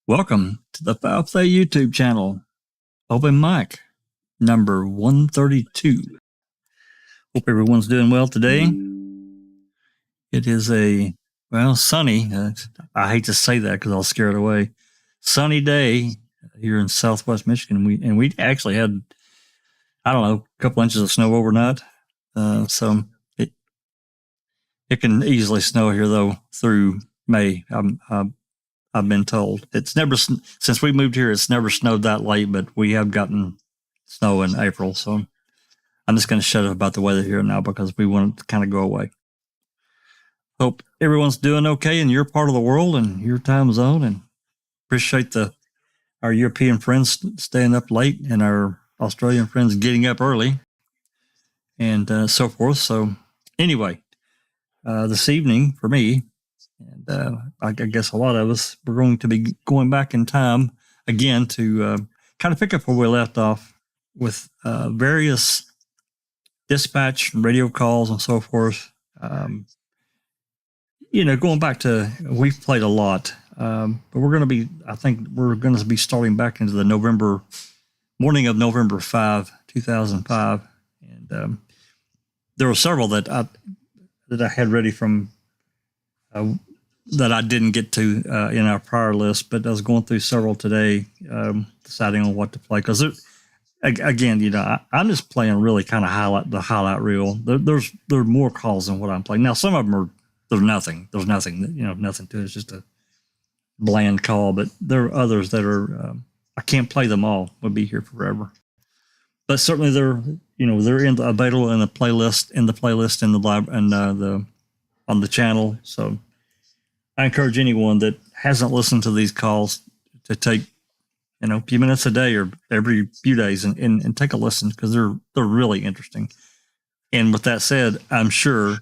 Welcome to the Foul Play YouTube channel, Open Mic number 132. Hope everyone's doing well today. It is sunny. I hate to say that because I'll scare it away. Sunny day here in Southwest Michigan. We actually had, a couple inches of snow overnight. So it can easily snow here though through May. I've been told it's never, since we moved here, it's never snowed that late, but we have gotten snow in April. So I'm just going to shut up about the weather here now because we want it to kind of go away. Hope everyone's doing okay in your part of the world and your time zone, and appreciate our European friends staying up late and our Australian friends getting up early and so forth. So anyway, this evening for me, and I guess a lot of us, we're going to be going back in time again to kind of pick up where we left off with various dispatch and radio calls and so forth. Going back to, we've played a lot, but I think we're going to be starting back into the morning of November 5, 2005. And there were several that I had ready from that I didn't get to in our prior list, but I was going through several today, deciding on what to play. Because again, I'm just playing really kind of the highlight reel. There's more calls than what I'm playing now. Some of them there's nothing, nothing to it. It's just a bland call. But there are others that are I can't play them all. We'll be here forever. But certainly they're available in the playlist in the live and on the channel. So I encourage anyone that hasn't listened to these calls to take, a few minutes a day or every few days and take a listen, because they're really interesting. And with that said, I'm sure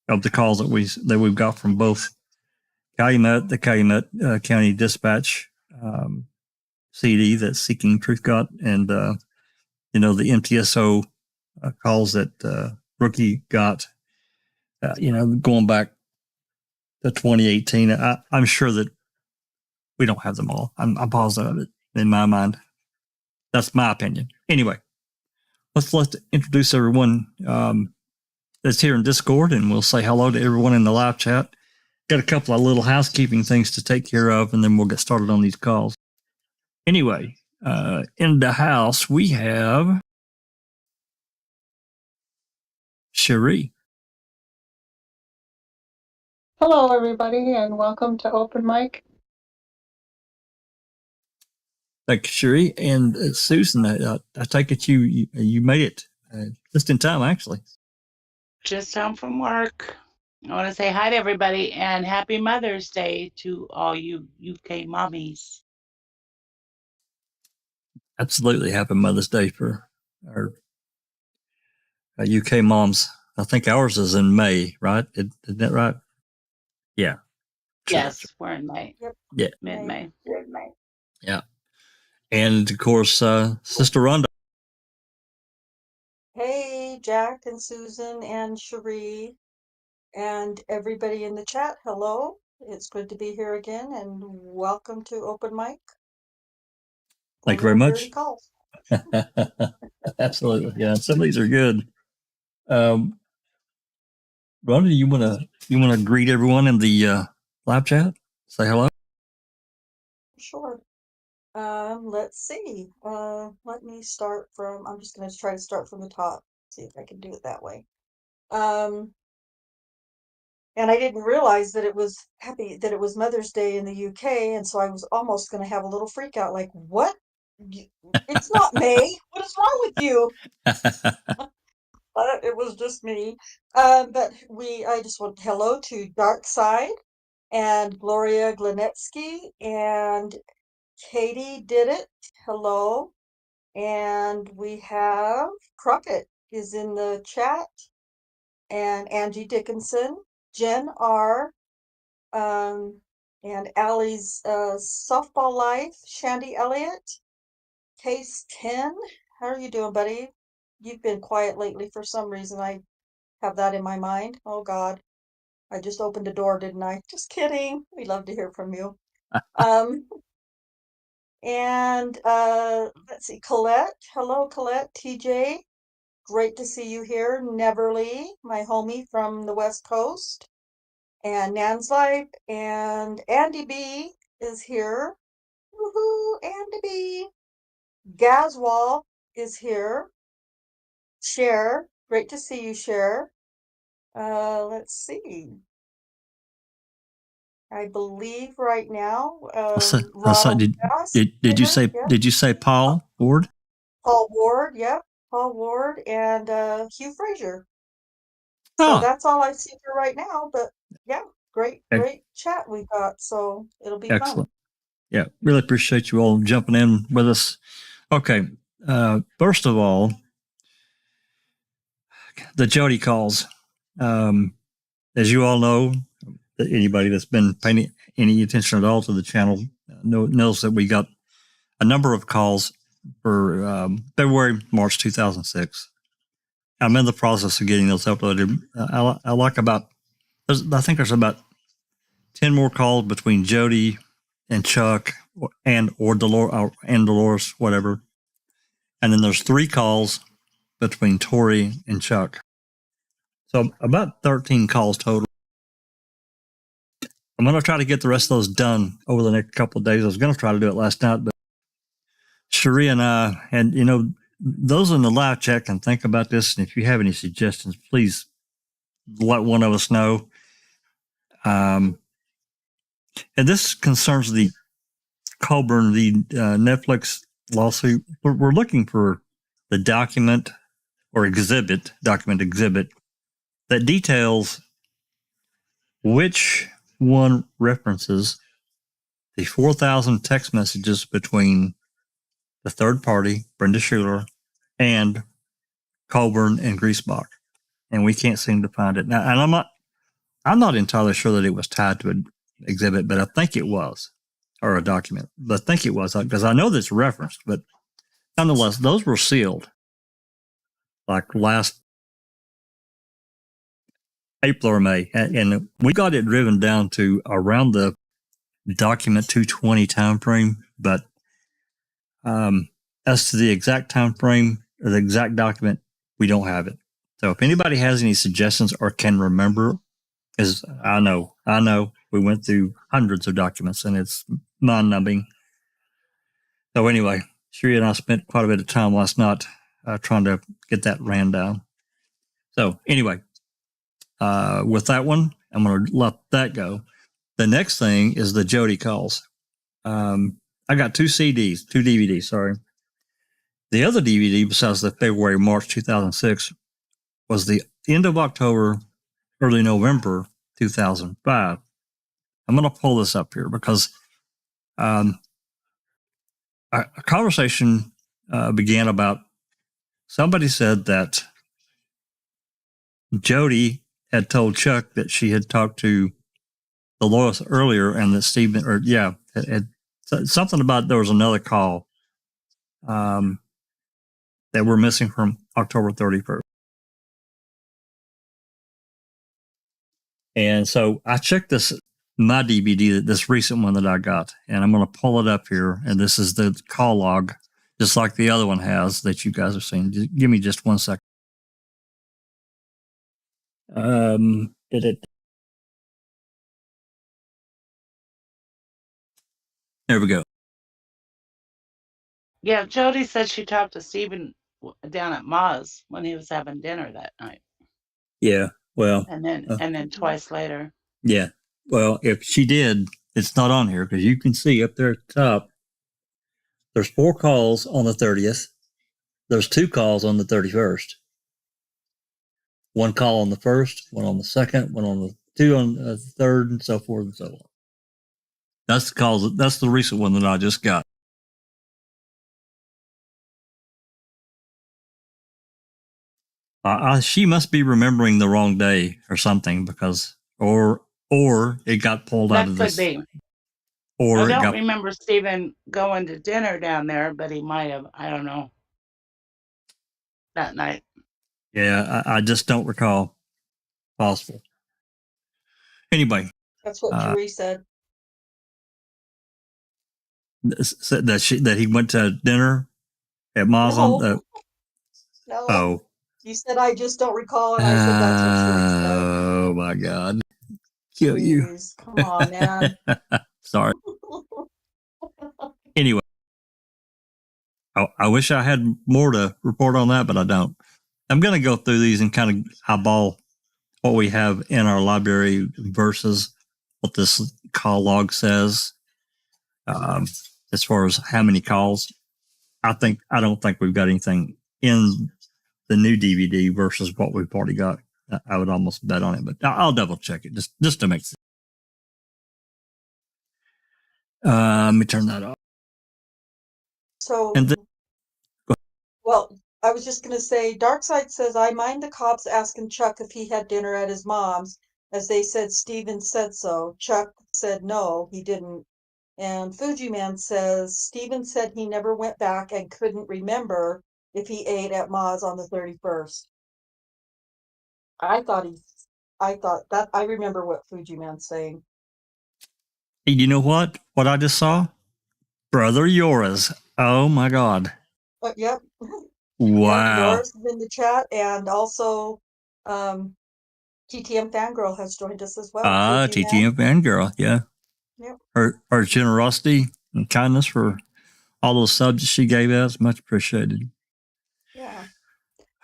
of the calls that we've got from both the Calumet County Dispatch CD that Seeking Truth got, and the MTSO calls that Rookie got, going back to 2018. I'm sure that we don't have them all. I'm positive of it in my mind. That's my opinion. Anyway, let's introduce everyone that's here in Discord, and we'll say hello to everyone in the live chat. Got a couple of little housekeeping things to take care of, and then we'll get started on these calls. Anyway, in the house, we have Cherie. Hello, everybody, and welcome to Open Mic. Thank you, Cherie. And Susan, I take it you made it just in time, actually. Just home from work. I want to say hi to everybody and happy Mother's Day to all you UK mommies. Absolutely. Happy Mother's Day for our UK moms. I think ours is in May, right? Isn't that right? Yeah. Yes, we're in May. Yep. Yeah. Mid-May. Yeah. And of course, Sister Rhonda. Hey, Jack and Susan and Cherie and everybody in the chat. Hello. It's good to be here again, and welcome to Open Mic. Thank you very much. Absolutely. Yeah. Some of these are good. Rhonda, you want to greet everyone in the live chat? Say hello. Sure. Let's see. Let me start from, I'm just going to try to start from the top, see if I can do it that way. And I didn't realize that it was Mother's Day in the UK, and so I was almost going to have a little freak out, like, what? It's not May. What is wrong with you? But it was just me. But I just want hello to Dark Side and Gloria Glenetsky and Katie did it. Hello. And we have Crockett is in the chat, and Angie Dickinson, Jen R, and Allie's Softball Life, Shandy Elliott, Case 10. How are you doing, buddy? You've been quiet lately for some reason. I have that in my mind. Oh God, I just opened a door, didn't I? Just kidding. We love to hear from you. And let's see, Colette. Hello, Colette. TJ. Great to see you here. Neverly, my homie from the West Coast. And Nan's Life. And Andy B is here. Woohoo, Andy B. Gazwall is here. Cher. Great to see you, Cher. Let's see. I believe right now, Ronald Bass did you here. say Yep. did you say Paul Ward? Paul Ward, yep. Paul Ward and Hugh Frazier. So Oh, that's all I see for right now. But yeah, great chat we got. So it'll be excellent. fun. Yeah, really appreciate you all jumping in with us. Okay, first of all, the Jody calls. As you all know, anybody that's been paying any attention at all to the channel knows that we got a number of calls for February, March 2006. I'm in the process of getting those uploaded. I like I think there's about 10 more calls between Jody and Chuck or Dolores, whatever. And then there's 3 calls between Tori and Chuck. So about 13 calls total. I'm going to try to get the rest of those done over the next couple of days. I was going to try to do it last night, but Cherie and I, and those in the live chat can think about this. And if you have any suggestions, please let one of us know. And this concerns the Colburn, the Netflix lawsuit. We're looking for the document exhibit that details which one references the 4,000 text messages between the third party, Brenda Schuler, and Colburn and Griesbach. And we can't seem to find it. Now, and I'm not entirely sure that it was tied to an exhibit, but I think it was, or a document. But I think it was, because I know that's referenced, but nonetheless, those were sealed like last April or May. And we got it driven down to around the document 220 time frame. But as to the exact time frame or the exact document, we don't have it. So if anybody has any suggestions or can remember, because I know we went through hundreds of documents and it's mind-numbing. So anyway, Sheree and I spent quite a bit of time last night trying to get that ran down. So anyway, with that one, I'm going to let that go. The next thing is the Jody calls. I got 2 DVDs, sorry. The other DVD, besides the February, March 2006, was the end of October, early November 2005. I'm going to pull this up here because a conversation began about somebody said that Jody had told Chuck that she had talked to Dolores earlier and that Stephen, had something about there was another call that we're missing from October 31st. And so I checked my DVD, this recent one that I got, and I'm going to pull it up here. And this is the call log, just like the other one has that you guys have seen. Give me just 1 second. Did it? There we go. Yeah, Jody said she talked to Stephen down at Ma's when he was having dinner that night. Yeah. Well, and then twice later. Yeah. Well, if she did, it's not on here because you can see up there at the top, there's 4 calls on the 30th. There's 2 calls on the 31st. 1 call on the 1st, 1 on the 2nd, 1 on the 2 on the 3rd, and so forth and so on. That's the calls. That's the recent one that I just got. She must be remembering the wrong day or something because, or it got pulled out of this. That could be. Or I don't remember Stephen going to dinner down there, but he might have. I don't know. That night. Yeah, I just don't recall. Possible. Anyway. That's what Cherie said. said that he went to dinner at Ma's on the. No, Oh. you said I just don't recall, and I said that's what she would say. Oh my God. Kill you. Jeez, come on, man. Sorry. Anyway, I wish I had more to report on that, but I don't. I'm going to go through these and kind of eyeball what we have in our library versus what this call log says. As far as how many calls, I don't think we've got anything in the new DVD versus what we've already got. I would almost bet on it, but I'll double check it just to make sense. Let me turn that off. So, And then, well, I was just going to say, Darkside says, I mind the cops asking Chuck if he had dinner at his mom's, as they said Steven said so. Chuck said no, he didn't. And Fuji Man says, Steven said he never went back and couldn't remember if he ate at Ma's on the 31st. I remember what Fuji Man's saying. you know what? What I just saw? Brother Yora's. Oh my God. Yep. Wow. And Doris is in the chat, and also TTM Fangirl has joined us as well. TTM Fangirl, yeah. Yep. Her generosity and kindness for all those subs she gave us, much appreciated. Yeah.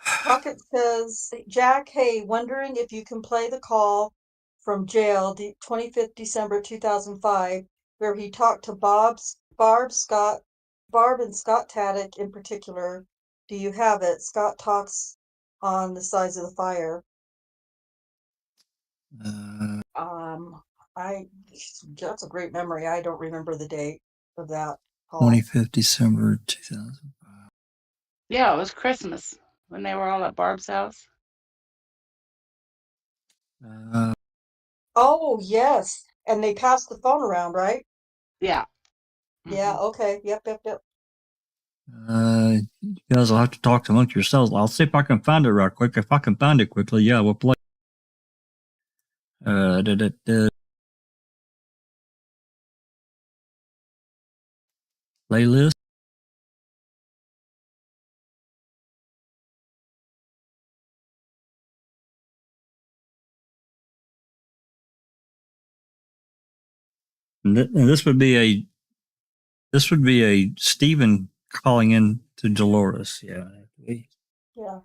Pocket says, Jack, hey, wondering if you can play the call from jail, 25th December 2005, where he talked to Barb and Scott Taddick in particular. Do you have it? Scott talks on the sides of the fire. That's a great memory. I don't remember the date of that call. 25th December 2005. Yeah, it was Christmas when they were all at Barb's house. Oh, yes. And they passed the phone around, right? Yeah. Yeah, okay. Yep. You guys will have to talk amongst yourselves. I'll see if I can find it right quick. If I can find it quickly, yeah, we'll play. Playlist. And this would be a Stephen calling in to Dolores. Yeah. Yeah.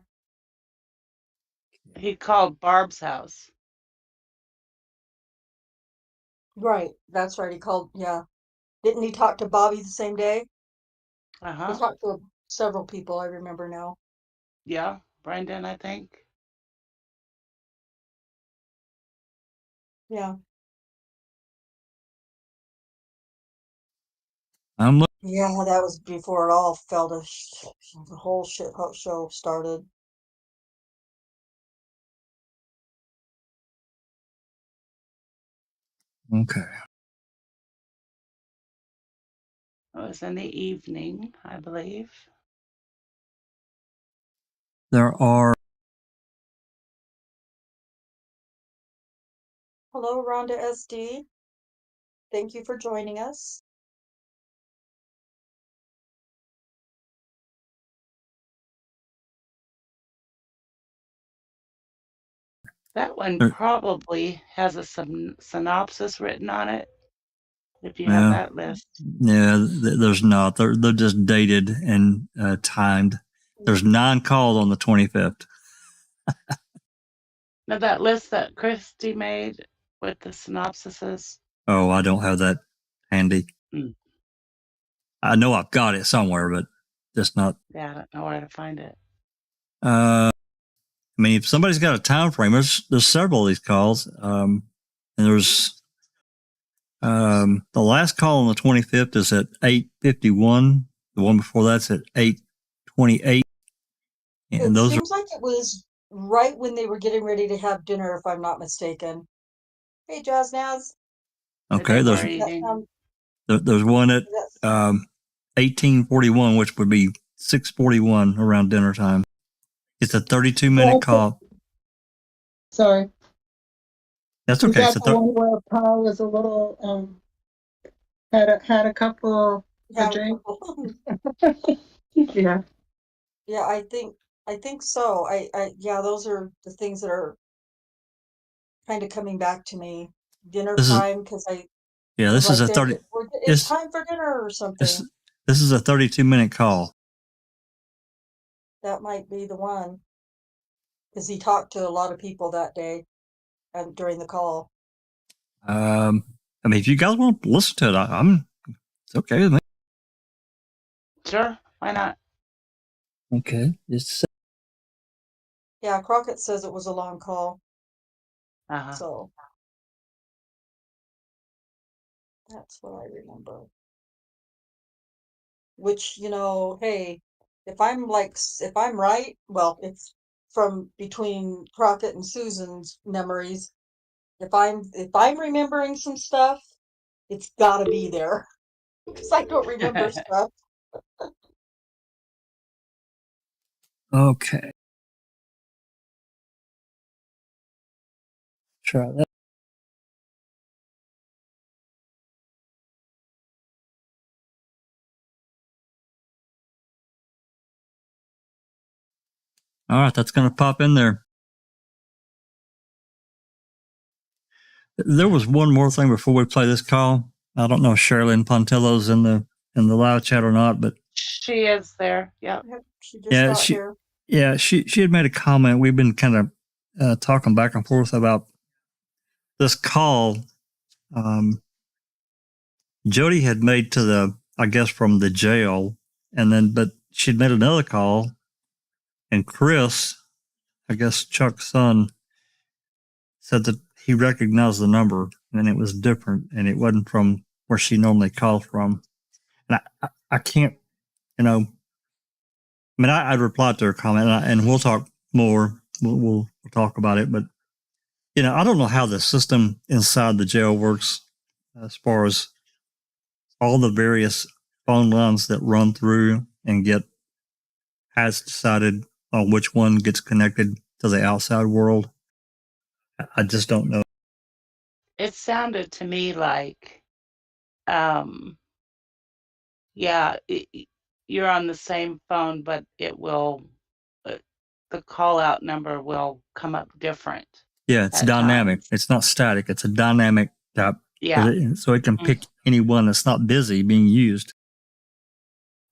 He called Barb's house. Right. That's right. He called. Yeah. Didn't he talk to Bobby the same day? Uh-huh. He talked to several people, I remember now. Yeah, Brendan, I think. Yeah. Yeah, that was before it all fell to the whole shit show started. Okay. It was in the evening, I believe. There are. Hello, Rhonda SD. Thank you for joining us. That one probably has a synopsis written on it. If you have that list. Yeah, there's not. They're just dated and timed. There's 9 calls on the 25th. Now that list that Christy made with the synopsises. Oh, I don't have that handy. I know I've got it somewhere, but just not. Yeah, I don't know where to find it. I mean, if somebody's got a time frame, there's several of these calls. And there's the last call on the 25th is at 8:51. The one before that's at 8:28. And it seems like it was right when they were getting ready to have dinner, if I'm not mistaken. Hey, Jazz Naz. Okay, there's one at 18:41, which would be 6:41 around dinner time. It's a 32-minute call. Sorry. That's okay. Is that the one where Paul was a little had a couple have a drink? couple. Yeah. Yeah, I think so. Yeah, those are the things that are kind of coming back to me. Dinner This is time, because yeah. we're This is right a there. 30. It's This time for dinner or this something. this is a 32-minute call. That might be the one, because he talked to a lot of people that day and during the call. I mean, if you guys want to listen to it, it's okay with me. Sure, why not? Okay. It's Yeah, Crockett says it was a long call, Uh-huh. so that's what I remember. Which, hey, if I'm right, well, it's from between Crockett and Susan's memories. If I'm remembering some stuff, it's gotta be there because I don't remember stuff. okay. Try that. All right, that's going to pop in there. There was one more thing before we play this call. I don't know if Sherilyn Pontillo's in the live chat or not, but She is there. Yep. She just yeah, got here. she had made a comment. We've been kind of talking back and forth about this call. Jody had made to I guess from the jail, but she'd made another call, and Chris, I guess Chuck's son, said that he recognized the number and it was different and it wasn't from where she normally calls from. And I can't, I mean, I'd replied to her comment and we'll talk more. We'll talk about it, but I don't know how the system inside the jail works as far as all the various phone lines that run through and has decided on which one gets connected to the outside world. I just don't know. It sounded to me like, yeah, you're on the same phone, but it will, the call out number will come up different Yeah, it's at dynamic. times. It's not static. It's a dynamic type. Yeah. So it can pick any one that's not busy being used.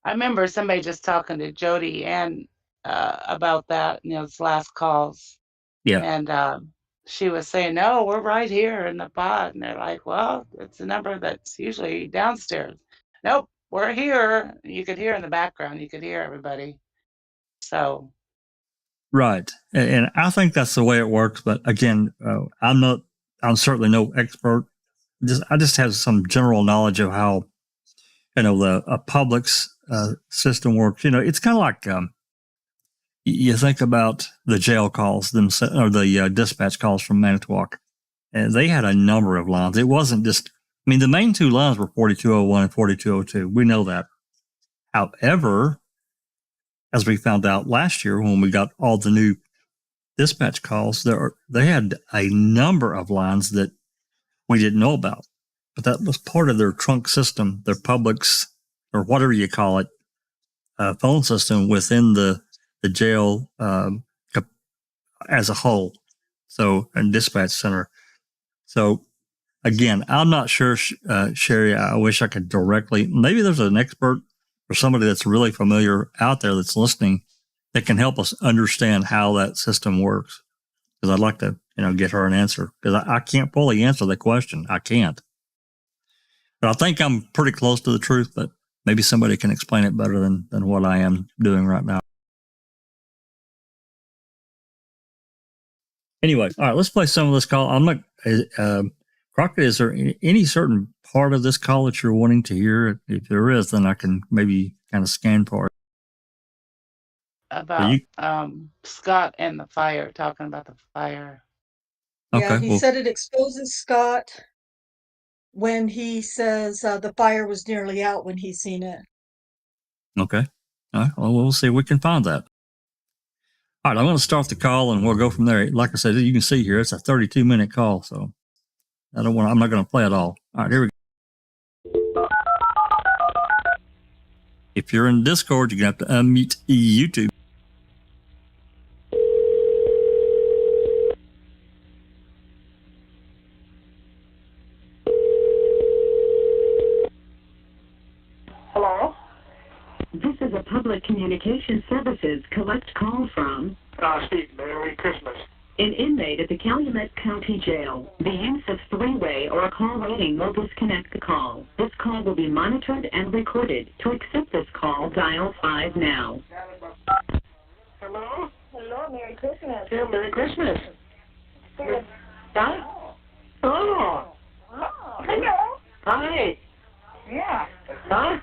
I remember somebody just talking to Jody and about that, his last calls. Yeah. And she was saying, no, we're right here in the pod. And they're like, well, it's a number that's usually downstairs. Nope, we're here. You could hear in the background, you could hear everybody. So. Right. And I think that's the way it works. But again, I'm certainly no expert. I just have some general knowledge of how, the public's system works. It's kind of like, you think about the jail calls themselves or the dispatch calls from Manitowoc, and they had a number of lines. It wasn't just, the main two lines were 4201 and 4202. We know that. However, as we found out last year when we got all the new dispatch calls, they had a number of lines that we didn't know about, but that was part of their trunk system, their public's, or whatever you call it, phone system within the jail as a whole. So, and dispatch center. So again, I'm not sure, Sherry, I wish I could maybe there's an expert or somebody that's really familiar out there that's listening that can help us understand how that system works. Because I'd like to, get her an answer, because I can't fully answer the question. I can't. But I think I'm pretty close to the truth, but maybe somebody can explain it better than what I am doing right now. Anyway, all right, let's play some of this call. I'm not, Crockett, is there any certain part of this call that you're wanting to hear? If there is, then I can maybe kind of scan for it. About Scott and the fire, talking about the fire. Yeah, Okay, he said it exposes Scott when he says the fire was nearly out when he seen it. Okay. All right, well, we'll see if we can find that. All right, I'm going to start the call and we'll go from there. Like I said, you can see here, it's a 32-minute call, so I'm not going to play it all. All right, here we go. If you're in Discord, you're going to have to unmute YouTube. Hello? This is a public communication services collect call from Steve, Merry Christmas. an inmate at the Calumet County Jail. The use of three-way or call waiting will disconnect the call. This call will be monitored and recorded. To accept this call, dial 5 now. Hello? Hello, Merry Christmas. Yeah, Merry Christmas. Hello. Huh? Oh, Oh, hello. hi. Yeah. Huh?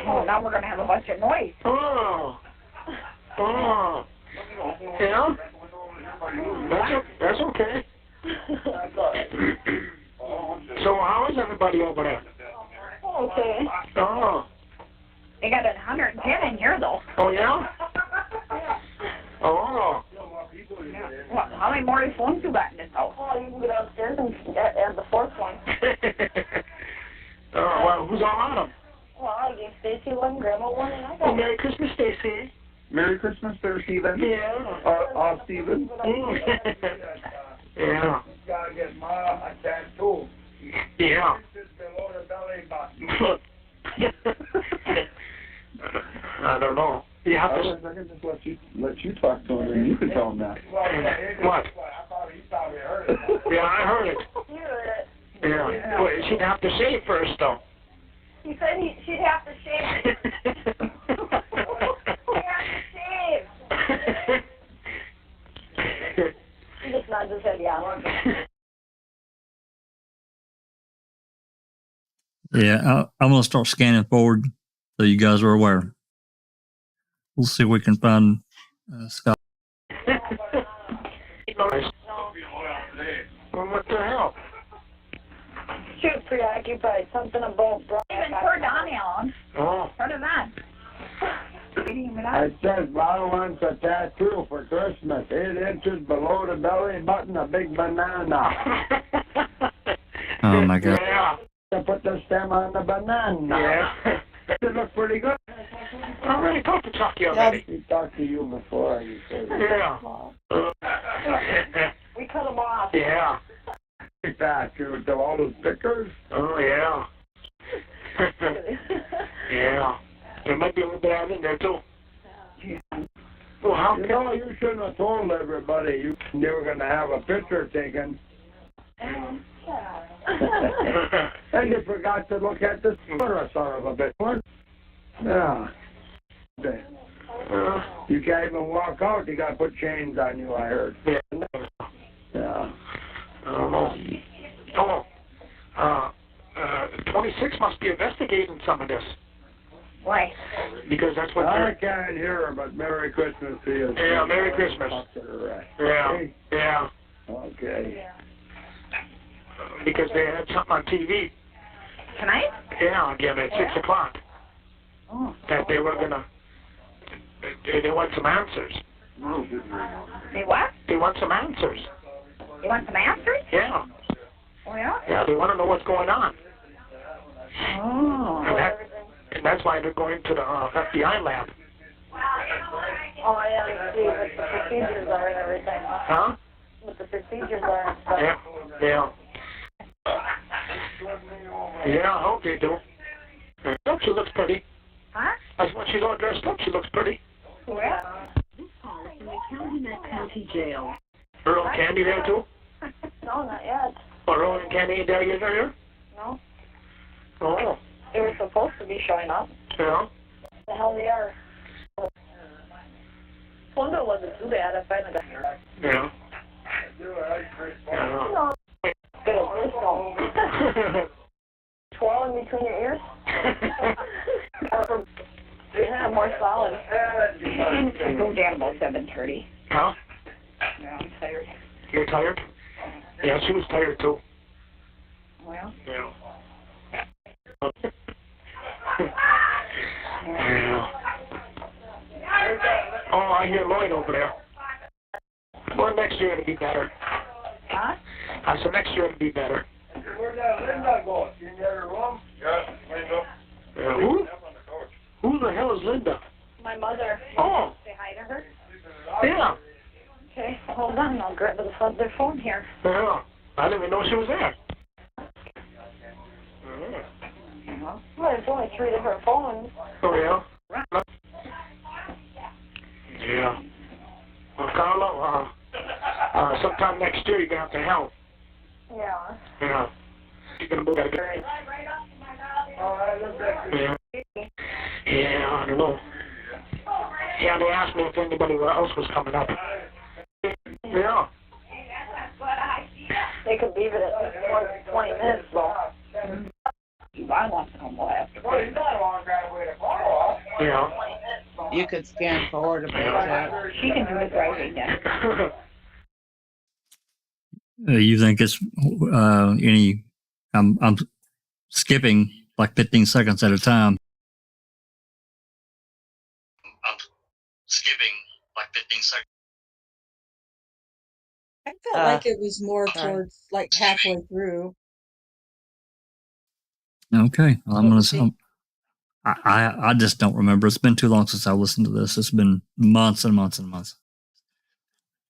Oh, now we're going to have a bunch of noise. Oh. Oh. Yeah? That's okay. So how is everybody over there? Okay. Oh. They got 110 in here, though. Oh, yeah? Oh. What, how many more phones you got in this house? Oh, you can get upstairs and add the fourth one. Oh, well, who's all on them? Well, I gave Stacy one, Grandma one, and I Oh, got Merry Christmas, Dassey. Merry Christmas there, Stephen. Yeah. Stephen. Yeah. Gotta get a tattoo. Yeah. Just below the belly button. I don't know. You have to. I can just let you talk to him and you can tell him that. What? I thought he probably heard it. Yeah, I heard it. You heard it. Yeah. Well, she'd have to shave first, though. He said she'd have to shave. She has to shave. He just nods his head, yeah. Yeah, I'm going to start scanning forward so you guys are aware. We'll see if we can find Scott. Well, what the hell? She was preoccupied. Something about Brian. Turn Donnie on. Oh. Turn him on. It says, I want a tattoo for Christmas. 8 inches below the belly button, a big banana. Oh, my God. Yeah. To put the stem on the banana. Yeah. It looks pretty good. I already talked to Chucky already. He talked to you before. You said, Yeah. We cut him off. Yeah. Big tattoo to all those stickers. Oh, yeah. Yeah. There might be a little bit out in there, too. Well, how You know, you shouldn't have told everybody you were going to have a picture taken. And you forgot to look at the photo, son of a bitch. Yeah. You can't even walk out. You got to put chains on you, I heard. Yeah. I don't know. Oh. 26 must be investigating some of this. Why? Because that's what I can't hear her, but Merry Christmas to you. Yeah, Merry Christmas. Talk to her, Yeah. Okay? Yeah. Okay. Because they had something on TV. Tonight? Yeah, again at 6 o'clock. Oh. That they were gonna. They want some answers. They what? They want some answers. You want some answers? Yeah. Oh, yeah? Yeah, they want to know what's going on. Oh. And that's why they're going to the FBI lab. Oh, yeah, to see what the procedures are and everything. Huh? What the procedures are and stuff. Yeah. Yeah. Yeah, I hope they do. I hope she looks pretty. Huh? That's when she's all dressed up. She looks pretty. Where? This call is from the Calumet County Jail. Earl and Candy there too? No, not yet. Oh, Earl and Candy and Daddy are here? No. Oh. They were supposed to be showing up. Yeah. The hell they are. Plunder wasn't too bad. I finally got Yeah. No. Good at this, twirl in between your ears? Yeah, more solid. I go down about 7:30. Huh? Yeah, I'm tired. You're tired? Yeah, she was tired too. Well. Yeah. Yeah. Oh, I hear Lloyd over there. Well, next year it'll be better. Huh? I said next year it'll be better. Where'd that Linda go? She in the other room? Yeah, Linda. Who? is Linda? My mother. Oh. Say hi to her. Yeah. Okay, hold on. I'll grab their phone here. Yeah. I didn't even know she was there. Well, there's only 3 different phones. Oh, yeah? Yeah. Well, Carlo, sometime next year you're going to have to help. Yeah. Yeah. You're going to move out. Yeah. Yeah, I don't know. Yeah, they asked me if anybody else was coming up. Yeah. They could leave it at more than 20 minutes, though. I want to come after. Yeah. You could scan forward a bit. She can do it right now. You think it's any? I'm skipping like 15 seconds at a time. I'm skipping like 15 seconds. I felt like it was more sorry. towards like halfway through. Okay, well, I'm What gonna. do you think? I just don't remember. It's been too long since I listened to this. It's been months and months and months.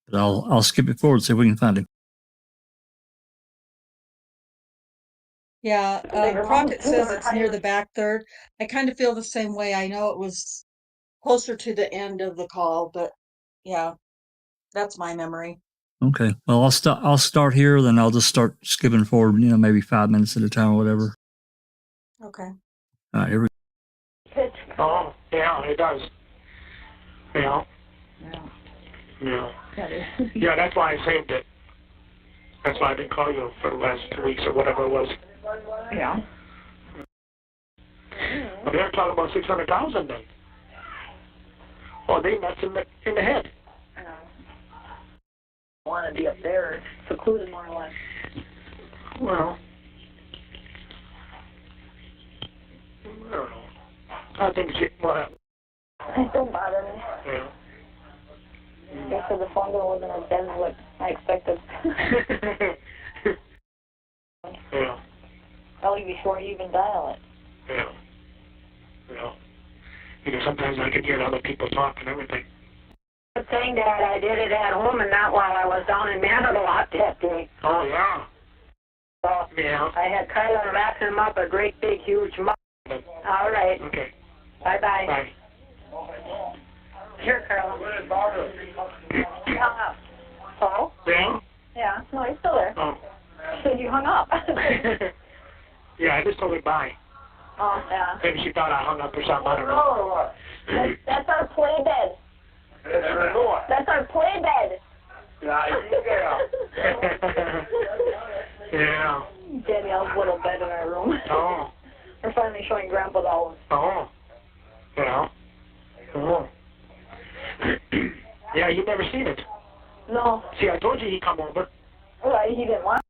But I'll skip it forward, see if we can find it. Yeah, Crockett says it's near the back third. I kind of feel the same way. I know it was closer to the end of the call, but yeah, that's my memory. Okay. Well, I'll start here, then I'll just start skipping forward. Maybe 5 minutes at a time or whatever. Okay. All right. Here we Oh, yeah, it does. Yeah. Yeah. Yeah, that's why I saved it. That's why I didn't call you for the last 2 weeks or whatever it was. Yeah. But they're talking about 600,000 then. Oh, that's in the head. I want to be up there, secluded more or less. Well, I don't know. I think well, It don't bother me. yeah. They said the phone bill wasn't as bad as what I expected. Yeah. I'll be before you even dial it. Yeah. Yeah. Sometimes I can hear other people talk and everything. Good thing that I did it at home and not while I was down in Manitowoc that day. Oh, yeah. So Yeah. I had Kyla wrapping him up a great big huge mug. All right. Okay. Bye-bye. Bye. Here, Carla. He hung up. Oh? Yeah? Yeah. No, he's still there. Oh. He said you hung up. Yeah, I just told her bye. Oh, yeah. Maybe she thought I hung up or something. I don't know. That's our play bed. That's our play bed. Yeah. Danielle's little bed in our room. Oh. We're finally showing Grandpa dolls. Oh. Yeah. Oh. Yeah, you've never seen it. No. See, I told you he'd come over. Well, he didn't want.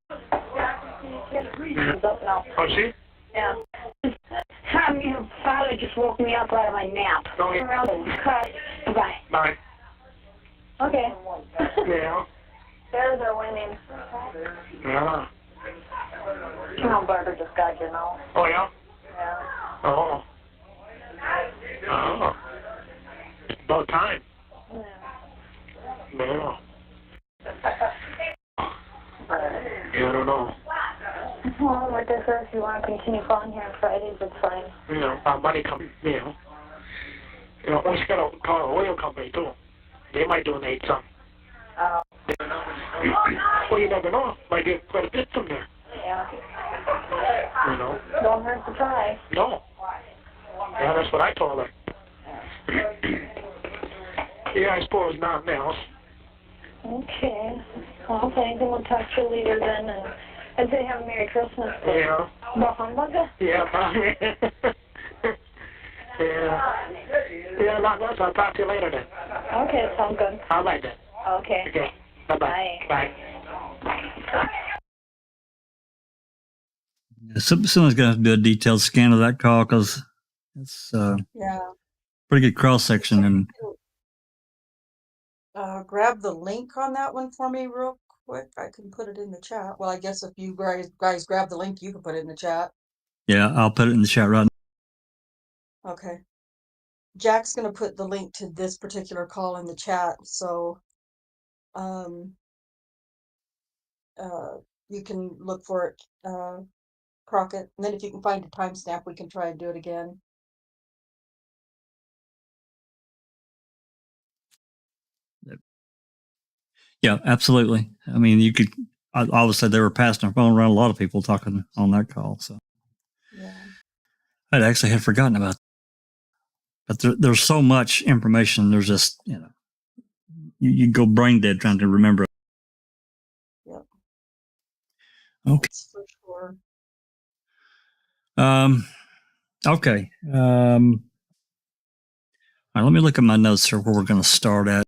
He's up now. Oh, see? Yeah. Your father just woke me up out of my nap. Oh, yeah. Around and cut. Bye. Bye. Okay. Yeah. Bears are winning. Yeah. Oh, Barbara just got you now. Oh, yeah? Yeah. Oh. Oh. About time. Yeah. Yeah. Yeah, I don't know. Well, like I said, if you want to continue calling here on Fridays, it's fine. Money comes, we got to call an oil company, too. They might donate some. Well, you never know. Might get quite a bit from there. Yeah. Don't hurt to try. No. Yeah, that's what I told her. Yeah, I suppose nothing else. Okay. Well, if anything, we'll talk to you later then, and I'd say have a Merry Christmas. Yeah. Well, humbug? Yeah, bye. Yeah, not much. I'll talk to you later then. Okay, sounds good. All right then. Okay. Okay. Bye-bye. Bye. Someone's going to have to do a detailed scan of that call because it's Yeah. pretty good cross section. And Grab the link on that one for me real quick. I can put it in the chat. Well, I guess if you guys grab the link, you can put it in the chat. yeah, I'll put it in the chat right now. Okay. Jack's going to put the link to this particular call in the chat, so you can look for it, Crockett. And then if you can find a timestamp, we can try and do it again. Yeah, absolutely. I mean, you could obviously they were passing their phone around, a lot of people talking on that call. So Yeah. I actually had forgotten about that. But there's so much information. There's just, you go brain dead trying to remember. Yep. Okay. That's for sure. Okay. All right, let me look at my notes here where we're going to start at.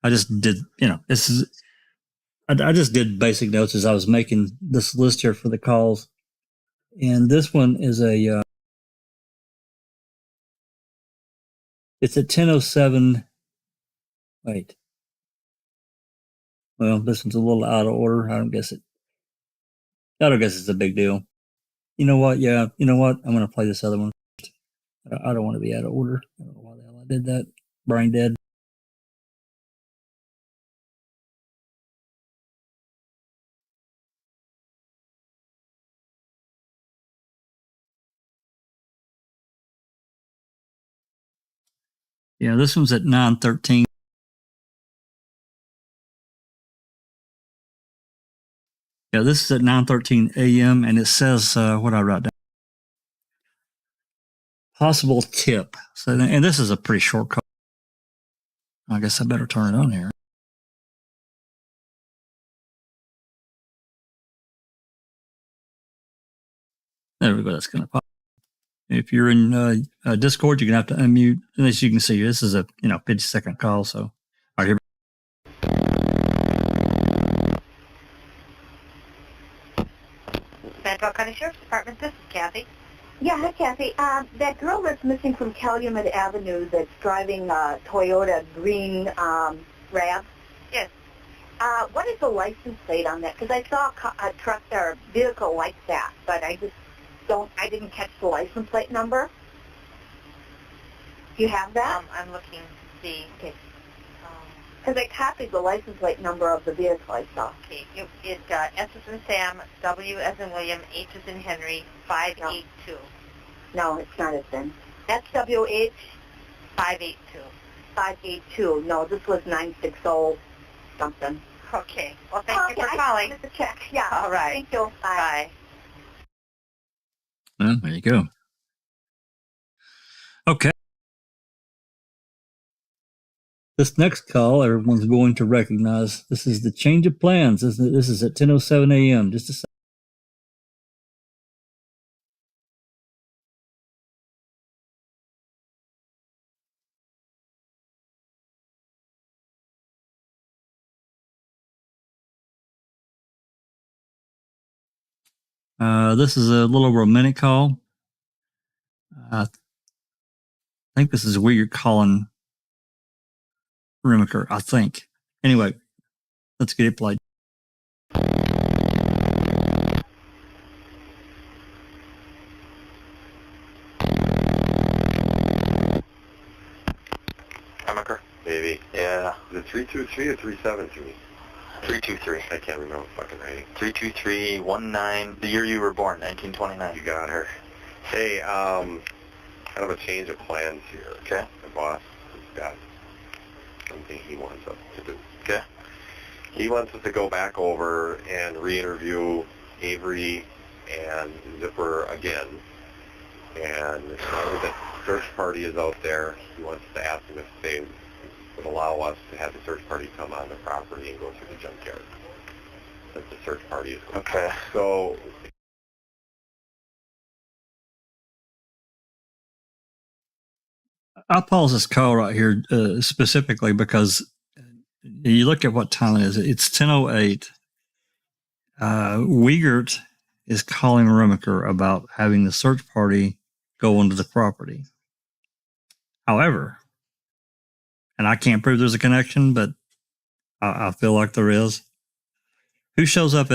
I just did, I just did basic notes as I was making this list here for the calls. And this one is it's at 10:07. Wait. Well, this one's a little out of order. I don't guess it's a big deal. You know what? Yeah. You know what? I'm going to play this other one. I don't want to be out of order. I don't know why the hell I did that. Brain dead. Yeah, this one's at 9:13. Yeah, this is at 9:13 a.m. and it says what I write down. Possible tip. So, and this is a pretty short call. I guess I better turn it on here. There we go. That's going to pop. If you're in Discord, you're going to have to unmute. And as you can see, this is a 50-second call. So, all right, here. Central County Sheriff's Department, this is Kathy. Yeah, hi Kathy. That girl that's missing from Calumet Avenue that's driving a Toyota green RAV. Yes. What is the license plate on that? Because I saw a truck or a vehicle like that, but I didn't catch the license plate number. Do you have that? I'm looking to see. Okay. Because I copied the license plate number of the vehicle I saw. Okay, it's S as in Sam, W as in William, H as in Henry, 582. No, it's not as in. SWH 582. 582. No, this was 960 something. Okay. Well, thank you for I calling. wanted to check. Yeah. All right. Thank you. Bye. Well, there you go. Okay. This next call, everyone's going to recognize. This is the change of plans. This is at 10:07 a.m. Just a second. This is a little over a minute call. I think this is where you're calling Remaker, I think. Anyway, let's get it played. Remaker? Maybe. Yeah. Is it 323 or 373? 323. I can't remember fucking writing. 32319, the year you were born, 1929. You got her. Hey, kind of a change of plans here. Okay. My boss has got something he wants us to do. Okay. He wants us to go back over and re-interview Avery and Zipper again. And now that the search party is out there, he wants to ask them if they would allow us to have the search party come on the property and go through the junkyard. Since the search party is going. Okay. So I'll pause this call right here specifically because you look at what time it is. It's 10:08. Wiegert is calling Remaker about having the search party go onto the property. However, and I can't prove there's a connection, but I feel like there is. Who shows up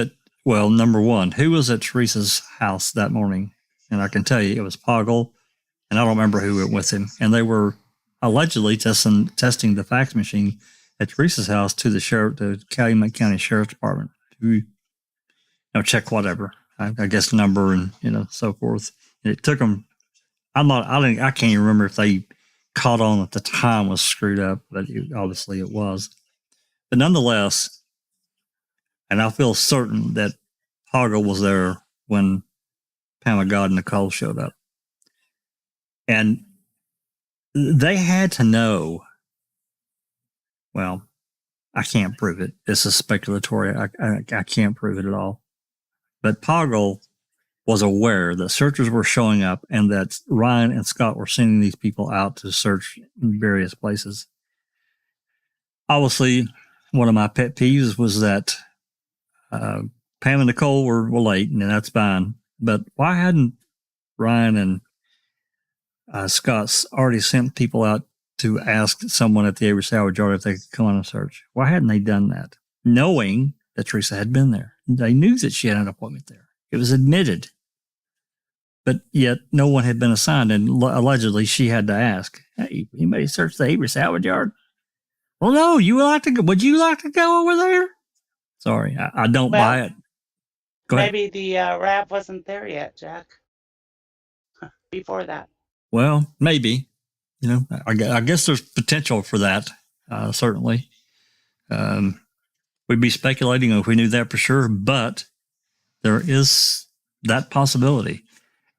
number one, who was at Teresa's house that morning? And I can tell you it was Poggle and I don't remember who went with him, and they were allegedly testing the fax machine at Teresa's house to the Calumet County Sheriff's Department to check whatever, I guess number and so forth. And it took them. I can't even remember if they caught on at the time was screwed up, but obviously it was. But nonetheless, and I feel certain that Hoggle was there when Pam of God and Nicole showed up. And they had to know, well, I can't prove it. This is speculatory. I can't prove it at all. But Hoggle was aware that searchers were showing up and that Ryan and Scott were sending these people out to search in various places. Obviously, one of my pet peeves was that Pam and Nicole were late, and that's fine. But why hadn't Ryan and Scott's already sent people out to ask someone at the Avery salvage yard if they could come on a search? Why hadn't they done that? Knowing that Teresa had been there. They knew that she had an appointment there. It was admitted. But yet no one had been assigned, and allegedly she had to ask, hey, anybody search the Avery salvage yard? Well, no, would you like to go over there? Sorry, I don't buy it. Go ahead. Maybe the RAV wasn't there yet, Jack. Before that. Well, maybe. I guess there's potential for that, certainly. We'd be speculating if we knew that for sure, but there is that possibility.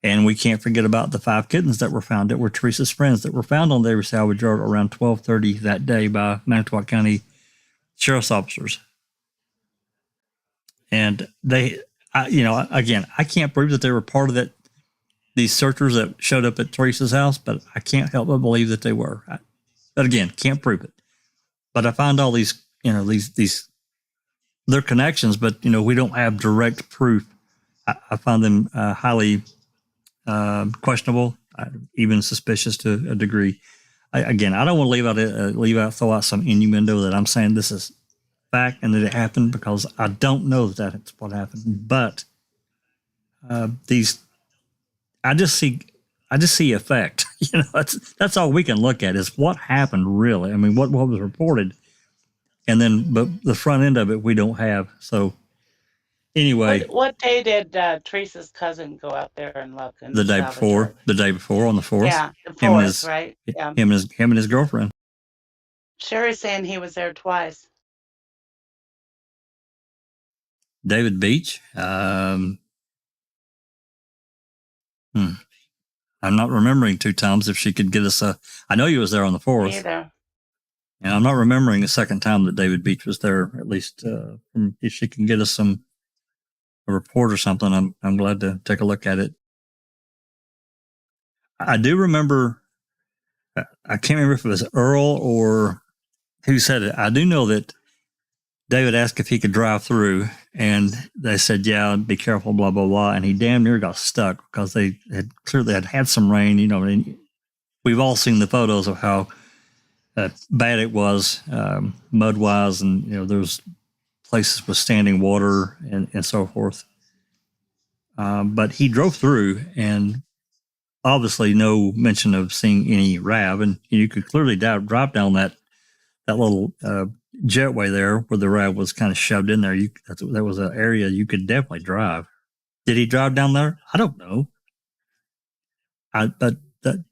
And we can't forget about the 5 kittens that were found that were Teresa's friends that were found on the Avery salvage yard around 12:30 that day by Manitowoc County sheriff's officers. And again, I can't prove that they were part of these searchers that showed up at Teresa's house, but I can't help but believe that they were. But again, can't prove it. But I find all these, these their connections, but we don't have direct proof. I find them highly questionable, even suspicious to a degree. I don't want to throw out some innuendo that I'm saying this is fact and that it happened, because I don't know that that's what happened. But I just see effect. That's all we can look at is what happened really. I mean, what was reported, and then but the front end of it we don't have. So anyway, what day did Teresa's cousin go out there and look? The day before on the 4th. Yeah, the 4th, right? Yeah. Him and his girlfriend. Sherry's saying he was there twice. David Beach. I'm not remembering 2 times. If she could get us I know he was there on the 4th. Me either. And I'm not remembering the second time that David Beach was there. At least if she can get us a report or something, I'm glad to take a look at it. I do remember. I can't remember if it was Earl or who said it. I do know that David asked if he could drive through, and they said, yeah, be careful, blah, blah, blah. And he damn near got stuck because they had clearly had some rain, and we've all seen the photos of how bad it was, mud-wise, and, there's places with standing water and so forth. But he drove through, and obviously no mention of seeing any RAV, and you could clearly drive down that little jetway there where the RAV was kind of shoved in there. That was an area you could definitely drive. Did he drive down there? I don't know. But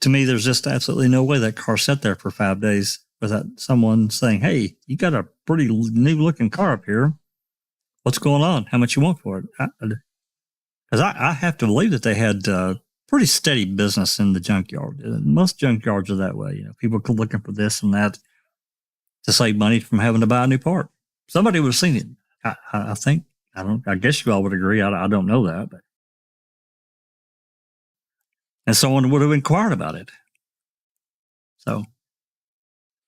to me, there's just absolutely no way that car sat there for 5 days without someone saying, hey, you got a pretty new looking car up here. What's going on? How much you want for it? Because I have to believe that they had pretty steady business in the junkyard. Most junkyards are that way. People are looking for this and that to save money from having to buy a new part. Somebody would have seen it. I think. I guess you all would agree. I don't know that, but and someone would have inquired about it. So,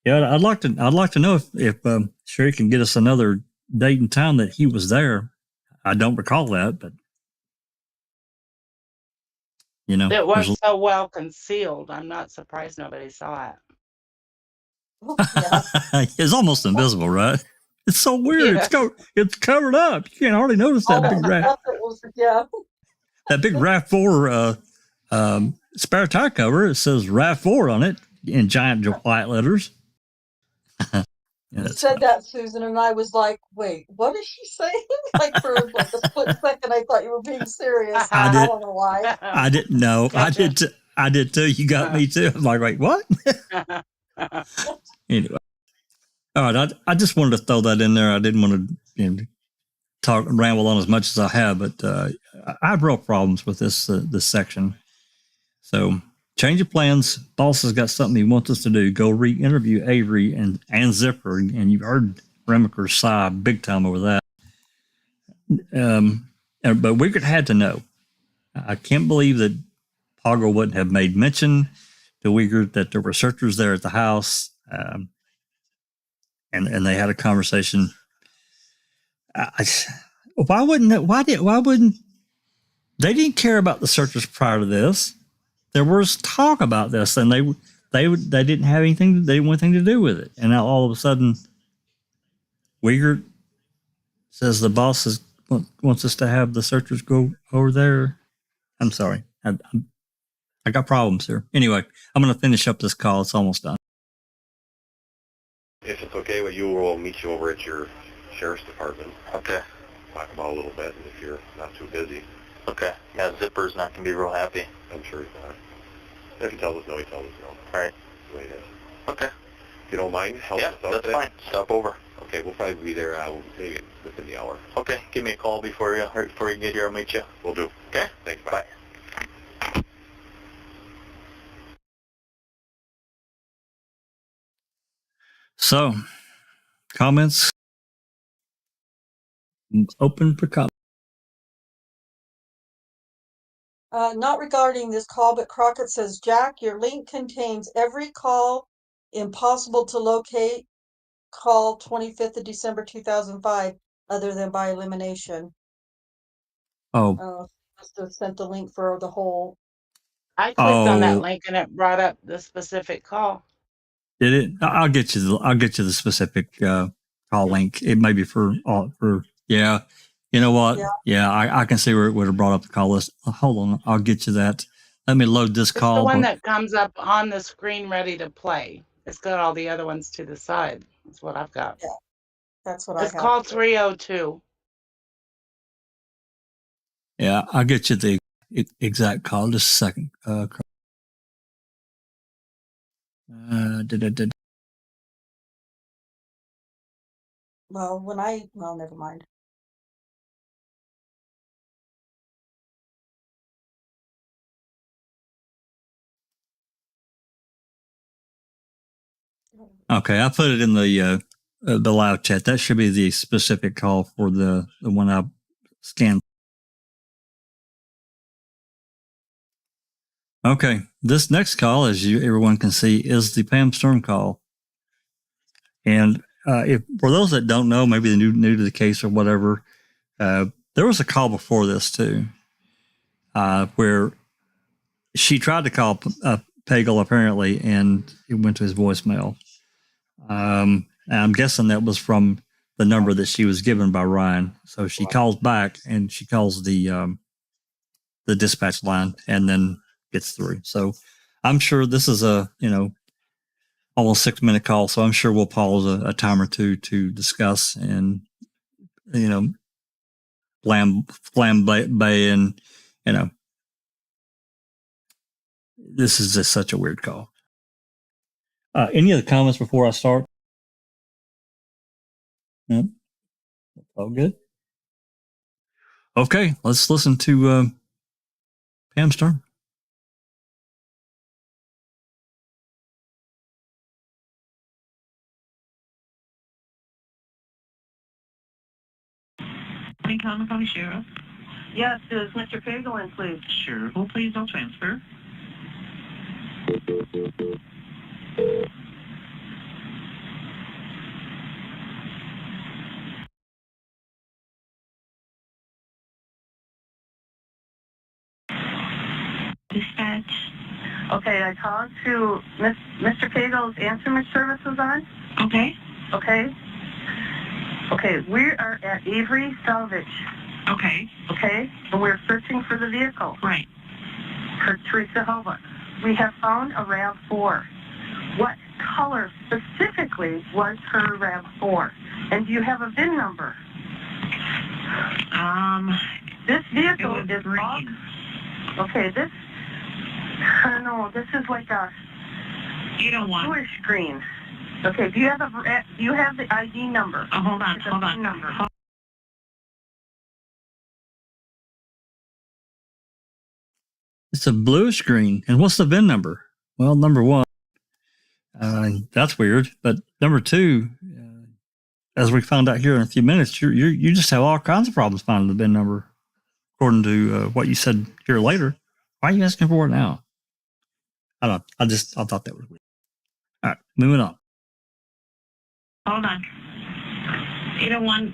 yeah, I'd like to know if Sherry can get us another date and time that he was there. I don't recall that, but it was so well concealed. I'm not surprised nobody saw it. It's almost invisible, right? It's so weird. Yeah. It's covered up. You can't hardly notice that big RAV. Yeah. That big RAV4 Spare tire cover. It says RAV4 on it in giant white letters. You said that, Susan, and I was like, wait, what is she saying? Like for like a split second, I thought you were being serious. I don't know why. I didn't know. I did too. You got me too. I'm like, wait, what? Anyway. All right. I just wanted to throw that in there. I didn't want to ramble on as much as I have, but I have real problems with this section. So change of plans. Boss has got something he wants us to do. Go re-interview Avery and Zipper, and you've heard Remaker sigh big time over that. But Wiegert had to know. I can't believe that Poggle wouldn't have made mention to Wiegert that there were searchers there at the house, and they had a conversation. Why wouldn't they didn't care about the searchers prior to this? There was talk about this, and they didn't have anything. They didn't want anything to do with it. And now all of a sudden, Wiegert says the boss wants us to have the searchers go over there. I'm sorry, I got problems here. Anyway, I'm going to finish up this call. It's almost done. If it's okay with you, we'll meet you over at your sheriff's department. Okay. Talk about a little bit, if you're not too busy. Okay. Yeah, Zipper's not going to be real happy. I'm sure he's not. If he tells us no, he tells us no. All right. That's the way it is. Okay. If you don't mind, help us out. Yeah, that's fine. Stop over. Okay, we'll probably be there maybe within the hour. Okay. Give me a call before you get here. I'll meet you. We'll do. Okay. Thanks. Bye. So, comments? Open for comments. Not regarding this call, but Crockett says, Jack, your link contains every call impossible to locate. Call 25th of December 2005, other than by elimination. Oh. Must have sent the link for the whole. I clicked on that link and it brought up the specific call. Did it? I'll get you the specific call link. It may be for yeah. You know what? Yeah, I can see where it would have brought up the call list. Hold on, I'll get you that. Let me load this call. The one that comes up on the screen ready to play. It's got all the other ones to the side. That's what I've got. Yeah, that's what I have. It's call 302. Yeah, I'll get you the exact call. Just a second. Well, never mind. Okay, I put it in the live chat. That should be the specific call for the one I scanned. Okay, this next call, as everyone can see, is the Pam Sturm call. And if for those that don't know, maybe they're new to the case or whatever, there was a call before this too, where she tried to call Pagel apparently, and it went to his voicemail. And I'm guessing that was from the number that she was given by Ryan. So she calls back and she calls the dispatch line and then gets through. So I'm sure this is a almost 6-minute call. So I'm sure we'll pause a time or two to discuss and flambe and this is just such a weird call. Any other comments before I start? No? All good? Okay, let's listen to Pam Sturm. Lincoln County Sheriff. Yes, is Mr. Pagel in, please? Sure. Hold, please, I'll transfer. Dispatch. Okay, I called to Mr. Pagel's answering service was on. Okay. Okay. Okay, we are at Avery Salvage. Okay. Okay, and we're searching for the vehicle. Right. for Teresa Halbach. We have found a RAV4. What color specifically was her RAV4? And do you have a VIN number? This vehicle is green. Okay, this, no, this is like a 801. bluish green. Okay, do you have the ID number? Oh, hold on. Number. It's a bluish green. And what's the VIN number? Well, number one, that's weird. But number two, as we found out here in a few minutes, you just have all kinds of problems finding the VIN number, according to what you said here later. Why are you asking for it now? I don't know. I thought that was weird. All right, moving on. Hold on. 801.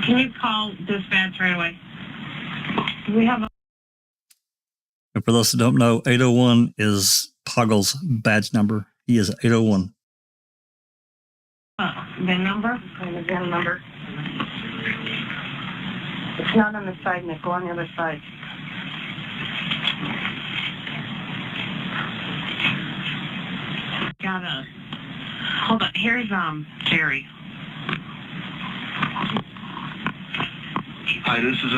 Can you call dispatch right away? Do we have a... And for those that don't know, 801 is Poggle's badge number. He is 801. VIN number? The VIN number. It's not on the side, Nick. Go on the other side. Hold on. Here's Jerry. Hi, this is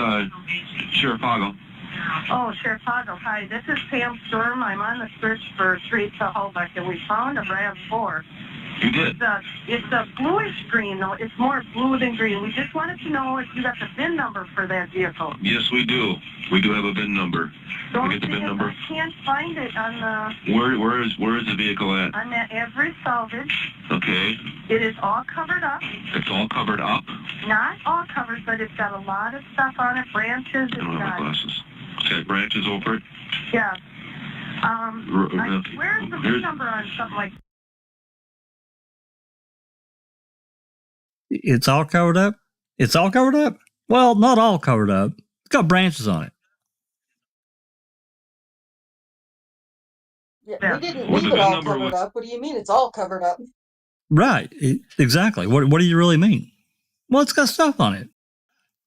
Sheriff Poggle. Oh, Sheriff Poggle. Hi, this is Pam Sturm. I'm on the search for Teresa Halbach, and we found a RAV4. You did? It's a bluish green, though. It's more blue than green. We just wanted to know if you got the VIN number for that vehicle. Yes, we do. We do have a VIN number. Don't we get the VIN number? I can't find it on the... Where is the vehicle at? On that Avery salvage. Okay. It is all covered up. It's all covered up? Not all covered, but it's got a lot of stuff on it. Branches. I don't have my glasses. Okay, branches over it? Yeah. Where's the VIN number on something like that? It's all covered up? It's all covered up? Well, not all covered up. It's got branches on it. Yeah, we didn't leave it all covered up. What do you mean it's all covered up? Right. Exactly. What do you really mean? Well, it's got stuff on it.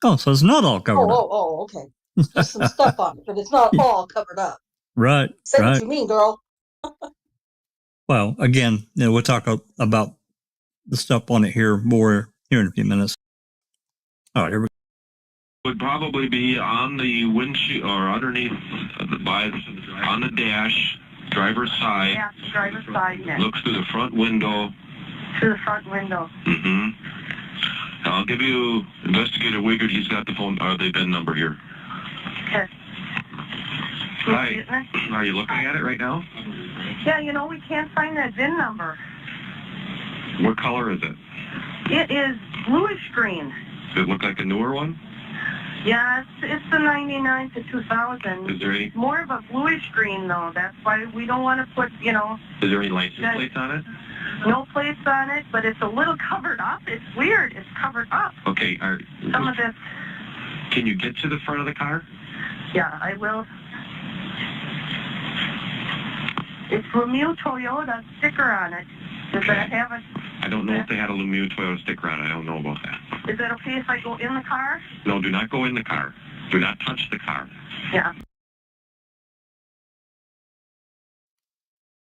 Oh, so it's not all covered up. Oh, okay. Just some stuff on it, but it's not all covered up. Right. Say right. what you mean, girl. Well, again, we'll talk about the stuff on it here in a few minutes. All right, here we go. Would probably be on the windshield or underneath on the dash, driver's side. Yeah, driver's side. Nick. Looks through the front window. Through the front window. Mm-hmm. I'll give you Investigator Wiggard. He's got the the VIN number here. Okay. Hi. Are you looking at it right now? Yeah, we can't find that VIN number. What color is it? It is bluish green. Does it look like a newer one? Yeah, it's the 99 to 2000. Is there any? More of a bluish green, though. That's why we don't want to put, Is there any license plates on it? No plates on it, but it's a little covered up. It's weird. It's covered up. Okay. Some of this. Can you get to the front of the car? Yeah, I will. It's Lemieux Toyota sticker on it. Does that have it? I don't know if they had a Lemieux Toyota sticker on it. I don't know about that. Is that okay if I go in the car? No, do not go in the car. Do not touch the car. Yeah.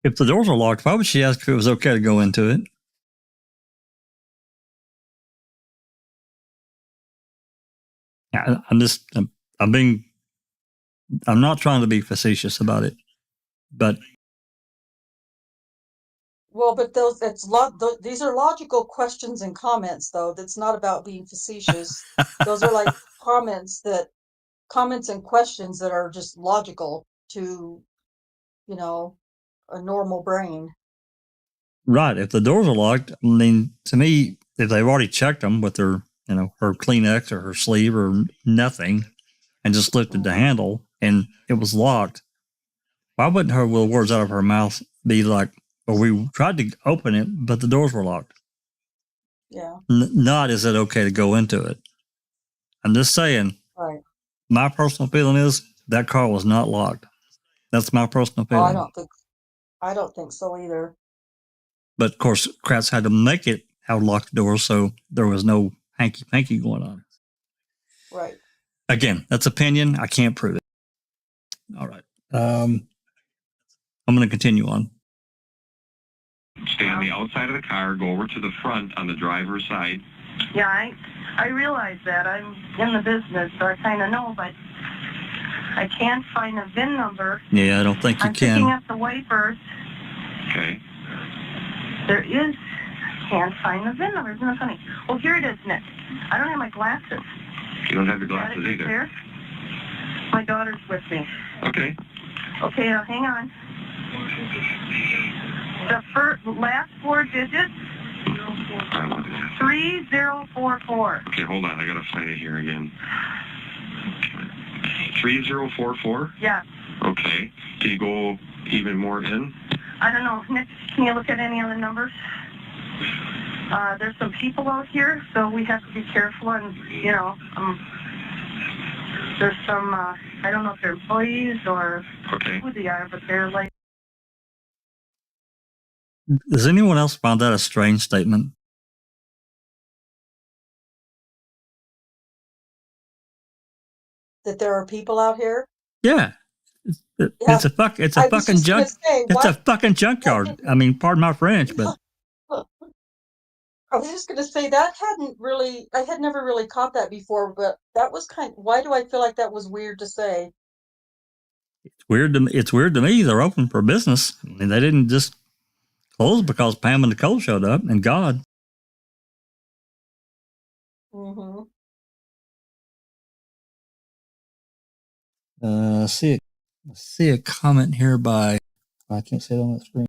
If the doors are locked, why would she ask if it was okay to go into it? Yeah, I'm not trying to be facetious about it, but. Well, but these are logical questions and comments, though. That's not about being facetious. Those are like comments and questions that are just logical to, a normal brain. Right. If the doors are locked, I mean, to me, if they've already checked them with their, her Kleenex or her sleeve or nothing, and just lifted the handle and it was locked, why wouldn't her words out of her mouth be like, well, we tried to open it, but the doors were locked? Yeah. Not is it okay to go into it? I'm just saying. Right. My personal feeling is that car was not locked. That's my personal feeling. I don't think so either. But of course, Kratz had to make it how to lock the door, so there was no hanky-panky going on. Right. Again, that's opinion. I can't prove it. All right. I'm going to continue on. Stay on the outside of the car, go over to the front on the driver's side. Yeah, I realize that. I'm in the business, so I kind of know, but I can't find a VIN number. Yeah, I don't think you I'm picking can. up the wipers. Okay. There is, can't find the VIN number. Isn't that funny? Oh, here it is, Nick. I don't have my glasses. You don't have your Got it glasses right either. there? My daughter's with me. Okay. Okay, hang on. The last four digits, 3044. Okay, hold on. I gotta find it here again. 3044? Yeah. Okay. Can you go even more in? I don't know. Nick, can you look at any other numbers? There's some people out here, so we have to be careful. And, there's some, I don't know if they're employees or who they are, but they're like... Does anyone else find that a strange statement? That there are people out here? Yeah. It's a fucking junk. It's a fucking junkyard. I mean, pardon my French, but I was just going to say that I had never really caught that before, but that was why do I feel like that was weird to say? it's weird to me. They're open for business. I mean, they didn't just close because Pam and Nicole showed up and God. Mm-hmm. See a comment here by, I can't see it on the screen.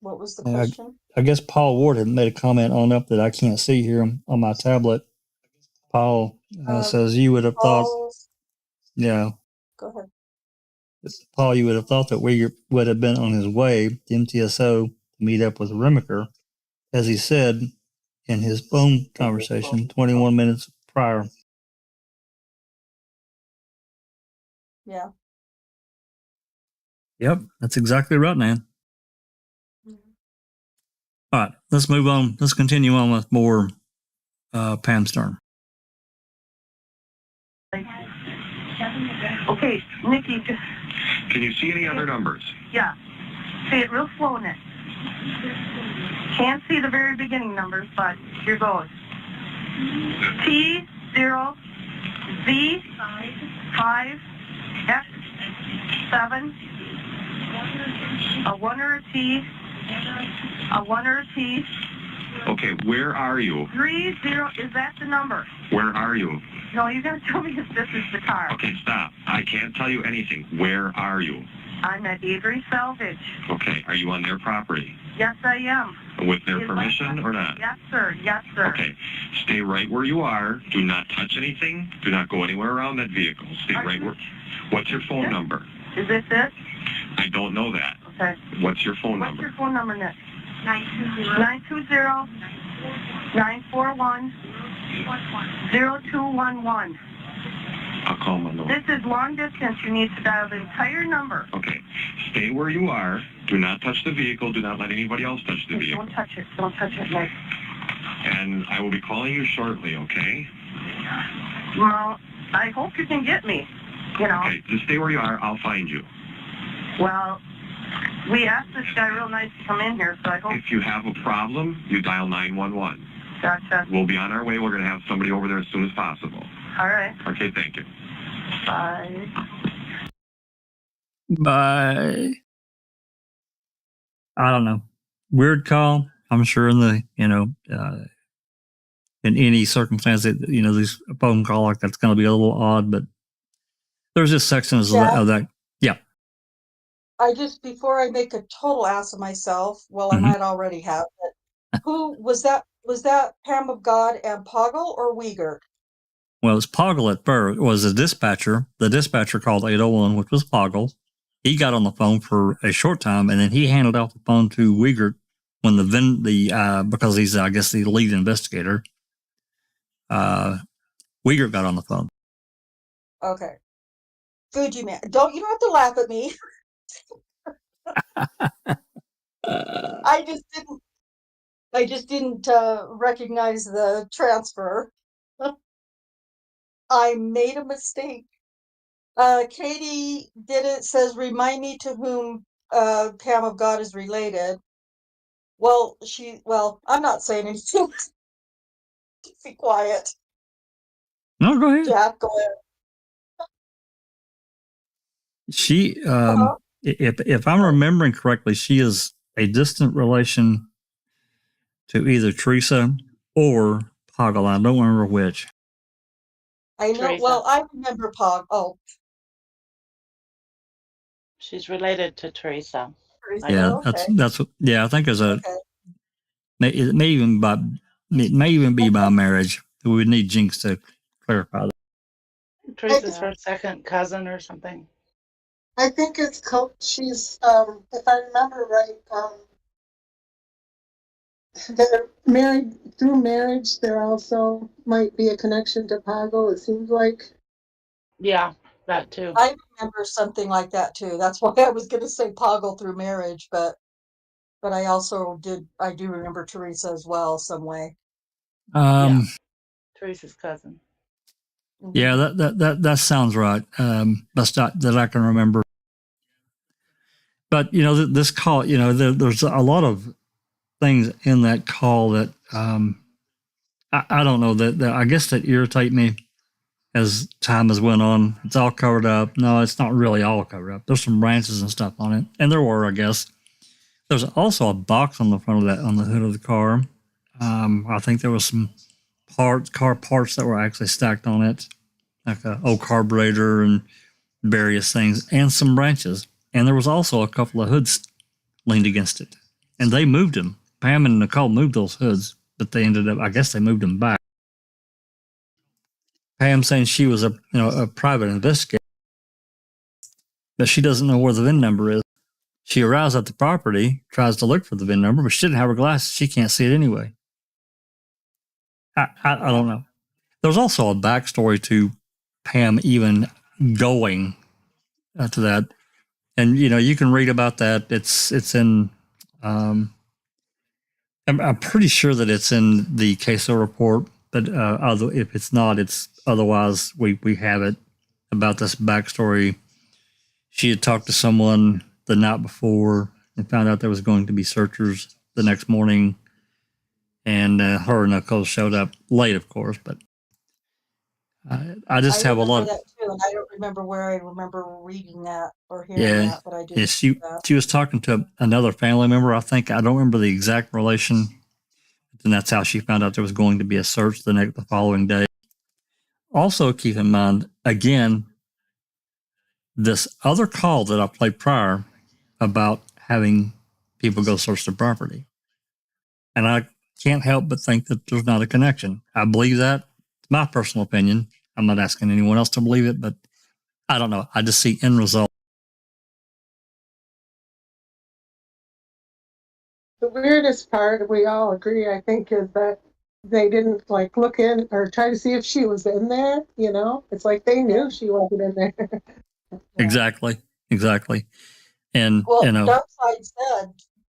What was the question? I guess Paul Ward had made a comment on up that I can't see here on my tablet. Paul says you would have thought, yeah. Go ahead. Paul, you would have thought that we would have been on his way to MTSO to meet up with Remaker, as he said in his phone conversation 21 minutes prior. Yeah. Yep, that's exactly right, man. All right, let's move on. Let's continue on with more Pam Sturm. Okay, Nikki, can you see any other numbers? Yeah. Say it real slow, Nick. Can't see the very beginning numbers, but here goes. T0, Z, 5, F, 7, a 1 or a T, a 1 or a T. Okay, where are you? 30, is that the number? Where are you? No, you're going to tell me if this is the car. Okay, stop. I can't tell you anything. Where are you? I'm at Avery Salvage. Okay, are you on their property? Yes, I am. With their permission or not? Yes, sir. Yes, sir. Okay, stay right where you are. Do not touch anything. Do not go anywhere around that vehicle. Stay right where... What's your phone number? Is this it? I don't know that. Okay. What's your phone number? What's your phone number, Nick? 920-941-0211. I'll call my number. This is long distance. You need to dial the entire number. Okay. Stay where you are. Do not touch the vehicle. Do not let anybody else touch the vehicle. Don't touch it. Don't touch it, Nick. And I will be calling you shortly, okay? Well, I hope you can get me, Okay, just stay where you are. I'll find you. Well, we asked this guy real nice to come in here, so I hope... If you have a problem, you dial 911. Gotcha. We'll be on our way. We're going to have somebody over there as soon as possible. All right. Okay, thank you. Bye. Bye. I don't know. Weird call. I'm sure in the, in any circumstance that, this phone call like that's going to be a little odd, but there's just sections of that. Yeah. Before I make a total ass of myself, well, I might already have, but who was that? Was that Pam of God and Poggle or Uyghur? Well, it was Poggle at first. It was a dispatcher. The dispatcher called 801, which was Poggle. He got on the phone for a short time, and then he handed off the phone to Uyghur when because he's, I guess, the lead investigator. Uyghur got on the phone. Okay. Fuji man. You don't have to laugh at me. I just didn't recognize the transfer. I made a mistake. Katie did it, says, remind me to whom Pam of God is related. Well, I'm not saying anything. Be quiet. No, go ahead. Jack, go ahead. She, if I'm remembering correctly, she is a distant relation to either Teresa or Poggle. I don't remember which. I know. Teresa. Well, I remember Pog. Oh, She's related to Teresa. Teresa. Yeah, Okay. that's what. Yeah, I think there's a. Okay. It may even be by marriage. We would need Jinx to clarify that. Teresa's her second cousin or something. I think it's she's if I remember right, they're married through marriage. There also might be a connection to Pago. It seems like. Yeah, that too. I remember something like that too. That's why I was going to say Poggle through marriage, but I also I do remember Teresa as well, some way. Teresa's cousin. Yeah, that sounds right. Best that I can remember. But this call, there's a lot of things in that call that I don't know that I guess that irritate me as time has went on. It's all covered up. No, it's not really all covered up. There's some branches and stuff on it, and there were, I guess. There's also a box on the front of that, on the hood of the car. I think there was some car parts that were actually stacked on it, like an old carburetor and various things, and some branches. And there was also a couple of hoods leaned against it, and they moved them. Pam and Nicole moved those hoods, but they ended up, I guess they moved them back. Pam saying she was a private investigator, but she doesn't know where the VIN number is. She arrives at the property, tries to look for the VIN number, but she didn't have her glasses. She can't see it anyway. I don't know. There's also a backstory to Pam even going to that, and you can read about that. It's in. I'm pretty sure that it's in the CASO report, but if it's not, it's otherwise we have it about this backstory. She had talked to someone the night before and found out there was going to be searchers the next morning, and her and Nicole showed up late, of course. But I just have a lot of that too, and I don't remember where I remember reading that or hearing that, but I do. She was talking to another family member. I don't remember the exact relation, and that's how she found out there was going to be a search the following day. Also, keep in mind again this other call that I played prior about having people go search the property, and I can't help but think that there's not a connection. I believe that. It's my personal opinion. I'm not asking anyone else to believe it, but I don't know. I just see end result. The weirdest part, we all agree, I think, is that they didn't look in or try to see if she was in there. It's like they knew she wasn't in there. Exactly. And Darkside said,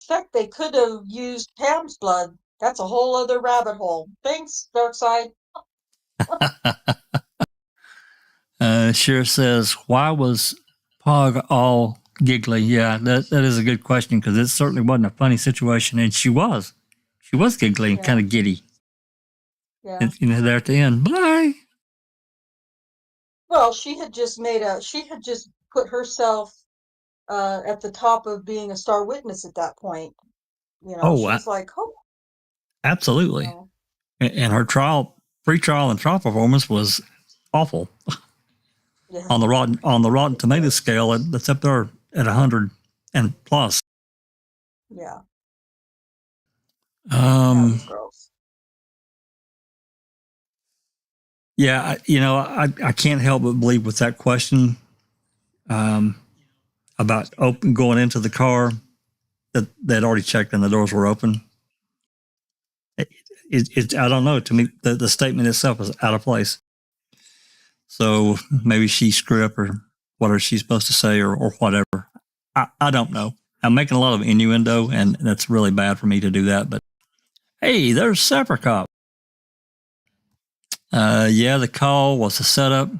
heck, they could have used Pam's blood. That's a whole other rabbit hole. Thanks, Darkside. Sure says, why was Pog all giggly? Yeah, that is a good question, because it certainly wasn't a funny situation, and she was giggly and kind of giddy. Yeah. And, there at the end, bye. Well, she had just put herself at the top of being a star witness at that point. She's like, oh, absolutely. And her pre-trial and trial performance was awful. Yeah. on the Rotten Tomatoes scale, that's up there at 100 and plus. Yeah. Yeah, I can't help but believe with that question about going into the car that they'd already checked and the doors were open. I don't know. To me, the statement itself is out of place. So maybe she screwed up or whatever she's supposed to say or whatever. I don't know. I'm making a lot of innuendo, and that's really bad for me to do that. But hey, there's Sapper Cop. Yeah, the call was a setup.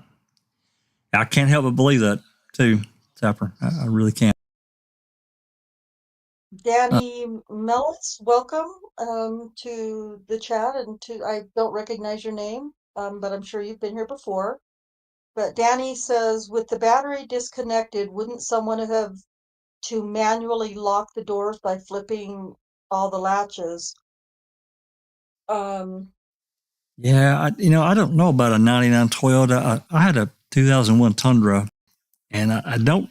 I can't help but believe that too, Sapper. I really can't. Danny Mellis, welcome to the chat, and I don't recognize your name, but I'm sure you've been here before. But Danny says, with the battery disconnected, wouldn't someone have to manually lock the doors by flipping all the latches? Yeah, I don't know about a 99 Toyota. I had a 2001 Tundra, and I don't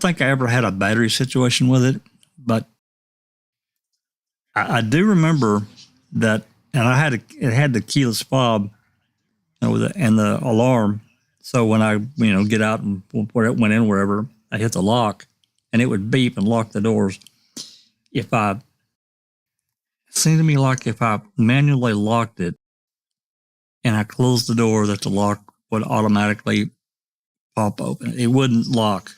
think I ever had a battery situation with it, but I do remember that, and it had the keyless fob, and the alarm. So when I get out and went in wherever, I hit the lock, and it would beep and lock the doors. It seemed to me like if I manually locked it and I closed the door, that the lock would automatically pop open. It wouldn't lock.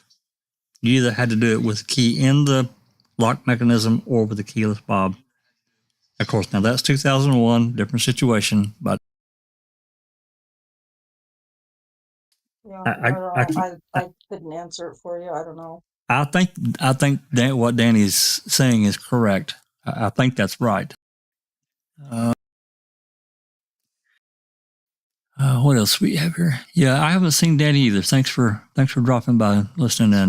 You either had to do it with the key in the lock mechanism or with the keyless fob. Of course, now that's 2001, different situation, but yeah, I couldn't answer it for you. I don't know. I think what Danny's saying is correct. I think that's right. What else we have here? Yeah, I haven't seen Danny either. Thanks for dropping by and listening in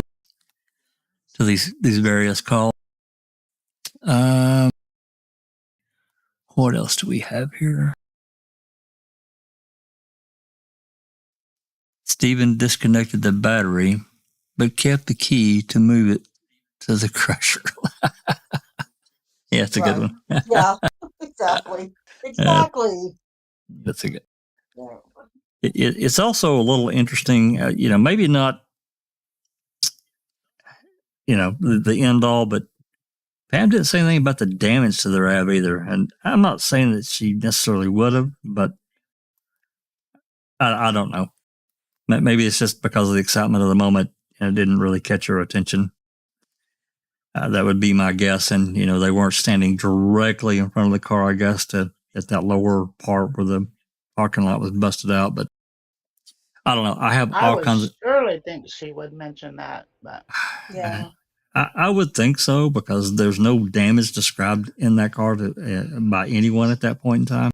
to these various calls. What else do we have here? Stephen disconnected the battery, but kept the key to move it to the crusher. Yeah, it's a good one. Yeah, exactly. That's a good. It's also a little interesting, maybe not, the end all, but Pam didn't say anything about the damage to the RAV either. And I'm not saying that she necessarily would have, but I don't know. Maybe it's just because of the excitement of the moment and it didn't really catch her attention. That would be my guess. And, they weren't standing directly in front of the car, I guess, at that lower part where the parking lot was busted out. But I don't know. I have all kinds of. I surely think she would mention that, but yeah. I would think so, because there's no damage described in that car by anyone at that point in time.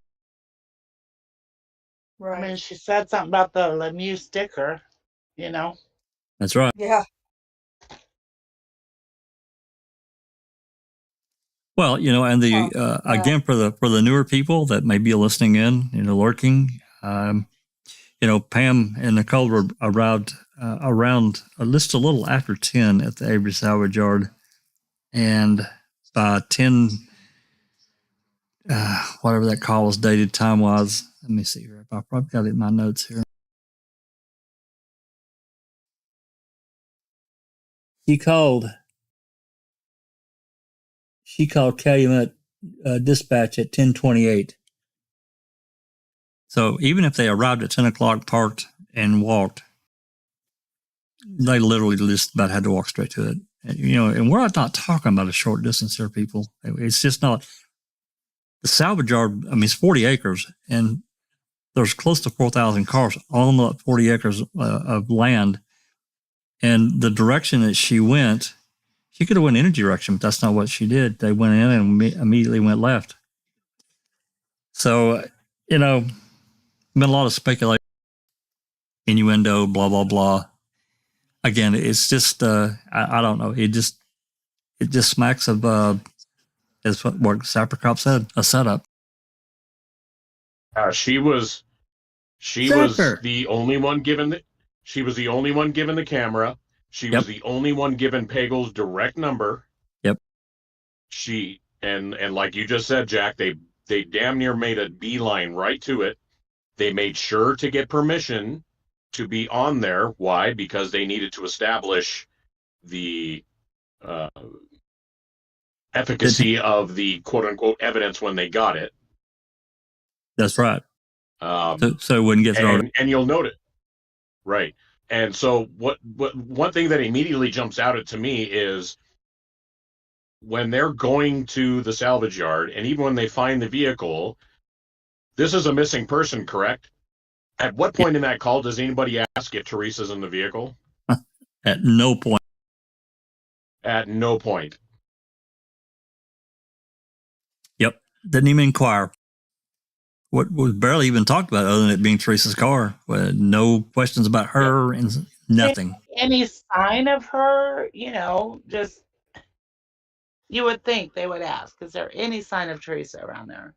Right. I mean, she said something about the Lemieux sticker, That's right. Yeah. Well, and the again, for the newer people that may be listening in, lurking, Pam and Nicole were arrived around just a little after 10 at the Avery salvage yard, and by 10, whatever that call was dated time wise. Let me see here. I probably got it in my notes here. She called Calumet dispatch at 10:28. So even if they arrived at 10 o'clock, parked, and walked, they literally just about had to walk straight to it. And we're not talking about a short distance here, people. It's just not. The salvage yard, it's 40 acres, and there's close to 4,000 cars on the 40 acres of land. And the direction that she went, she could have went any direction, but that's not what she did. They went in and immediately went left. So, been a lot of speculation, innuendo, blah, blah, blah. Again, it's just, I don't know. It just smacks of, as what Sapper Cop said, a setup. She was the only one given the camera. She was the only one given Pagel's direct number. Yep. And like you just said, Jack, they damn near made a beeline right to it. They made sure to get permission to be on there. Why? Because they needed to establish the efficacy of the quote-unquote evidence when they got it. That's right. So it wouldn't get thrown. And you'll note it. Right. And so what one thing that immediately jumps out to me is when they're going to the salvage yard, and even when they find the vehicle, this is a missing person, correct? At what point in that call does anybody ask if Teresa's in the vehicle? At no point. At no point. Yep. Didn't even inquire. What was barely even talked about other than it being Teresa's car. No questions about her and nothing. Any sign of her, just you would think they would ask, is there any sign of Teresa around there?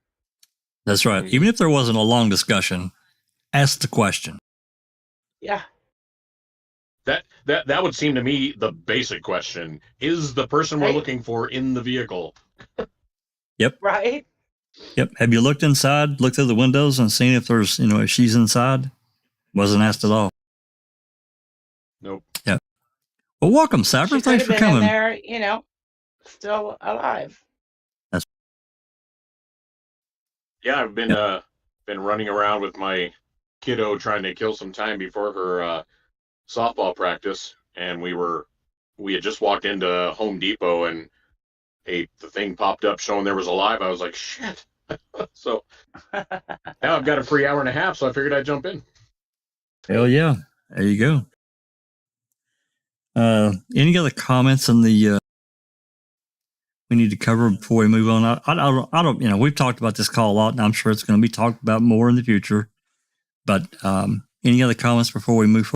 That's right. Even if there wasn't a long discussion, ask the question. Yeah. That would seem to me the basic question. Is the person we're Right. looking for in the vehicle? Yep. Right? Yep. Have you looked inside, looked through the windows and seen if there's, if she's inside? Wasn't asked at all. Nope. Yep. Well, welcome, Cyber. She could Thanks have for been coming. in there, still alive. Yeah, I've been running around with my kiddo trying to kill some time before her softball practice, and we had just walked into Home Depot, and the thing popped up showing there was alive. I was like, shit. So now I've got a free hour and a half, so I figured I'd jump in. Hell yeah. There you go. Any other comments on the we need to cover before we move on? I don't, we've talked about this call a lot, and I'm sure it's going to be talked about more in the future. But any other comments before we move forward?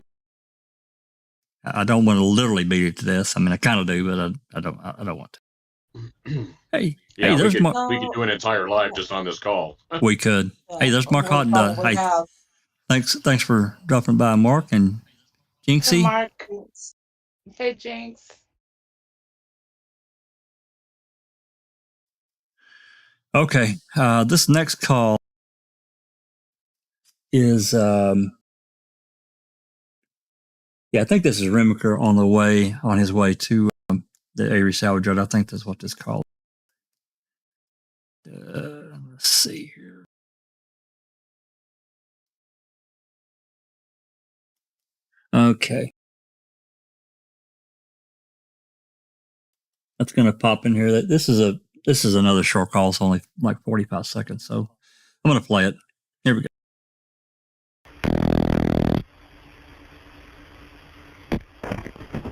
I don't want to literally beat it to death. I mean, I kind of do, but I don't want to. Hey, there's Mark. We could do an entire live just on this call. We could. Hey, there's Mark Houghton. Hey, have. thanks for dropping by, Mark and Jinxie. Hey, Mark. Hey, Jinx. Okay, this next call is I think this is Remaker on his way to the Avery salvage yard. I think that's what this call. Let's see here. Okay, that's going to pop in here. This is another short call. It's only like 45 seconds, so I'm going to play it. Here we go.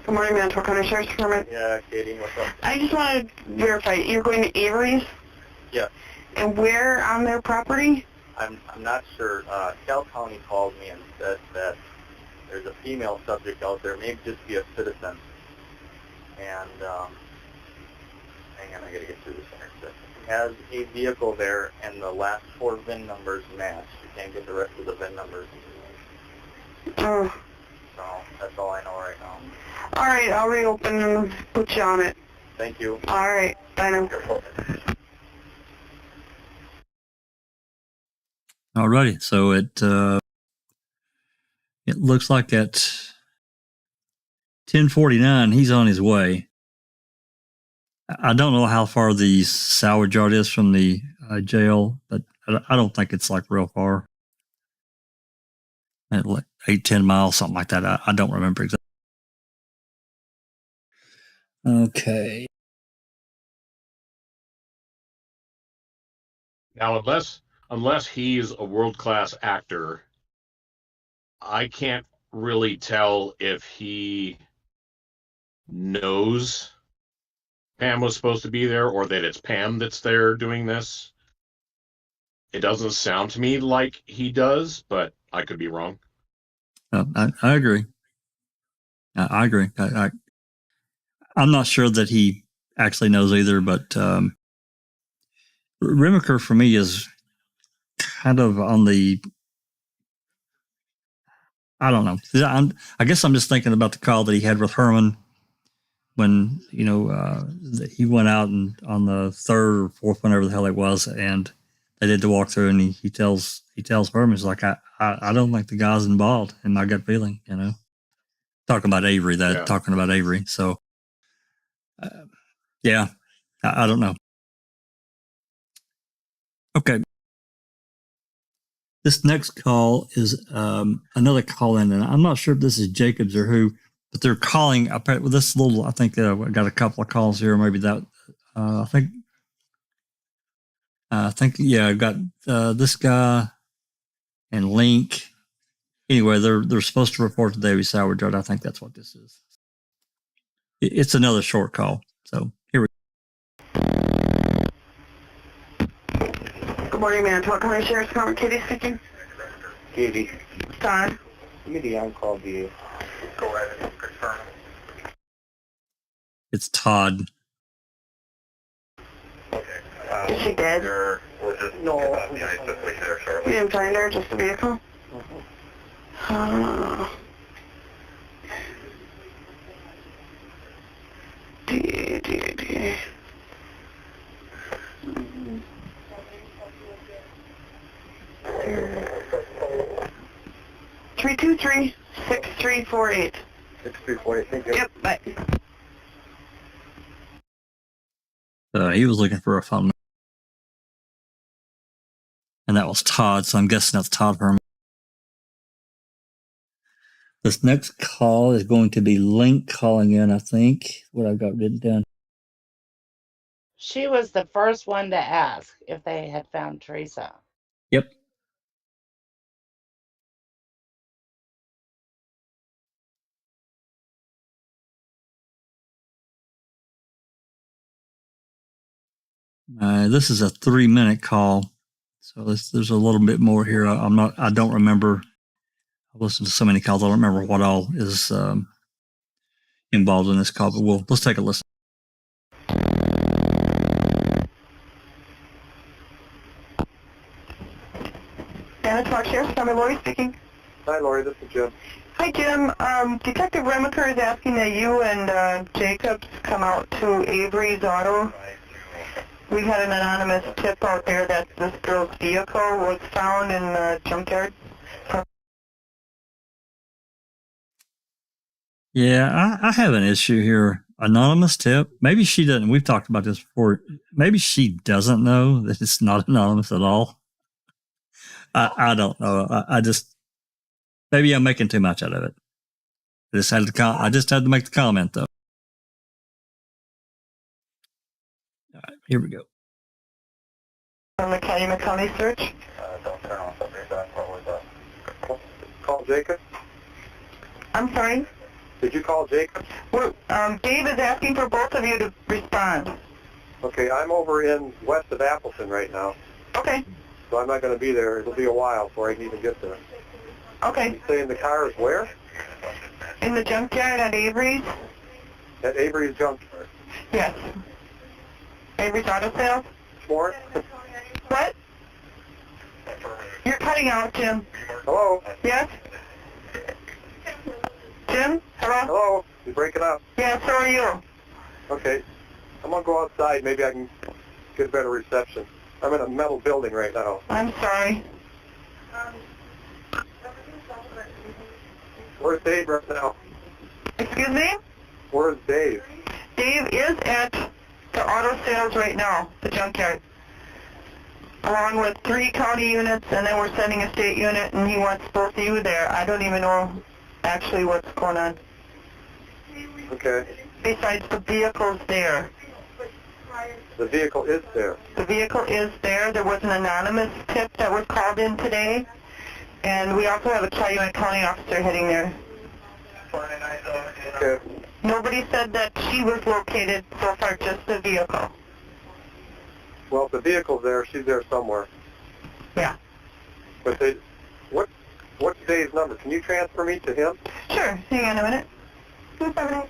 Good morning, Manitowoc County Sheriff's Department. Yeah, Katie, what's up? I just want to verify, you're going to Avery's? Yeah. And where on their property? I'm not sure. Cal County called me and said that there's a female subject out there, maybe just be a citizen. And, hang on, I gotta get through this intersection. Has a vehicle there, and the last 4 VIN numbers match. You can't get the rest of the VIN numbers. Oh. So, that's all I know right now. All right, I'll reopen and put you on it. Thank you. All right, bye now. Alrighty, so it looks like at 10:49 he's on his way. I don't know how far the salvage yard is from the jail, but I don't think it's like real far. Like 8-10 miles, something like that. I don't remember exactly. Okay. Now, unless he's a world-class actor, I can't really tell if he knows Pam was supposed to be there or that it's Pam that's there doing this. It doesn't sound to me like he does, but I could be wrong. I agree. I agree. I'm not sure that he actually knows either, but Remaker for me is kind of on the, I don't know. I guess I'm just thinking about the call that he had with Herman when, he went out and on the third or fourth, whenever the hell it was, and they did the walkthrough, and he tells Herman, he's like, I don't think the guy's involved, in my gut feeling, talking about Avery, talking about Avery. So, yeah, I don't know. Okay. This next call is another call in, and I'm not sure if this is Jacobs or who, but they're calling. With this little, I think I got a couple of calls here. Maybe that. I think yeah, I got this guy and Link. Anyway, they're supposed to report to Davy Sour. I think that's what this is. It's another short call. So here we go. Good morning, Manitowoc County Sheriff's Department. Katie speaking. Katie. Todd. Give me the on-call view. Go ahead and confirm. It's Todd. Okay. Is she dead? We'll just no. We didn't find her, just a vehicle? D. 323-6348. 6348, thank you. Yep, bye. He was looking for a phone number. And that was Todd, so I'm guessing that's Todd Herman. This next call is going to be Link calling in, I think. What I've got written down. She was the first one to ask if they had found Teresa. Yep. This is a 3-minute call, so there's a little bit more here. I don't remember. I've listened to so many calls. I don't remember what all is involved in this call, but let's take a listen. Manitowoc Sheriff's Department, Lori speaking. Hi, Lori. This is Jim. Hi, Jim. Detective Remaker is asking that you and Jacobs come out to Avery's auto. We had an anonymous tip out there that this girl's vehicle was found in the junkyard. Yeah, I have an issue here. Anonymous tip. Maybe she doesn't. We've talked about this before. Maybe she doesn't know that it's not anonymous at all. I don't know. I just, maybe I'm making too much out of it. I just had to make the comment though. All right, here we go. On the Calumet County search. Don't turn on something. Call Jacob. I'm sorry? Did you call Jacob? Well, Dave is asking for both of you to respond. Okay, I'm over in west of Appleton right now. Okay. So I'm not going to be there. It'll be a while before I can even get there. Okay. You saying the car is where? In the junkyard at Avery's? At Avery's junkyard. Yes. Avery's Auto Sales? More? What? You're cutting out, Jim. Hello? Yes? Jim? Hello? Hello? You're breaking up. Yeah, so are you. Okay. I'm going to go outside. Maybe I can get a better reception. I'm in a metal building right now. I'm sorry. Where's Dave right now? Excuse me? Where's Dave? Dave is at the auto sales right now, the junkyard. Along with 3 county units, and then we're sending a state unit, and he wants both of you there. I don't even know actually what's going on. Okay. Besides, the vehicle's there. The vehicle is there. The vehicle is there. There was an anonymous tip that was called in today, and we also have a Calumet County officer heading there. Okay. Nobody said that she was located so far, just the vehicle. Well, if the vehicle's there, she's there somewhere. Yeah. But what's Dave's number? Can you transfer me to him? Sure. Hang on a minute. 278.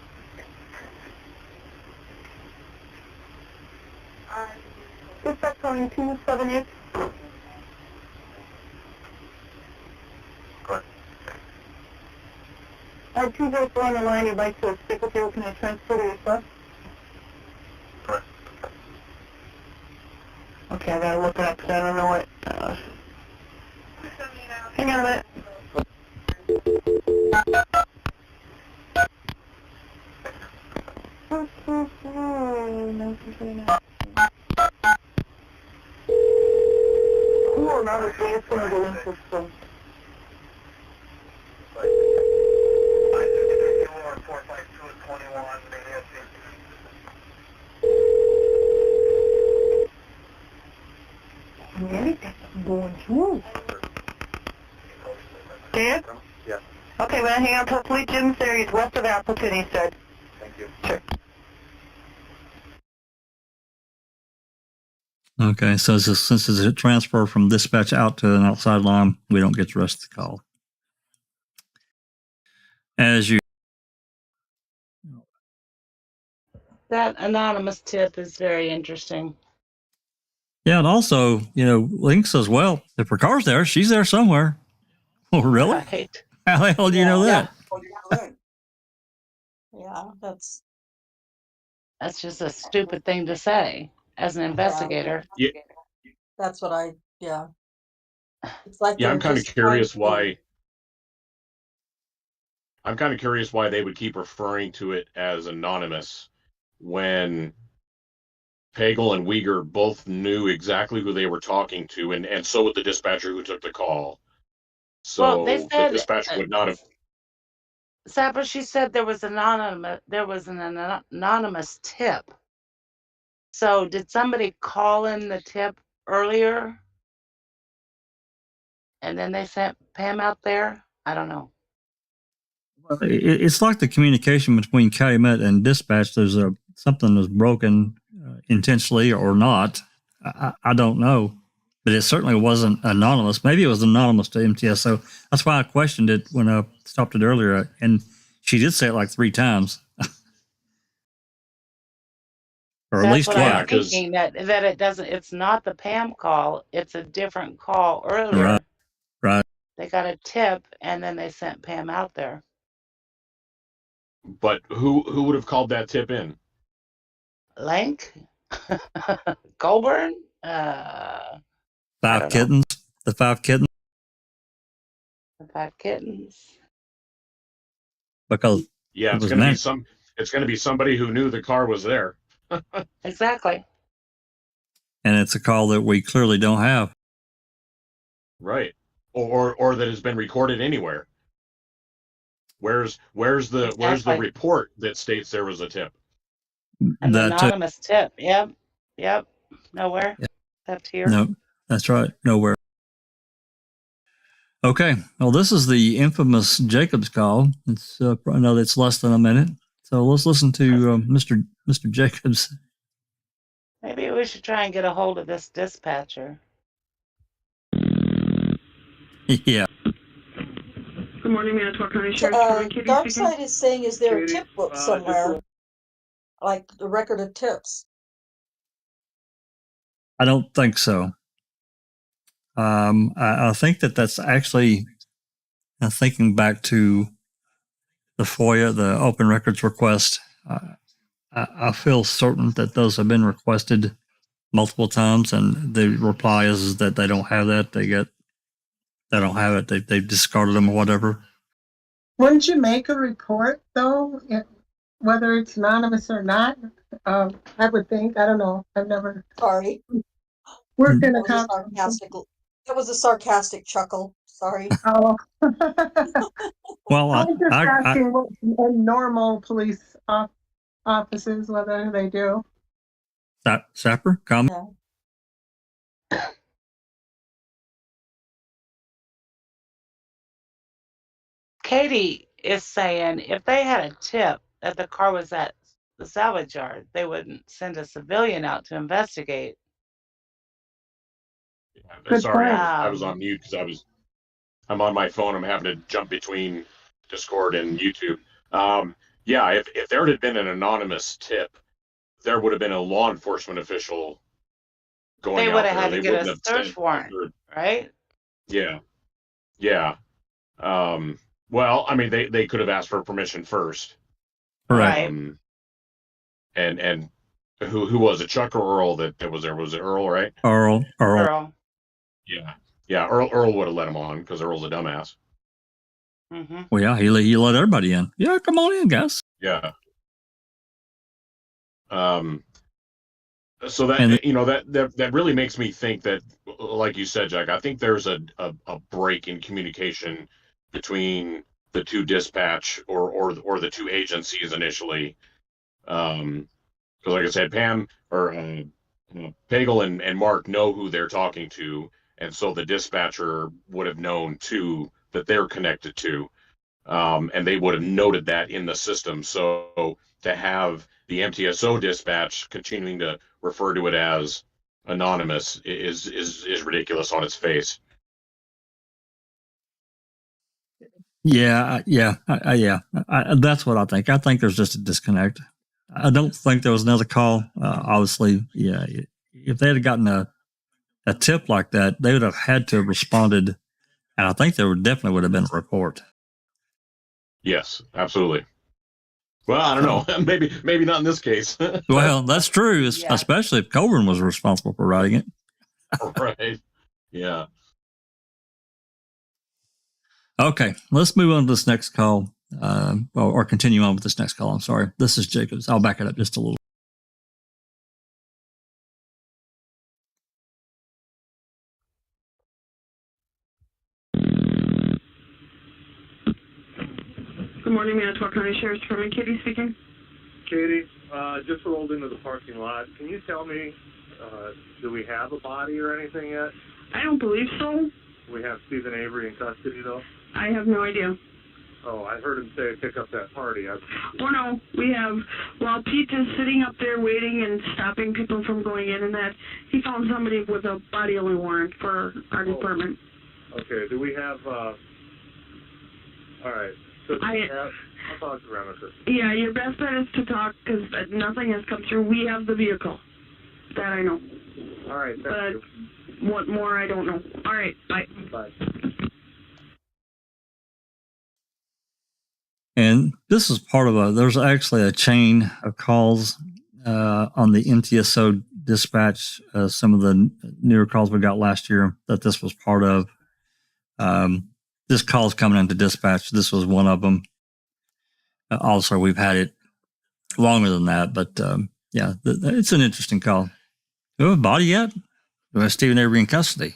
Dispatch calling 278. Go ahead. I have 204 on the line. You'd like to stick with you. Can I transfer to your bus? Go ahead. Okay, I gotta look it up because I don't know what. Hang on a minute. now the gas in the billing system. Really? That's going through. Dan? Yeah. Okay, when I hang up, hopefully Jim's there. He's west of Appleton, he said. Thank you. Sure. Okay, so since it's a transfer from dispatch out to an outside line, we don't get the rest of the call. As you, That anonymous tip is very interesting. yeah, and also, Link says, well, if her car's there, she's there somewhere. Oh, really? Right. How the hell do you know that? Yeah, that's just a stupid thing to say as an investigator. Yeah. that's what it's like Yeah, they're I'm kind of just curious trying to- why they would keep referring to it as anonymous when Pagel and Uyghur both knew exactly who they were talking to, and so would the dispatcher who took the call. So Well, they the said, dispatcher would not have. Sapper, she said there was an anonymous tip. So did somebody call in the tip earlier? And then they sent Pam out there? I don't know. It's like the communication between Calumet and dispatch. There's something that's broken intentionally or not. I don't know, but it certainly wasn't anonymous. Maybe it was anonymous to MTSO. That's why I questioned it when I stopped it earlier. And she did say it like 3 times. Or at That's least what twice. I'm thinking, that it doesn't, it's not the Pam call, it's a different call earlier. Right. They got a tip and then they sent Pam out there. But who would have called that tip in? Link? Colburn? 5 kittens. The 5 kittens. The 5 kittens. Because yeah, it's going to be somebody who knew the car was there. Exactly. And it's a call that we clearly don't have. Right. Or that has been recorded anywhere. Where's the report that states there was a tip? An anonymous tip. Yep. Nowhere. Except here. No, that's right. Nowhere. Okay. Well, this is the infamous Jacobs call. It's I know it's less than a minute. So let's listen to Mr. Jacobs. Maybe we should try and get a hold of this dispatcher. Yeah. Good morning, Manitowoc County Sheriff's Department. Darkside is saying, is there a tip book somewhere? Like the record of tips? I don't think so. I think that's actually, thinking back to the FOIA, the open records request. I feel certain that those have been requested multiple times, and the reply is that they don't have that. They don't have it. They've discarded them or whatever. Wouldn't you make a report though, whether it's anonymous or not? I would think. I don't know. I've never. Sorry. Worked in a That was a sarcastic chuckle. Sorry. Oh. Well, I'm just asking what in normal police offices whether they do. Sapper, comment. Yeah. Katie is saying if they had a tip that the car was at the salvage yard, they wouldn't send a civilian out to investigate. Yeah, sorry, I was on mute because I'm on my phone. I'm having to jump between Discord and YouTube. Yeah, if there had been an anonymous tip, there would have been a law enforcement official going out there. They would have had to get wouldn't a have search sent- warrant, right? Yeah. Well, I mean, they could have asked for permission first. Right. And who was it? Chuck or Earl that was there? Was it Earl, right? Earl. Yeah. Earl would have let him on because Earl's a dumbass. Mm-hmm. Well, yeah, he let everybody in. Yeah, come on in, guys. Yeah. So that, And that really makes me think that, like you said, Jack, I think there's a break in communication between the two dispatch or the two agencies initially. Because like I said, Pam or Pagel and Mark know who they're talking to, and so the dispatcher would have known too that they're connected to, and they would have noted that in the system. So to have the MTSO dispatch continuing to refer to it as anonymous is ridiculous on its face. yeah, that's what I think. I think there's just a disconnect. I don't think there was another call. Obviously, yeah, if they had gotten a tip like that, they would have had to have responded, and I think there definitely would have been a report. Yes, absolutely. Well, I don't know. maybe not in this case. Well, that's true, especially if Coburn was responsible for writing it. Right. Yeah. Okay, let's move on to this next call, or continue on with this next call. I'm sorry. This is Jacobs. I'll back it up just a little. Good morning, Manitowoc County Sheriff's Department. Katie speaking. Katie, just rolled into the parking lot. Can you tell me, do we have a body or anything yet? I don't believe so. We have Stephen Avery in custody, though? I have no idea. Oh, I heard him say pick up that party. Oh, no, we have, while Pete is sitting up there waiting and stopping people from going in and that, he found somebody with a body only warrant for our department. Okay, do we have, all right. So how about the remittance? Yeah, your best bet is to talk because nothing has come through. We have the vehicle. That I know. All right, thank you. What more, I don't know. All right, bye. Bye. And this is part of there's actually a chain of calls on the MTSO dispatch, some of the newer calls we got last year that this was part of. This call's coming into dispatch. This was one of them. Also, we've had it longer than that, but yeah, it's an interesting call. Do we have a body yet? Do we have Stephen Avery in custody?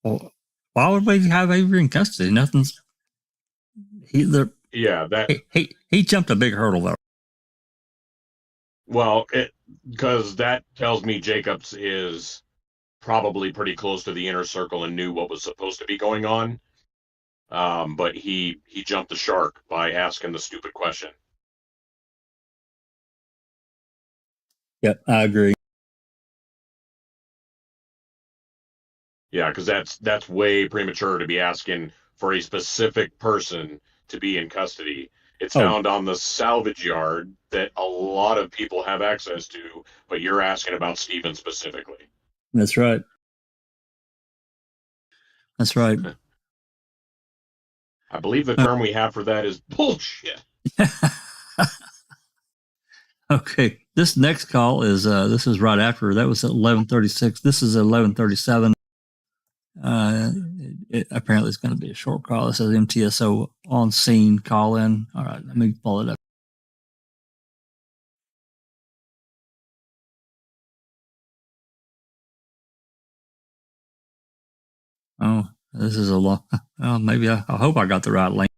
Well, why would we have Avery in custody? Nothing's... Yeah, he jumped a big hurdle though. Well, because that tells me Jacobs is probably pretty close to the inner circle and knew what was supposed to be going on. But he jumped the shark by asking the stupid question. Yep, I agree. Yeah, because that's way premature to be asking for a specific person to be in custody. It's found on the salvage yard that a lot of people have access to, but you're asking about Stephen specifically. That's right. That's right. I believe the term we have for that is bullshit. Okay, this next call is this is right after that was at 11:36. This is at 11:37. Apparently it's going to be a short call. It says MTSO on scene call in. All right, let me pull it up. Oh, this is a lot. Well, maybe I hope I got the right link.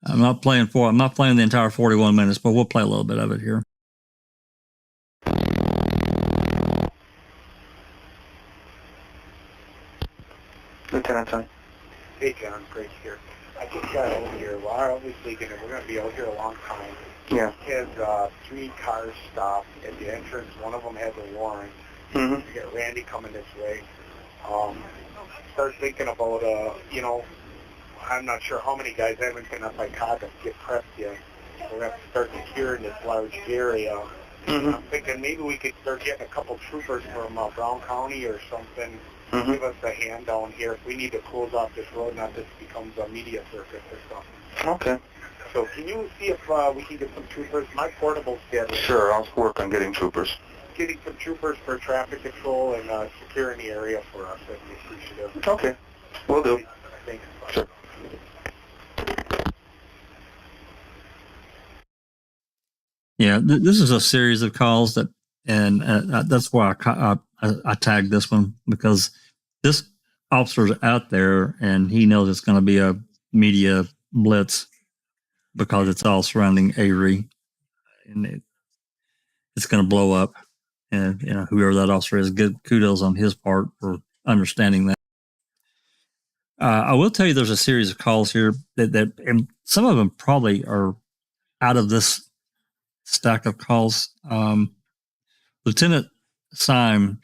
I'm not playing the entire 41 minutes, but we'll play a little bit of it here. Lieutenant Tony. Hey, John, Greg here. I just got over here. We're obviously we're going to be out here a long time. Yeah. Has 3 cars stopped at the entrance. One of them has a warrant. Mm-hmm. We got Randy coming this way. Start thinking about, I'm not sure how many guys haven't been up by CASO get prepped yet. We're going to have to start securing this large area. Mm-hmm. I'm thinking maybe we could start getting a couple troopers from Brown County or something. Mm-hmm. Give us a hand down here if we need to close off this road, not this becomes a media circus or something. Okay. So can you see if we can get some troopers? My portable's dead. Sure, I'll work on getting troopers. Getting some troopers for traffic control and securing the area for us. I'd be appreciative. Okay, will do. Thanks. Sure. Yeah, this is a series of calls that And that's why I tagged this one, because this officer's out there and he knows it's going to be a media blitz because it's all surrounding Avery, and it's going to blow up. And whoever that officer is, good kudos on his part for understanding that. I will tell you, there's a series of calls here that and some of them probably are out of this stack of calls. Lieutenant Syme,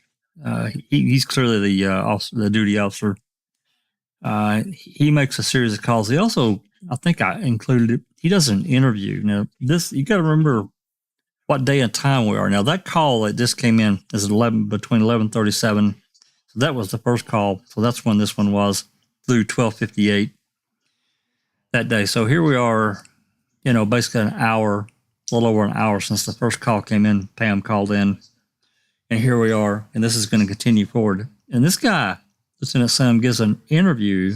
he's clearly the duty officer. He makes a series of calls. He also, I think I included it, he does an interview. Now, this, you got to remember what day and time we are. Now, that call that just came in is between 11:37. So that was the first call. So that's when this one was, through 12:58 that day. So here we are, basically an hour, a little over an hour since the first call came in. Pam called in, and here we are, and this is going to continue forward. And this guy, Lieutenant Sam, gives an interview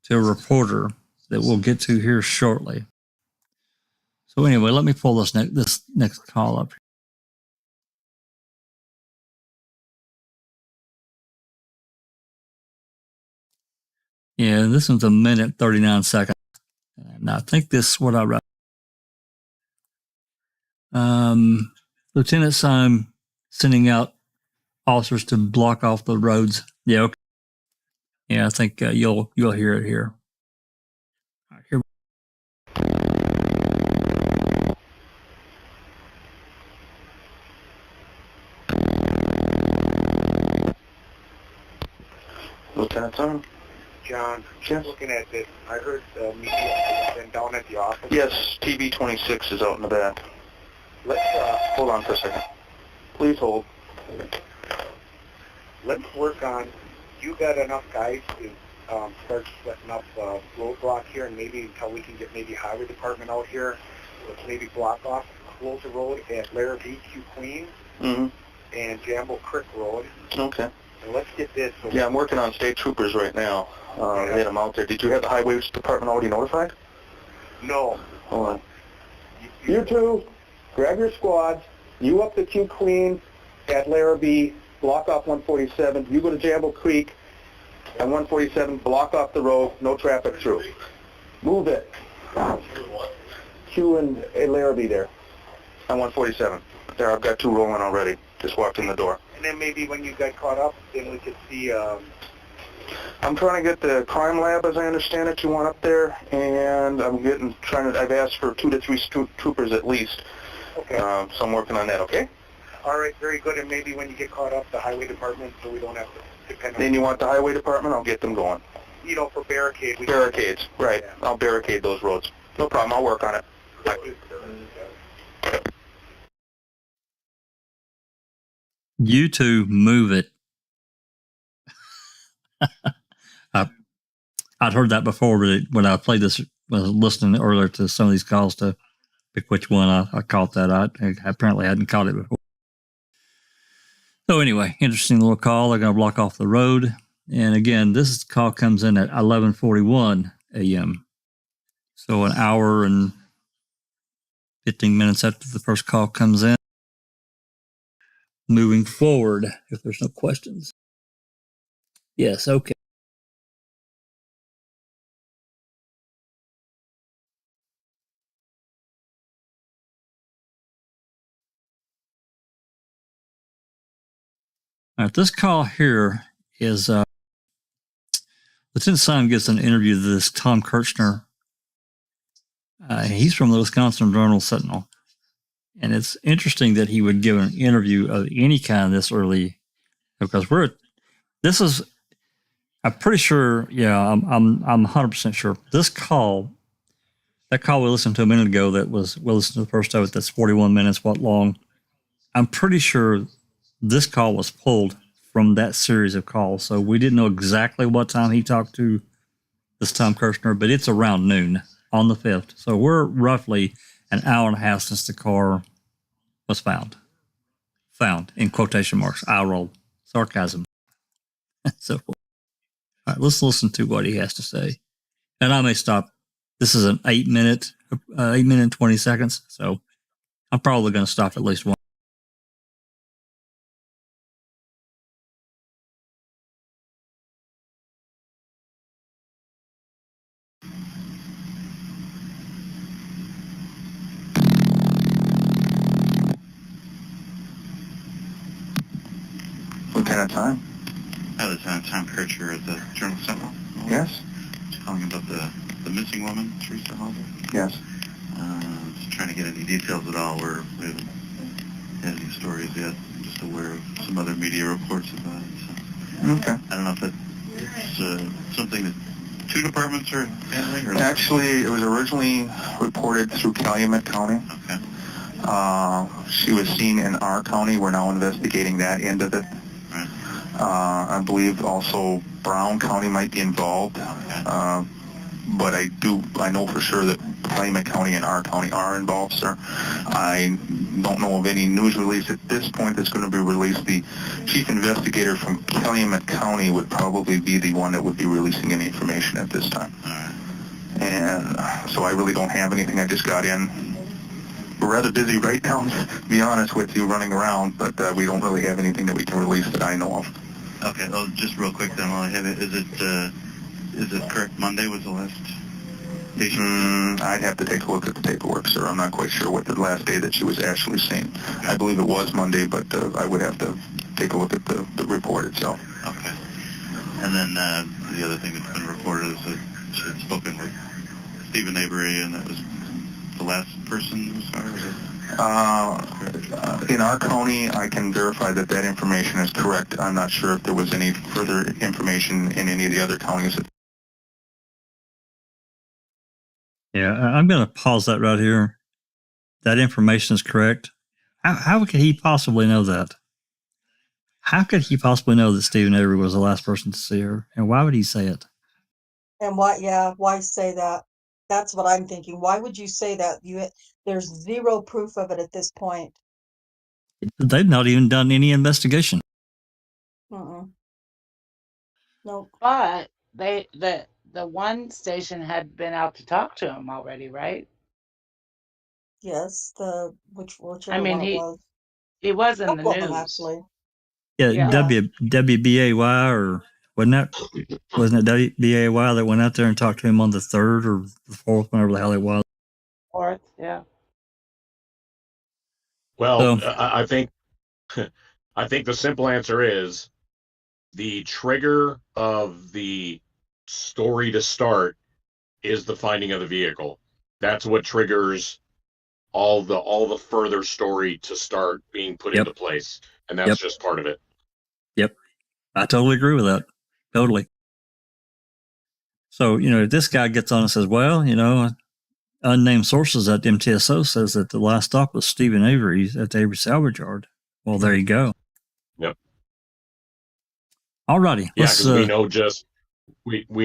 to a reporter that we'll get to here shortly. So anyway, let me pull this next call up. Yeah, this one's 1 minute 39 seconds. And I think this is what I wrote. Lieutenant Syme sending out officers to block off the roads. Yeah, okay. Yeah, I think you'll hear it here. All right, here. Lieutenant Syme? John, yes. Looking at this, I heard the media has been down at the office. Yes, TV 26 is out in the back. Let's hold on for a second. Please hold. Let's work on. You got enough guys to start setting up a roadblock here, and maybe until we can get maybe highway department out here. Let's maybe block off, close the road at Larrabee, Q Queen, and Jambo Creek Road. Okay. And let's get this. So yeah, I'm working on state troopers right now. Get them out there. Did you have the highway department already notified? No. Hold on. You two, grab your squads. You up to Q Queen at Larrabee, block off 147. You go to Jambo Creek at 147, block off the road, no traffic through. Move it. Q and Larrabee there. On 147. There, I've got 2 rolling already. Just walked in the door. And then maybe when you get caught up, then we could see. I'm trying to get the crime lab, as I understand it, you want up there, and I've asked for 2 to 3 troopers at least. Okay. So I'm working on that, okay? All right, very good. And maybe when you get caught up, the highway department, so we don't have to depend on. Then you want the highway department? I'll get them going. For barricade. Barricades, right. Yeah. I'll barricade those roads. No problem, I'll work on it. You two move it. I'd heard that before, but when I played this, I was listening earlier to some of these calls to pick which one I caught that. I apparently hadn't caught it before. So anyway, interesting little call. They're going to block off the road. And again, this call comes in at 11:41 a.m. So an hour and 15 minutes after the first call comes in. Moving forward, if there's no questions. Yes, okay. All right, this call here is Lieutenant Syme gives an interview to this Tom Kirchner. He's from the Wisconsin Journal-Sentinel. And it's interesting that he would give an interview of any kind this early, because I'm pretty sure, I'm 100% sure. That call we listened to a minute ago we'll listen to the first of it, that's 41 minutes long. I'm pretty sure this call was pulled from that series of calls. So we didn't know exactly what time he talked to this Tom Kirchner, but it's around noon on the 5th. So we're roughly an hour and a half since the car was found. Found in quotation marks. I roll. Sarcasm. So, all right, let's listen to what he has to say. And I may stop. This is an 8 minute and 20 seconds. So I'm probably going to stop at least one. Lieutenant Time. Hi, Lieutenant Tom Kircher at the Journal Sentinel. Yes? Just calling about the missing woman, Teresa Halbach. Yes. Just trying to get any details at all. We haven't had any stories yet. I'm just aware of some other media reports about it. So. Okay. I don't know if that's something that two departments are handling? Or Actually, it was originally reported through Calumet County. Okay. She was seen in our county. We're now investigating that end of it. Right. I believe also Brown County might be involved. Okay. But I know for sure that Calumet County and our county are involved, sir. I don't know of any news release at this point that's going to be released. The chief investigator from Calumet County would probably be the one that would be releasing any information at this time. All right. And so I really don't have anything. I just got in. We're rather busy right now, to be honest with you, running around, but we don't really have anything that we can release that I know of. Okay, well, just real quick then while I have it, is it correct Monday was the last patient? I'd have to take a look at the paperwork, sir. I'm not quite sure what the last day that she was actually seen. Okay. I believe it was Monday, but I would have to take a look at the report itself. Okay. And then the other thing that's been reported is that she had spoken with Stephen Avery, and that was the last person as far as in our county, I can verify that that information is correct. I'm not sure if there was any further information in any of the other counties. Yeah, I'm going to pause that right here. That information is correct. How could he possibly know that? How could he possibly know that Stephen Avery was the last person to see her? And why would he say it? And why say that? That's what I'm thinking. Why would you say that? There's zero proof of it at this point. They've not even done any investigation. Nope. But the one station had been out to talk to him already, right? Yes, whichever I mean, one it was. he was in the Couple of them, news. actually. Yeah. WBAY, or wasn't it WBAY that went out there and talked to him on the 3rd or the 4th, whenever the hell it was? 4th, yeah. Well, So, I think the simple answer is the trigger of the story to start is the finding of the vehicle. That's what triggers all the further story to start being put into place, and that's just part of it. Yep, I totally agree with that. Totally. So, if this guy gets on and says, well, unnamed sources at MTSO says that the last stop was Stephen Avery's at the Avery salvage yard. Well, there you go. Yep. Alrighty. Yeah, because we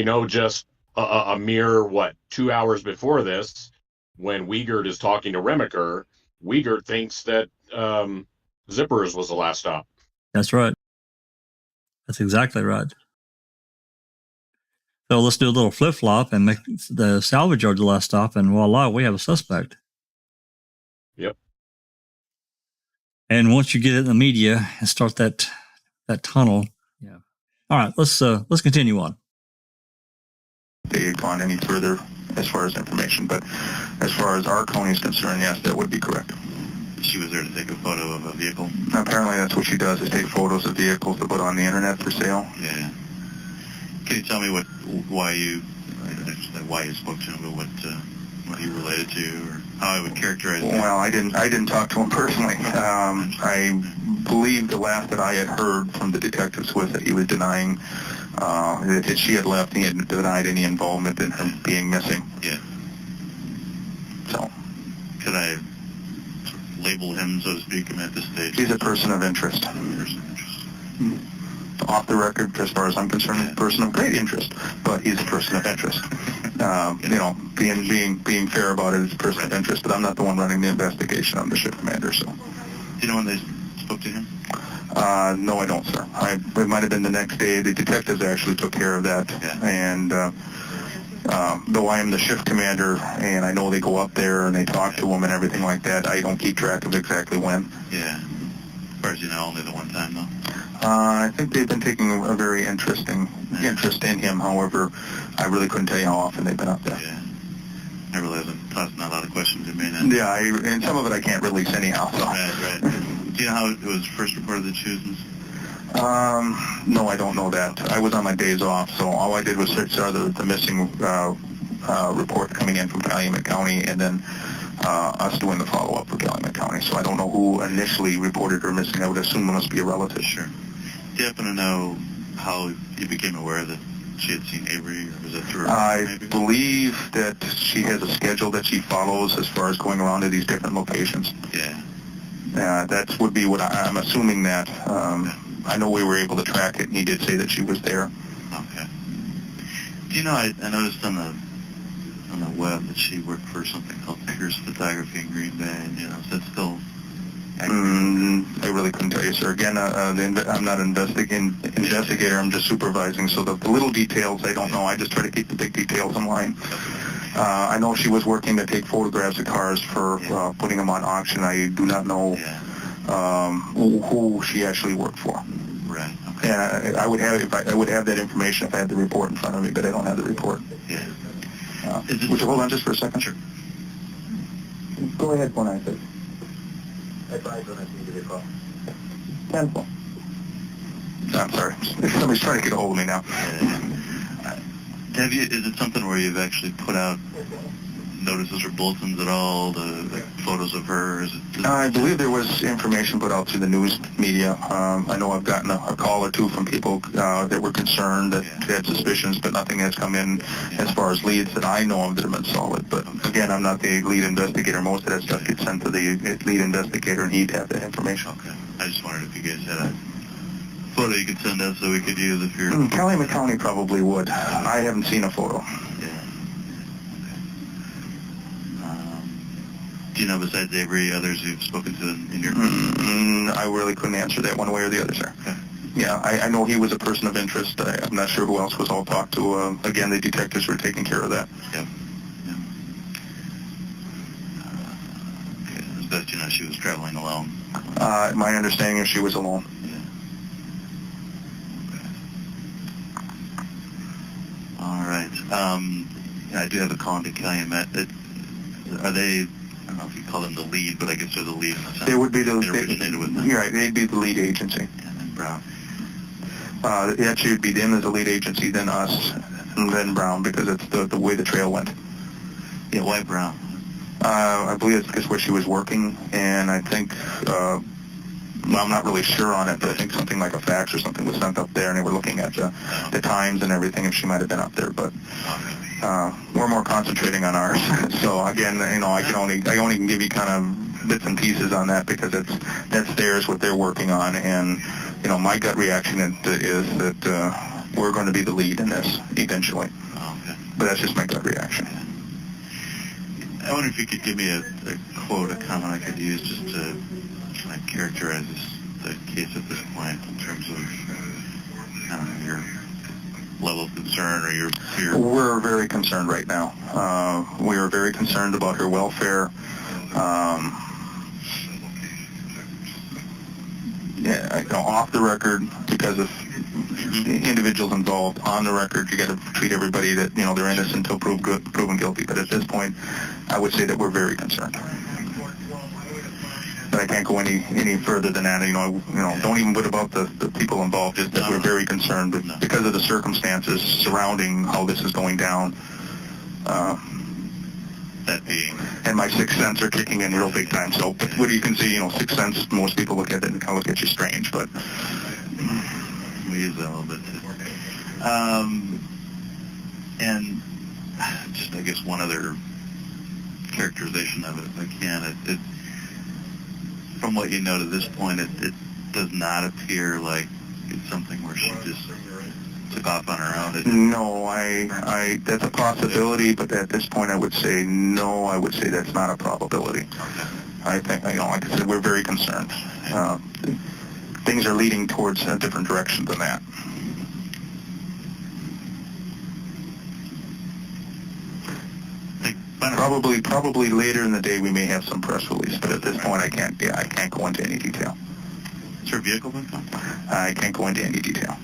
know just a mere 2 hours before this, when Wiegert is talking to Remaker, Wiegert thinks that Zippers was the last stop. That's right. That's exactly right. So let's do a little flip flop and make the salvage yard the last stop, and voila, we have a suspect. Yep. And once you get it in the media and start that tunnel, yeah. All right, let's continue on. They've gone any further as far as information, but as far as our county is concerned, yes, that would be correct. She was there to take a photo of a vehicle? Apparently that's what she does, is take photos of vehicles to put on the internet for sale. Yeah. Can you tell me why you spoke to him, but what he related to, or how I would characterize him? Well, I didn't talk to him personally. I believe the last that I had heard from the detectives was that he was denying that she had left. He had denied any involvement in her being missing. Yeah. So, could I label him, so to speak, at this stage? He's a person of interest. Off the record, as far as I'm concerned, a person of great interest, but he's a person of interest. Being fair about it is a person of interest, but I'm not the one running the investigation. I'm the shift commander. So, do you know when they spoke to him? No, I don't, sir. It might have been the next day. The detectives actually took care of that, and though I am the shift commander and I know they go up there and they talk to him and everything like that, I don't keep track of exactly when. Yeah. As far as you know, only the one time, though. I think they've been taking a very interesting interest in him. However, I really couldn't tell you how often they've been up there. Yeah. I realize I'm tossing a lot of questions in me now. Yeah, and some of it I can't release anyhow. So. Right. Do you know how it was first reported that she was missing? No, I don't know that. I was on my days off, so all I did was search the missing report coming in from Calumet County, and then us doing the follow-up for Calumet County. So I don't know who initially reported her missing. I would assume it must be a relative. Sure. Do you happen to know how you became aware that she had seen Avery, or was that through her? I believe that she has a schedule that she follows as far as going around to these different locations. Yeah. That would be what I'm assuming that. I know we were able to track it, and he did say that she was there. Okay. Do you know, I noticed on the web that she worked for something called Pierce Photography in Green Bay, and, you know, is that still I really couldn't tell you, sir. Again, I'm not an investigator. I'm just supervising, so the little details I don't know. I just try to keep the big details in line. I know she was working to take photographs of cars for putting them on auction. I do not know who she actually worked for. Right. Okay. And I would have that information if I had the report in front of me, but I don't have the report. Yeah. Would you hold on just for a second? Sure. Go ahead, 496. I tried when I can give you a call. 10-4. I'm sorry. Somebody's trying to get a hold of me now. Have you? Is it something where you've actually put out notices or bulletins at all, like photos of her? Is it, I believe there was information put out through the news media. I know I've gotten a call or two from people that were concerned, that had suspicions, but nothing has come in as far as leads that I know of that have been solid. But again, I'm not the lead investigator. Most of that stuff gets sent to the lead investigator, and he'd have that information. Okay. I just wondered if you guys had a photo you could send us so we could use if you're... Calumet County probably would. I haven't seen a photo. Do you know, besides Avery, others you've spoken to in your... I really couldn't answer that one way or the other, sir. Okay. Yeah, I know he was a person of interest. I'm not sure who else was all talked to. Again, the detectives were taking care of that. Yep. Okay, as best you know, she was traveling alone. My understanding is she was alone. Yeah. Okay. All right. I do have a call into Calumet. Are they... I don't know if you call them the lead, but I guess they're the lead in the sense. They would be the originated with them. You're right. They'd be the lead agency. And then Brown. It actually would be them as the lead agency, then us, and then Brown, because it's the way the trail went. Yeah, why Brown? I believe it's because where she was working, and I think, well, I'm not really sure on it, but I think something like a fax or something was sent up there, and they were looking at the times and everything, and she might have been up there, but we're more concentrating on ours. So again, you know, I only can give you kind of bits and pieces on that because that's theirs, what they're working on, and you know, my gut reaction is that we're going to be the lead in this eventually. Okay. But that's just my gut reaction. I wonder if you could give me a quote, a comment I could use just to try and characterize the case at this point in terms of, I don't know, your level of concern or your fear. We're very concerned right now. We are very concerned about her welfare. Yeah, you know, off the record, because of individuals involved. On the record, you got to treat everybody that, you know, they're innocent until proven guilty. But at this point, I would say that we're very concerned. But I can't go any further than that. You know, don't even put about the people involved. Just that we're very concerned because of the circumstances surrounding how this is going down. That being, and my sixth sense are kicking in real big time. So, but what you can see, you know, sixth sense, most people look at it and kind of look at you strange, but we use that a little bit too. And just, I guess, one other characterization of it, if I can, it from what you know to this point, it does not appear like it's something where she just took off on her own. No, I that's a possibility, but at this point I would say no. I would say that's not a probability. I think, you know, like I said, we're very concerned. Things are leading towards a different direction than that. Probably later in the day we may have some press release, but at this point I can't go into any detail. Has her vehicle been found? I can't go into any detail.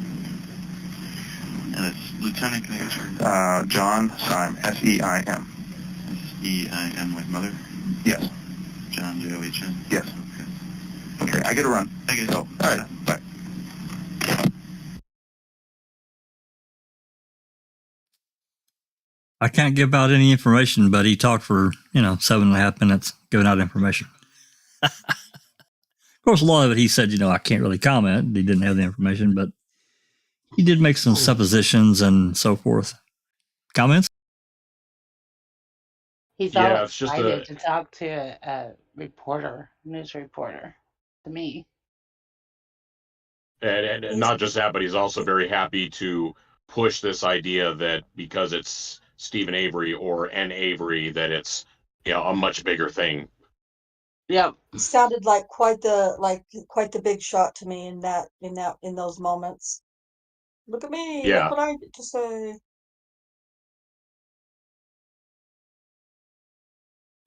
And it's Lieutenant, can I get her? John Seim, S-E-I-M. S-E-I-M, like mother? Yes. John, J-O-H-N? Yes. Okay, I get to run. I guess so. All right, bye. I can't give out any information, but he talked for 7.5 minutes giving out information. Of course, a lot of it he said, I can't really comment. He didn't have the information, but he did make some suppositions and so forth. Comments? He's Yeah, all it's just excited to talk to a reporter, news reporter, to me. and not just that, but he's also very happy to push this idea that because it's Stephen Avery or an Avery, that it's a much bigger thing. Yep. Sounded like quite the big shot to me in those moments. Look at me, Yeah. look what I get to say.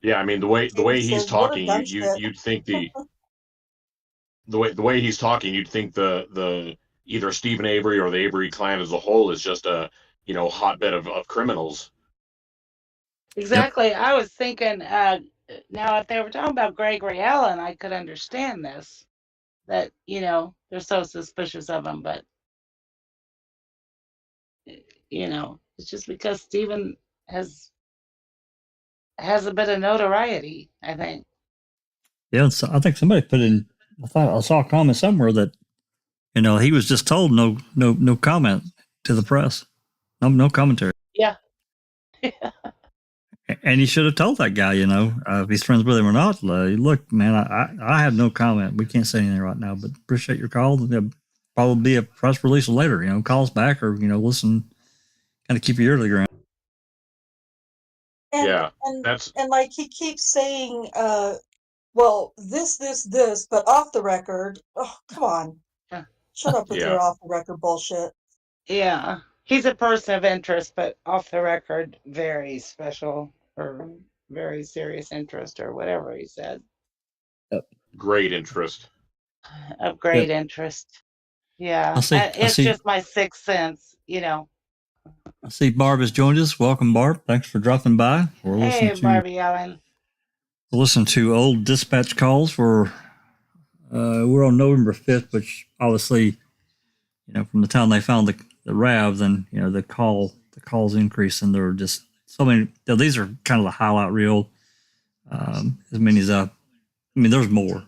Yeah, I mean the way Katie he's says, what a talking, dumb you'd think the way he's talking, you'd think the either Stephen Avery or the Avery clan as a whole is just a hotbed of criminals. Exactly. Yep. I was thinking, now if they were talking about Gregory Allen, I could understand this, that, they're so suspicious of him, but, it's just because Stephen has a bit of notoriety, I think. Yeah, so I think somebody put in, I saw a comment somewhere that, he was just told no comment to the press. No commentary. Yeah. And he should have told that guy, if he's friends with him or not. Look, man, I have no comment. We can't say anything right now, but appreciate your call. There'll probably be a press release later. Call us back or listen. Kind of keep your ear to the ground. And like he keeps saying, well, this, but off the record. Oh, come on. Shut up with your off the record bullshit. Yeah. He's a person of interest, but off the record, very special or very serious interest or whatever he said. Great interest. Of great interest. Yeah. It's just my sixth sense, I see Barb has joined us. Welcome, Barb. Thanks for dropping by. Hey, Barbie Allen. We'll listen to old dispatch calls we're on November 5th, which obviously, from the time they found the RAV, then, the calls increase, and there are just so many. These are kind of the highlight reel. As many as there's more.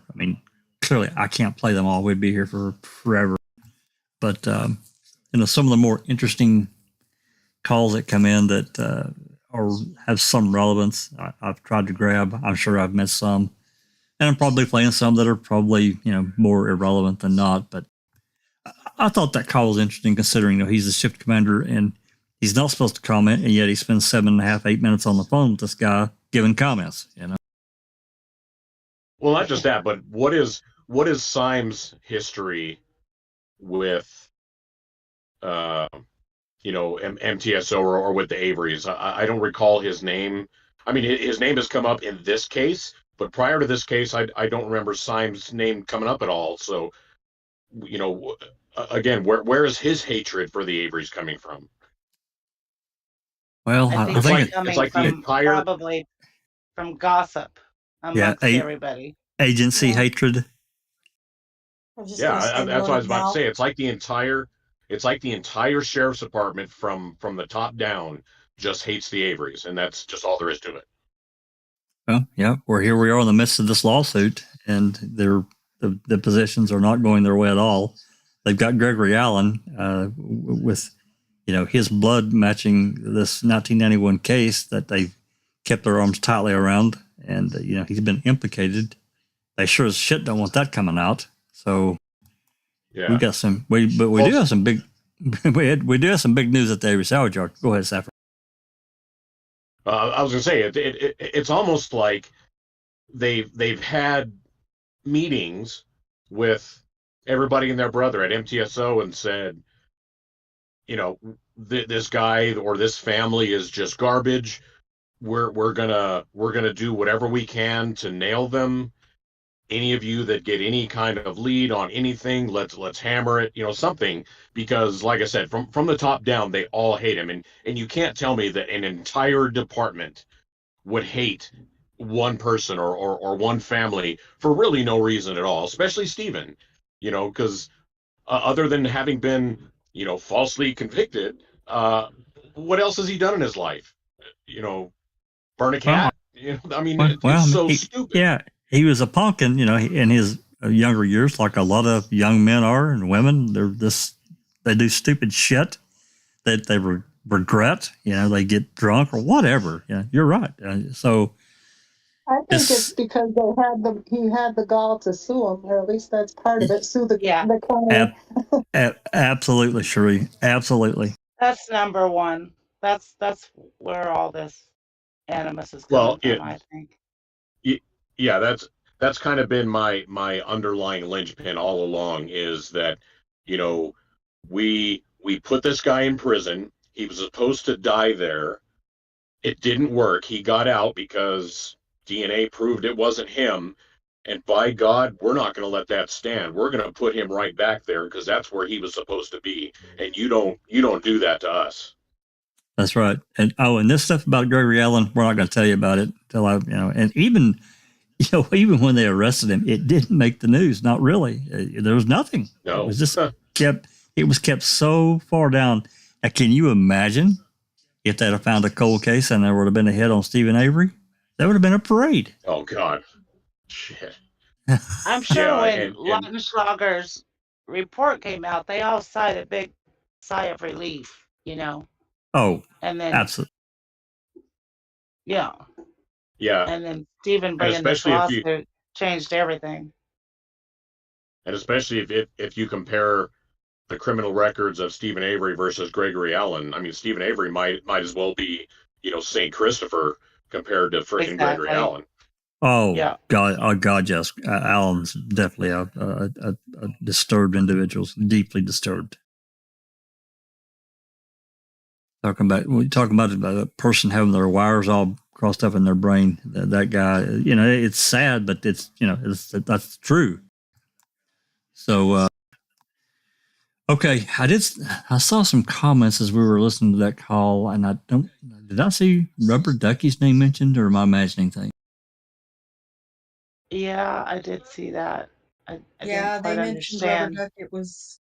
Clearly I can't play them all. We'd be here for forever. But, some of the more interesting calls that come in that have some relevance, I've tried to grab. I'm sure I've missed some. And I'm probably playing some that are probably, more irrelevant than not. But I thought that call was interesting considering, he's the shift commander and he's not supposed to comment. And yet he spends 7.5, 8 minutes on the phone with this guy giving comments, Well, not just that, but what is Syme's history with, MTSO or with the Averys? I don't recall his name. His name has come up in this case, but prior to this case, I don't remember Syme's name coming up at all. So, again, where is his hatred for the Averys coming from? Well, I think it's like the entire, probably from gossip amongst everybody. Agency hatred. That's what I was about to say. It's like the entire sheriff's department from the top down just hates the Averys, and that's just all there is to it. Well, yeah, here we are in the midst of this lawsuit, and the positions are not going their way at all. They've got Gregory Allen with, his blood matching this 1991 case that they kept their arms tightly around, and he's been implicated. They sure as shit don't want that coming out. So we got some. We do have some big. we do have some big news at the Avery Salvage Yard. Go ahead, Saffron. I was going to say it's almost like they've had meetings with everybody and their brother at MTSO and said, this guy or this family is just garbage. We're gonna do whatever we can to nail them. Any of you that get any kind of lead on anything, let's hammer it, something, because like I said, from the top down, they all hate him. And you can't tell me that an entire department would hate one person or one family for really no reason at all, especially Stephen, because other than having been, falsely convicted, what else has he done in his life? burn a cat. I mean, Well, I it's mean, so stupid. Yeah, he was a punk, and in his younger years, like a lot of young men are and women, they do stupid shit that they regret. They get drunk or whatever. Yeah, you're right. So I think it's because he had the gall to sue him, or at least that's part of it. Sue the county. Absolutely, Cherie. Absolutely. That's number one. That's where all this animus is coming from, I think. Yeah, that's kind of been my underlying linchpin all along, is that we put this guy in prison. He was supposed to die there. It didn't work. He got out because DNA proved it wasn't him. And by God, we're not going to let that stand. We're going to put him right back there because that's where he was supposed to be. And you don't do that to us. That's right. And this stuff about Gregory Allen, we're not going to tell you about it till and even when they arrested him, it didn't make the news. Not really. There was nothing. No. It was just kept so far down. Now, can you imagine if they'd have found a cold case and there would have been a hit on Stephen Avery? That would have been a parade. Oh, God. Shit. I'm sure when Lautenschlager's report came out, they all sighed a big sigh of relief, Oh, and then absolutely. Yeah. Yeah. And then Stephen bringing this lawsuit changed everything. And especially if you compare the criminal records of Stephen Avery versus Gregory Allen, I mean, Stephen Avery might as well be, St. Christopher compared to freaking Gregory Allen. Oh, yeah. God, yes. Allen's definitely a disturbed individual, deeply disturbed. Talking about a person having their wires all crossed up in their brain. That guy, it's sad, but it's that's true. So, okay, I saw some comments as we were listening to that call, and did I see Rubber Ducky's name mentioned, or am I imagining things? Yeah, I did see that. I Yeah, didn't they quite mentioned Rubber understand. Duck. It was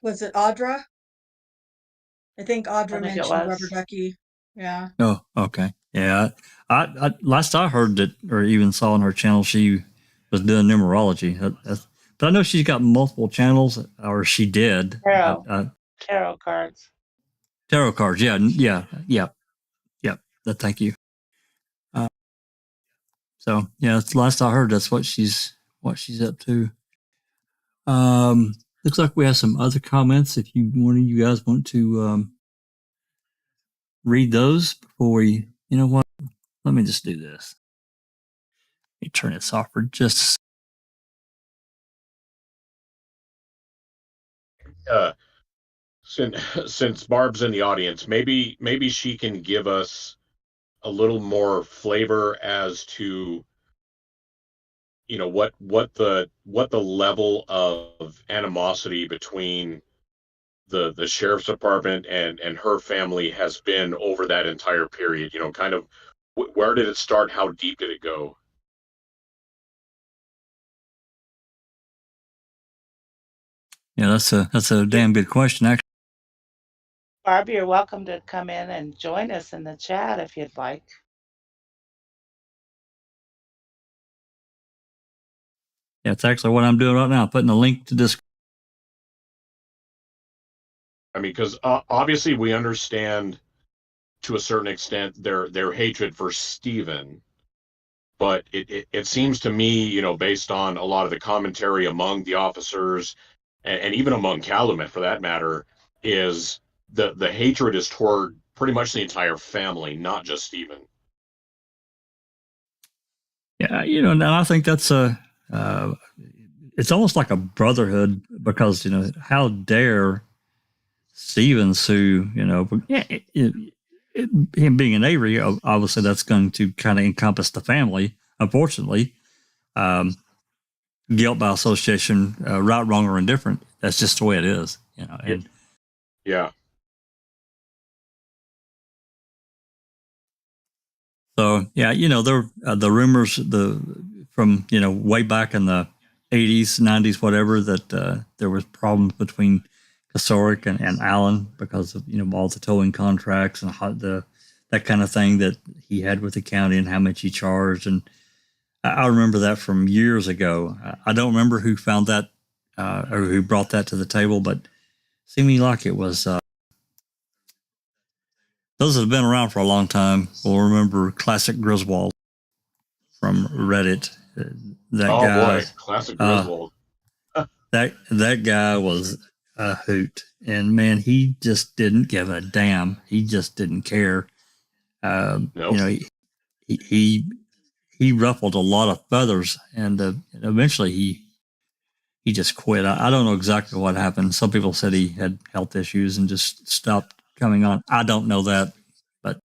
was it Audra? I think Audra I think it mentioned Rubber was. Ducky. Yeah. Oh, okay. Yeah. I last I heard that, or even saw on her channel, she was doing numerology. But I know she's got multiple channels, or she did. Tarot cards. Tarot cards. Yeah. Thank you. So yeah, that's the last I heard. That's what she's up to. Looks like we have some other comments. If one of you guys want to read those before we, what? Let me just do this. Let me turn this off for just a second. Since Barb's in the audience, maybe she can give us a little more flavor as to what the level of animosity between the sheriff's department and her family has been over that entire period. Kind of where did it start? How deep did it go? Yeah, that's a damn good question, actually. Barb, you're welcome to come in and join us in the chat if you'd like. Yeah, it's actually what I'm doing right now, putting a link to this. I mean, because obviously we understand to a certain extent their hatred for Stephen, but it seems to me, based on a lot of the commentary among the officers and even among Calumet for that matter, is the hatred is toward pretty much the entire family, not just Stephen. Yeah, and I think that's it's almost like a brotherhood, because how dare Stephen sue? Him being an Avery, obviously that's going to kind of encompass the family. Unfortunately, guilt by association, right, wrong, or indifferent. That's just the way it is. And yeah. So yeah, the rumors from way back in the 80s, 90s, whatever, that there was problems between Kasoric and Allen because of all the towing contracts and that kind of thing that he had with the county and how much he charged. And I remember that from years ago. I don't remember who found that or who brought that to the table, but it seemed like it was those that have been around for a long time will remember Classic Griswold from Reddit. That guy, boy, classic Griswold. that guy was a hoot, and man, he just didn't give a damn. He just didn't care. Nope. He ruffled a lot of feathers, and eventually he just quit. I don't know exactly what happened. Some people said he had health issues and just stopped coming on. I don't know that, but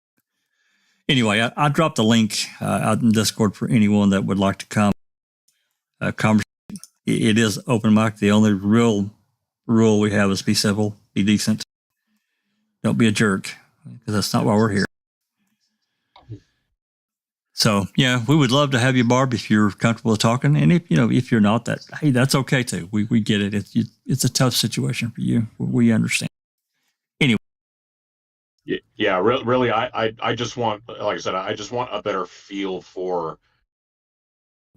anyway, I dropped a link out in Discord for anyone that would like to come. Conversation. It is open mic. The only real rule we have is be civil, be decent, don't be a jerk, because that's not why we're here. So yeah, we would love to have you, Barb, if you're comfortable talking, and if you're not, that's okay too. We get it. It's a tough situation for you. We understand. Anyway. Yeah, really, I just want, like I said, I just want a better feel for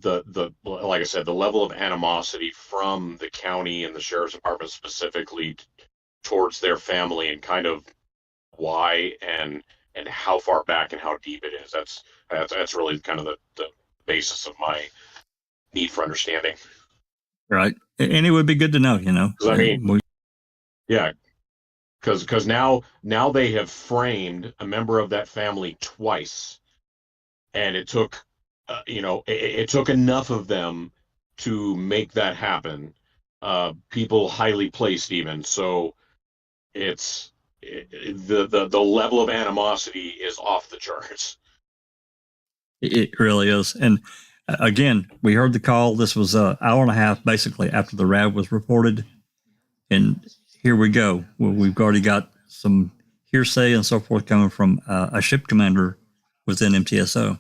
the like I said, the level of animosity from the county and the sheriff's department specifically towards their family, and kind of why and how far back and how deep it is. That's really kind of the basis of my need for understanding. Right, and it would be good to know, 'Cause I mean, yeah, because now they have framed a member of that family twice, and it took it took enough of them to make that happen. People highly placed even. So the level of animosity is off the charts. It really is. And again, we heard the call. This was an hour and a half basically after the RAV was reported. And here we go. We've already got some hearsay and so forth coming from a ship commander within MTSO.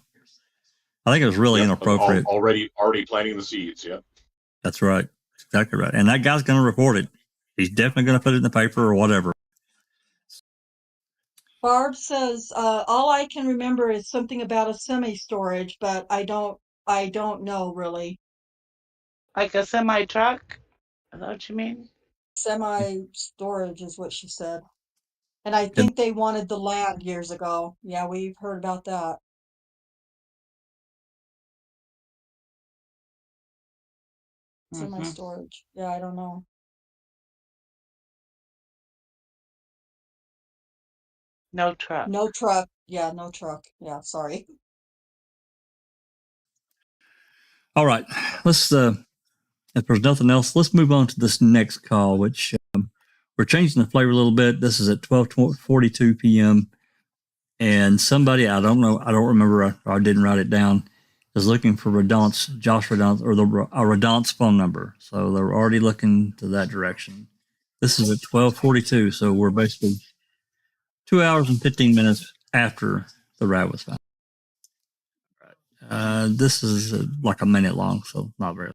I think it was really inappropriate. Already planting the seeds. Yeah. That's right. Exactly right. And that guy's going to report it. He's definitely going to put it in the paper or whatever. Barb says, all I can remember is something about a semi-storage, but I don't know really. Like a semi-truck? Is that what you mean? Semi-storage is what she said. And I think they wanted the land years ago. Yeah, we've heard about that. Semi-storage. Yeah, I don't know. No truck. No truck. Yeah, no truck. Yeah, sorry. All right. Let's, if there's nothing else, let's move on to this next call, which we're changing the flavor a little bit. This is at 12:42 p.m. And somebody, I don't remember, I didn't write it down, is looking for Josh Redonce, or Redonce phone number. So they're already looking to that direction. This is at 12:42, so we're basically 2 hours and 15 minutes after the rat was found. This is like a minute long, so not very long.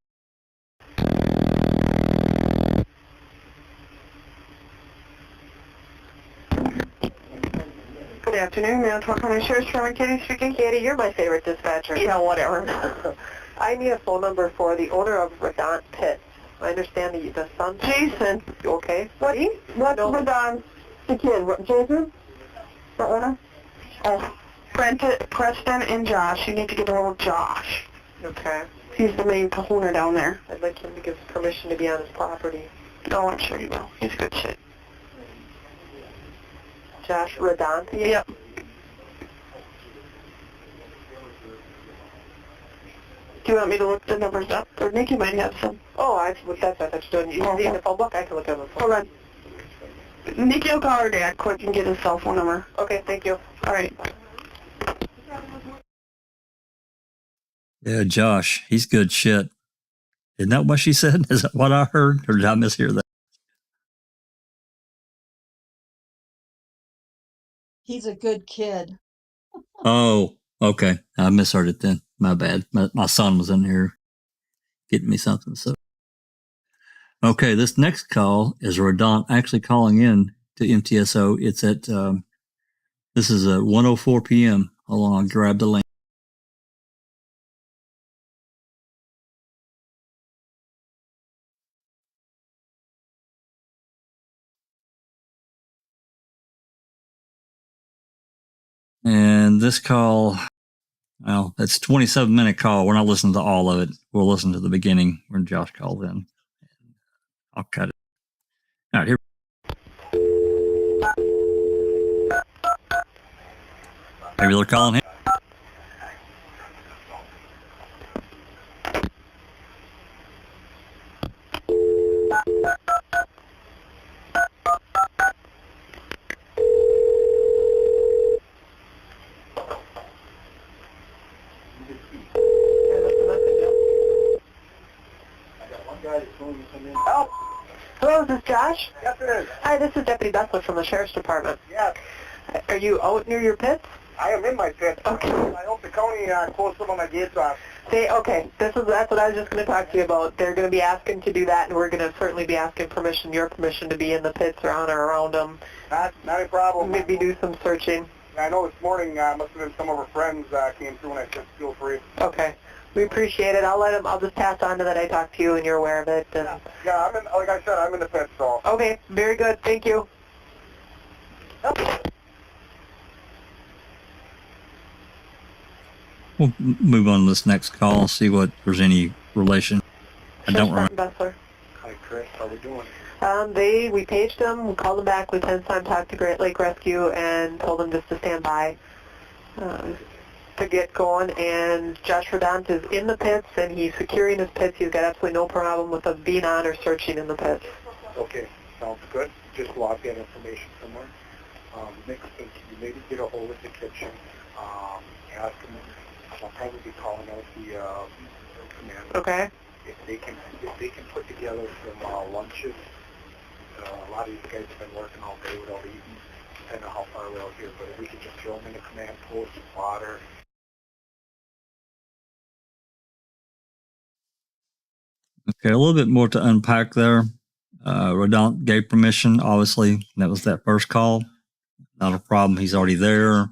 Good afternoon, Manitowoc County Sheriff's Department. Katie speaking. Katie, you're my favorite dispatcher. Yeah, whatever. I need a phone number for the owner of Redonce Pit. I understand the son. Jason. You okay? What's Redonce? The kid. Jason? What owner? Oh, Preston and Josh. You need to get a hold of Josh. Okay. He's the main kahuna down there. I'd like him to give permission to be on his property. Oh, I'm sure you will. He's a good shit. Josh Redonce? Yep. Do you want me to look the numbers up? Or Nikki might have some. Oh, that's what you're doing. You need the phone book? I can look at the phone. Hold on. Nikki will call her dad quick and get his cell phone number. Okay, thank you. All right. Yeah, Josh, he's good shit. Isn't that what she said? Is that what I heard? Or did I mishear that? He's a good kid. Oh, okay. I misheard it then. My bad. My son was in here getting me something. So, Okay, this next call is Rodon actually calling in to MTSO. It's at, this is at 1:04 p.m. Hold on, I'll grab the link. And this call, well, it's a 27-minute call. We're not listening to all of it. We'll listen to the beginning when Josh called in. I'll cut it. All right, here. Maybe they're calling him. Oh, hello, is this Josh? Yes, it is. Hi, this is Deputy Bessler from the Sheriff's Department. Yes. Are you out near your pits? I am in my pit. Okay. I hope the county closed some of my gates off. Okay, that's what I was just going to talk to you about. They're going to be asking to do that, and we're going to certainly be asking your permission to be in the pits or on or around them. Not a problem. Maybe do some searching. I know this morning must have been some of our friends came through and I said feel free. Okay. We appreciate it. I'll just pass on to that I talked to you and you're aware of it. And... Yeah, like I said, I'm in the pit, so. Okay, very good. Thank you. We'll move on to this next call, see what there's any relation. I don't remember. Bessler. Hi, Chris. How are we doing? We paged them, we called them back, Lieutenant Simon talked to Great Lake Rescue and told them just to stand by to get going. And Josh Rodant is in the pits and he's securing his pits. He's got absolutely no problem with us being on or searching in the pits. Okay, sounds good. Just log that information somewhere. Next thing, can you maybe get a hold of the kitchen? Ask them. I'll probably be calling out the commander. Okay. If they can put together some lunches. A lot of these guys have been working all day without eating. I don't know how far we're out here, but if we could just throw them in the command post, water. Okay, a little bit more to unpack there. Rodant gave permission, obviously. That was that first call. Not a problem. He's already there.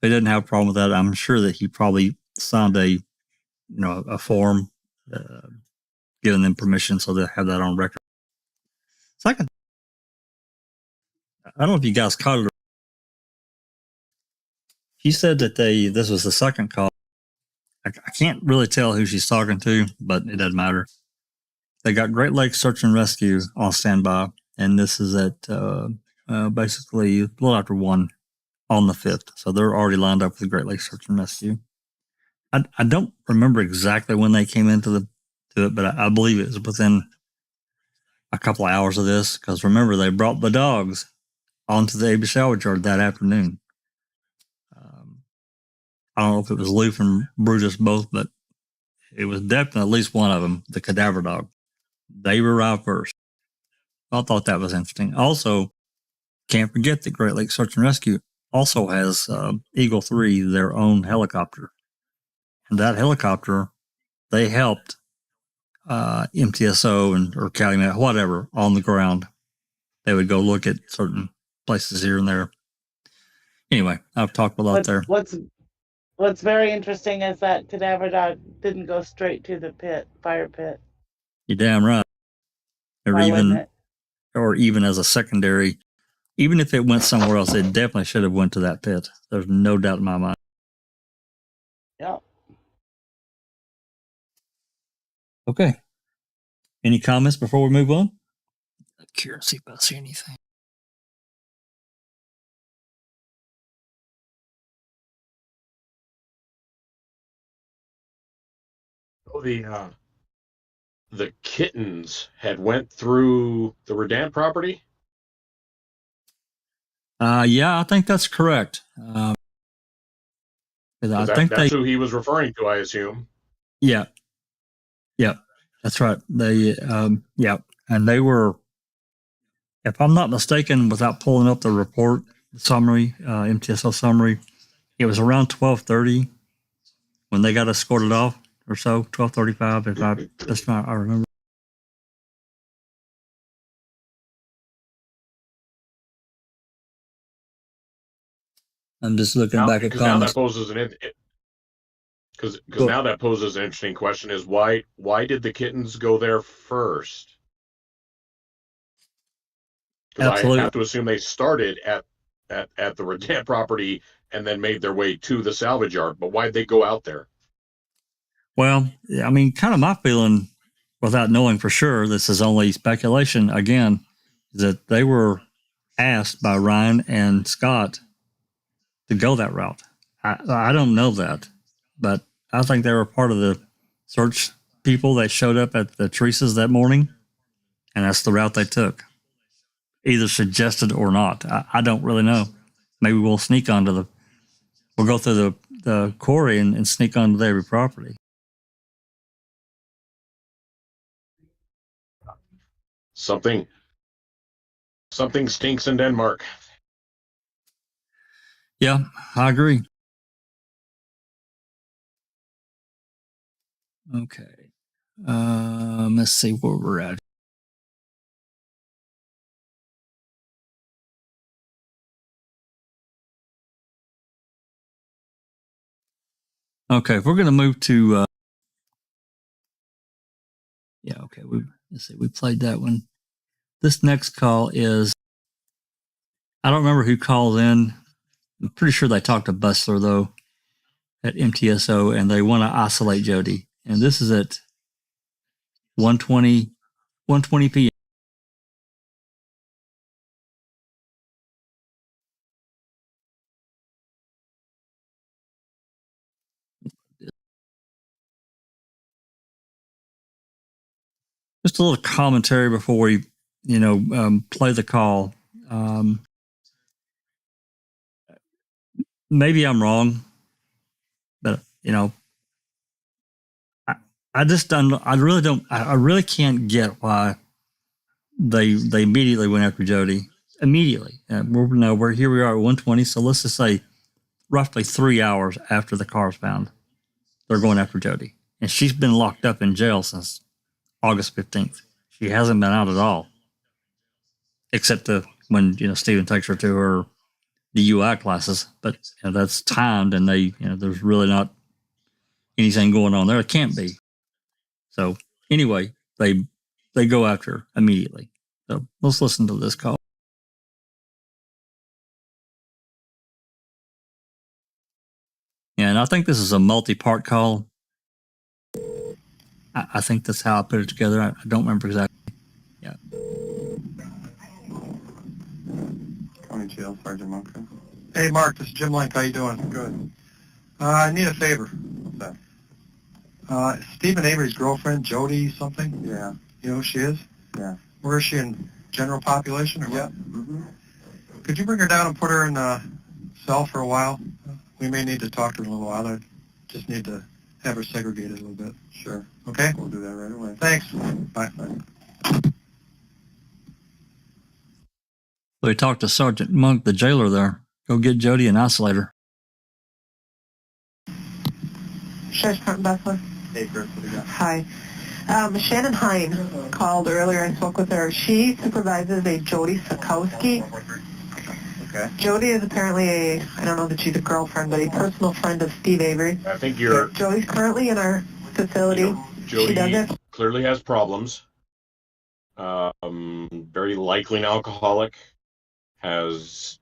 He didn't have a problem with that. I'm sure that he probably signed a form giving them permission so they have that on record. Second, I don't know if you guys caught it. She said that this was the second call. I can't really tell who she's talking to, but it doesn't matter. They got Great Lakes Search and Rescue on standby, and this is at basically a little after 1 on the 5th. So they're already lined up with the Great Lakes Search and Rescue. I don't remember exactly when they came into it, but I believe it was within a couple of hours of this, because remember, they brought the dogs onto the Avery salvage yard that afternoon. I don't know if it was Loof and Brutus both, but it was definitely at least one of them, the cadaver dog. They arrived first. I thought that was interesting. Also, can't forget that Great Lakes Search and Rescue also has Eagle 3, their own helicopter. And that helicopter, they helped MTSO or Calumet, whatever, on the ground. They would go look at certain places here and there. Anyway, I've talked a lot there. What's very interesting is that cadaver dog didn't go straight to the fire pit. You're damn right. Or even as a secondary, even if it went somewhere else, it definitely should have went to that pit. There's no doubt in my mind. Yep. Okay. Any comments before we move on? I'm curious to see if I see anything. Oh, the kittens had went through the Rodant property? Yeah, I think that's correct. That's who he was referring to, I assume. Yeah. Yeah, that's right. They, and they were, if I'm not mistaken, without pulling up the report summary, MTSO summary, it was around 12:30 when they got escorted off, or so, 12:35, if I remember. I'm just looking back at Because now that comments. poses because now that poses an interesting question: is why did the kittens go there first? Because I Absolutely. have to assume they started at the Redan property and then made their way to the salvage yard. But why'd they go out there? Well, I mean, kind of my feeling, without knowing for sure, this is only speculation again, is that they were asked by Ryan and Scott to go that route. I don't know that, but I think they were part of the search people that showed up at the Teresa's that morning, and that's the route they took, either suggested or not. I don't really know. Maybe we'll sneak onto we'll go through the quarry and sneak onto the Avery property. Something stinks in Denmark. Yeah, I agree. Okay. Let's see where we're at. Okay, if we're going to move to, yeah, okay. Let's see, we played that one. This next call is, I don't remember who called in. I'm pretty sure they talked to Bustler, though, at MTSO, and they want to isolate Jody. And this is at 1:20 p.m. Just a little commentary before we, play the call. Maybe I'm wrong, but I just don't. I really don't. I really can't get why they immediately went after Jody. Immediately, we're here. We are at 1:20. So let's just say, roughly 3 hours after the car's found, they're going after Jody, and she's been locked up in jail since August 15th. She hasn't been out at all, except when Stephen takes her to her DUI classes. But that's timed, and there's really not anything going on there. It can't be. So anyway, they go after her immediately. So let's listen to this call. Yeah, and I think this is a multi-part call. I think that's how I put it together. I don't remember exactly. Yeah. County Jail, Sergeant Monk. Hey, Mark, this is Jim Link. How you doing? Good. I need a favor. What's that? Stephen Avery's girlfriend, Jody something? Yeah. You know who she is? Yeah. Where is she, in general population or what? Yeah. Mm-hmm. Could you bring her down and put her in a cell for a while? We may need to talk to her in a little while. I just need to have her segregated a little bit. Sure. Okay? We'll do that right away. Thanks. Bye. So we talked to Sergeant Monk, the jailer there. Go get Jody and isolate her. Sheriff Department Bustler. Hey, Chris, what do you got? Hi. Shannon Hine called earlier. I spoke with her. She supervises a Jody Sikowski. Okay. Jody is apparently I don't know that she's a girlfriend, but a personal friend of Steve Avery. I think you're. Jody's currently in our facility. Jody she does it. Clearly has problems. Very likely an alcoholic. Has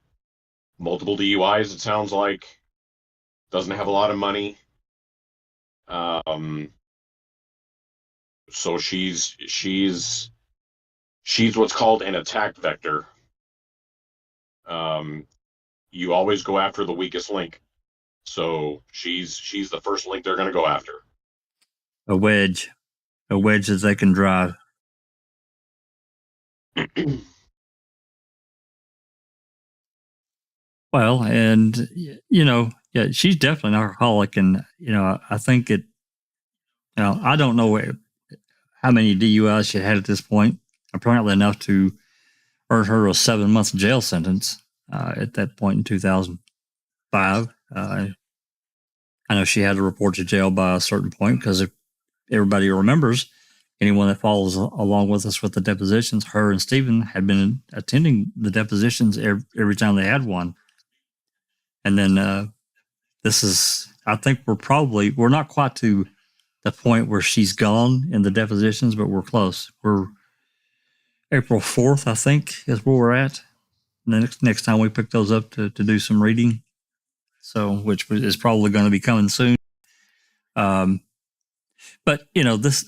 multiple DUIs, it sounds like. Doesn't have a lot of money. So she's what's called an attack vector. You always go after the weakest link. So she's the first link they're going to go after. A wedge that they can drive. Well, and yeah, she's definitely an alcoholic, and I think it. I don't know how many DUIs she had at this point. Apparently enough to earn her a 7-month jail sentence at that point in 2005. I know she had to report to jail by a certain point because if everybody remembers, anyone that follows along with us with the depositions, her and Stephen had been attending the depositions every time they had one. And then this is, I think we're not quite to the point where she's gone in the depositions, but we're close. We're April 4th, I think, is where we're at. And the next time we pick those up to do some reading. So, which is probably going to be coming soon. But, you know, this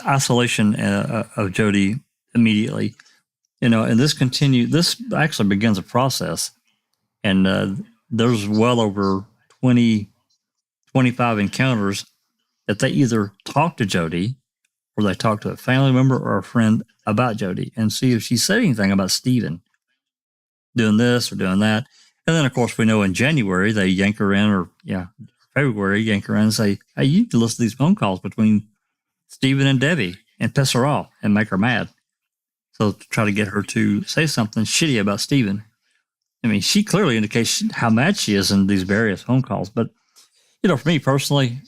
isolation of Jody immediately, you know, and this actually begins a process. And there's well over 20, 25 encounters that they either talk to Jody or they talk to a family member or a friend about Jody and see if she said anything about Stephen doing this or doing that. And then, of course, we know in January they yank her in, or February, yank her in and say, hey, you can listen to these phone calls between Stephen and Debbie and piss her off and make her mad. So to try to get her to say something shitty about Stephen. I mean, she clearly indicates how mad she is in these various phone calls. But, you know, for me personally,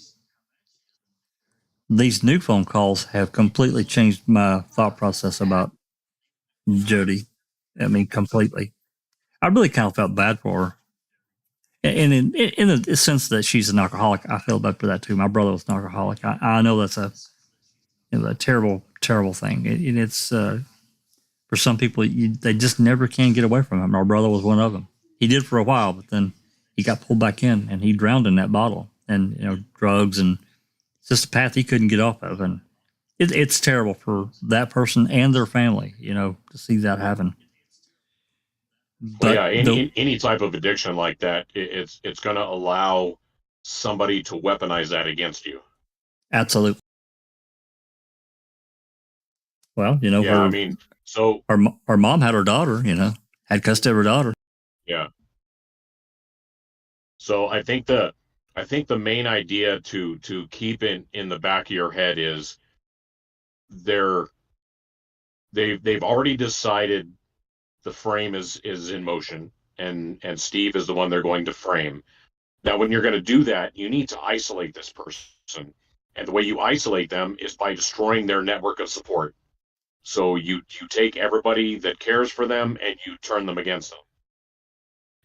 these new phone calls have completely changed my thought process about Jody. I mean, completely. I really kind of felt bad for her. And in the sense that she's an alcoholic, I feel bad for that too. My brother was an alcoholic. I know that's a terrible, terrible thing. And it's, for some people, they just never can get away from him. Our brother was one of them. He did for a while, but then he got pulled back in and he drowned in that bottle and, you know, drugs, and it's just a path he couldn't get off of. And it's terrible for that person and their family, you know, to see that happen. But any type of addiction like that, it's going to allow somebody to weaponize that against you. Absolutely. Well, you know, her mom had her daughter, you know, had custody of her daughter. Yeah. So I think the main idea to keep in the back of your head is they've already decided the frame is in motion, and Steve is the one they're going to frame. Now, when you're going to do that, you need to isolate this person. And the way you isolate them is by destroying their network of support. So you take everybody that cares for them and you turn them against them.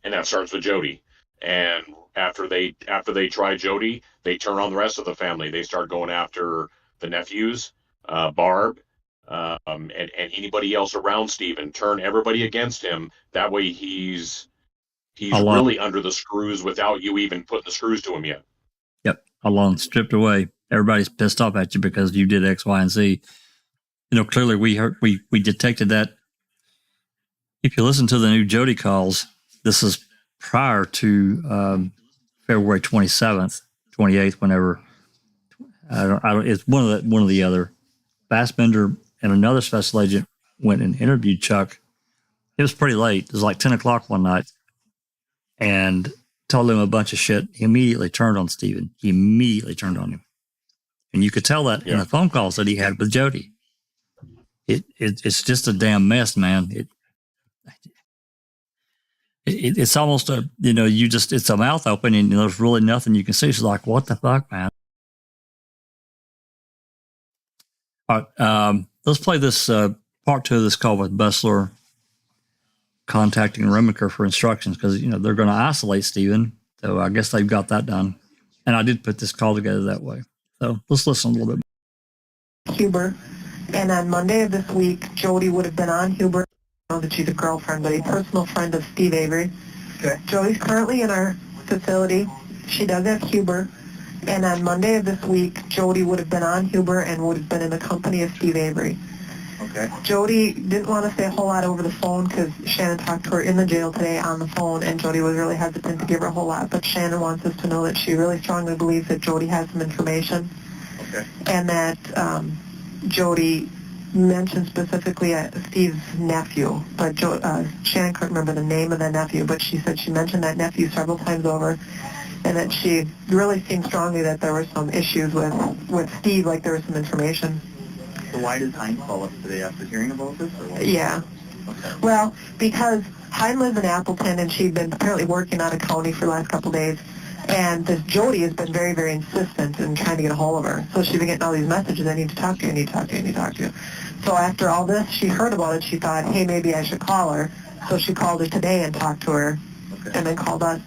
And that starts with Jody. And after they try Jody, they turn on the rest of the family. They start going after the nephews, Barb, and anybody else around Stephen. Turn everybody against him. That way he's really under the screws without you even putting the screws to him yet. Yep. Alone, stripped away. Everybody's pissed off at you because you did X, Y, and Z. You know, clearly we detected that. If you listen to the new Jody calls, this is prior to February 27th, 28th, whenever it's one of the other. Fassbender and another special agent went and interviewed Chuck. It was pretty late. It was like 10 o'clock one night, and told him a bunch of shit. He immediately turned on Stephen. He immediately turned on him. And you could tell that in the phone calls that he had with Jody. It's just a damn mess, man. It's almost it's a mouth open and there's really nothing you can see. She's like, what the fuck, man? All right, let's play this part 2 of this call with Bessler contacting Remaker for instructions, because, you know, they're going to isolate Stephen. So I guess they've got that done. And I did put this call together that way. So let's listen a little bit. Huber. And on Monday of this week, Jody would have been on Huber. I know that she's a girlfriend, but a personal friend of Steve Avery. Okay. Jody's currently in our facility. She does have Huber. And on Monday of this week, Jody would have been on Huber and would have been in the company of Steve Avery. Okay. Jody didn't want to say a whole lot over the phone because Shannon talked to her in the jail today on the phone, and Jody was really hesitant to give her a whole lot. But Shannon wants us to know that she really strongly believes that Jody has some information. Okay. And that Jody mentioned specifically Steve's nephew, but Shannon couldn't remember the name of the nephew, but she said she mentioned that nephew several times over, and that she really seemed strongly that there were some issues with Steve, like there was some information. So why does Hein call us today after hearing about this? Or what? Yeah. Okay. Well, because Hein lives in Appleton, and she'd been apparently working out of county for the last couple of days, and this Jody has been very, very insistent in trying to get a hold of her. So she's been getting all these messages, I need to talk to you, I need to talk to you, I need to talk to you. So after all this, she heard about it, she thought, hey, maybe I should call her. So she called her today and talked to her. and then called us.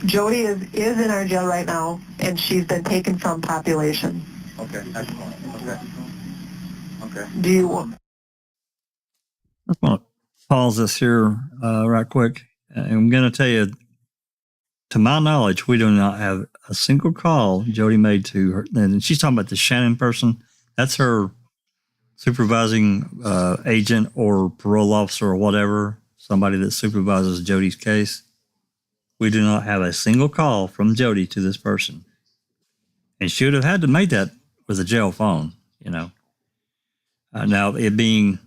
Jody is in our jail right now, and she's been taken from population. Okay, excellent. Okay. Do you want? I just want to pause this here right quick. I'm going to tell you, to my knowledge, we do not have a single call Jody made to her. And she's talking about the Shannon person. That's her supervising agent or parole officer or whatever, somebody that supervises Jody's case. We do not have a single call from Jody to this person. And she would have had to make that with a jail phone, you know. Now, it being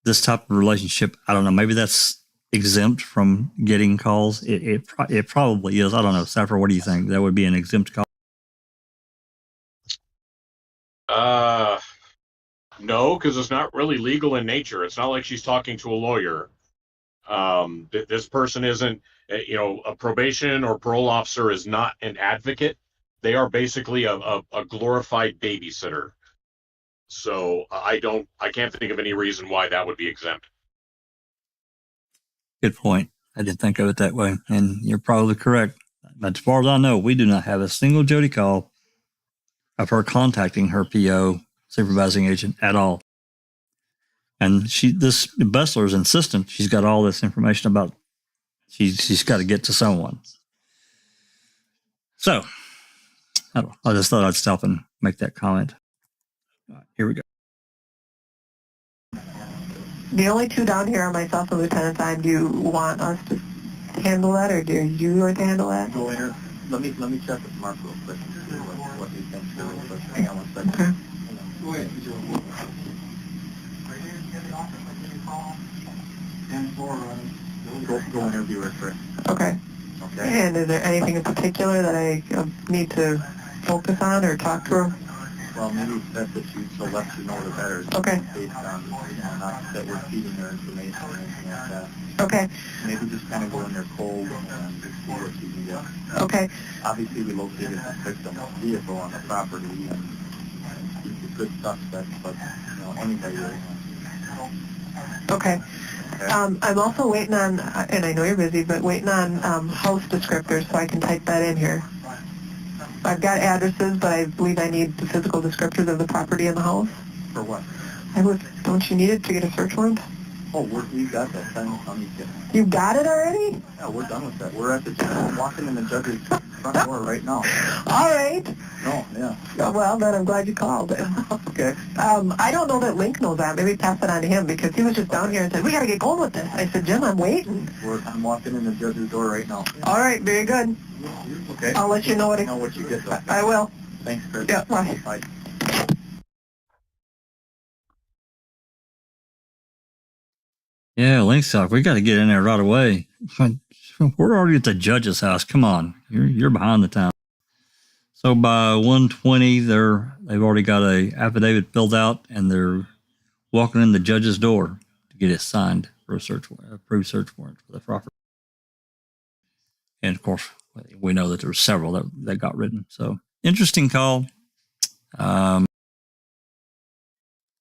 this type of relationship, I don't know, maybe that's exempt from getting calls. It probably is. I don't know. Saffron, what do you think? That would be an exempt call? No, because it's not really legal in nature. It's not like she's talking to a lawyer. This person isn't, a probation or parole officer is not an advocate. They are basically a glorified babysitter. So I can't think of any reason why that would be exempt. Good point. I didn't think of it that way. And you're probably correct. But as far as I know, we do not have a single Jody call of her contacting her PO supervising agent at all. And this Bessler is insistent. She's got all this information about, she's got to get to someone. So I just thought I'd stop and make that comment. All right, here we go. The only two down here are myself and Lieutenant Time. Do you want us to handle that, or do you want to handle that? Go in here. Let me check with Mark real quick and see what he thinks here real quick. Hang on one second. Okay. Go ahead. Go interview her first. Okay. Okay. And is there anything in particular that I need to focus on or talk to her? Well, maybe it's best that the less you know, the better. Okay. Based on, not that we're feeding her information or anything like that. Okay. Maybe just kind of go in there cold and just see what you can get. Okay. Obviously, we located the victim's vehicle on the property, and he's a good suspect, but, anybody really. Okay. I'm also waiting on, and I know you're busy, but waiting on house descriptors so I can type that in here. I've got addresses, but I believe I need the physical descriptors of the property and the house. For what? Don't you need it to get a search warrant? Oh, we got that. Let me get it. You got it already? Yeah, we're done with that. We're at the judge. I'm walking in the judge's front door right now. All right. No, yeah. Well, then I'm glad you called. Okay. I don't know that Link knows that. Maybe pass it on to him, because he was just down here and said, we got to get going with this. I said, Jim, I'm waiting. I'm walking in the judge's door right now. All right, very good. Okay. I'll let you know what you get, though. I will. Thanks, Chris. Yeah, bye. Bye. Yeah, Link's talk. We got to get in there right away. We're already at the judge's house. Come on, you're behind the time. So by 1:20, they've already got a affidavit filled out, and they're walking in the judge's door to get it signed for a approved search warrant for the property. And of course, we know that there were several that got written. So interesting call.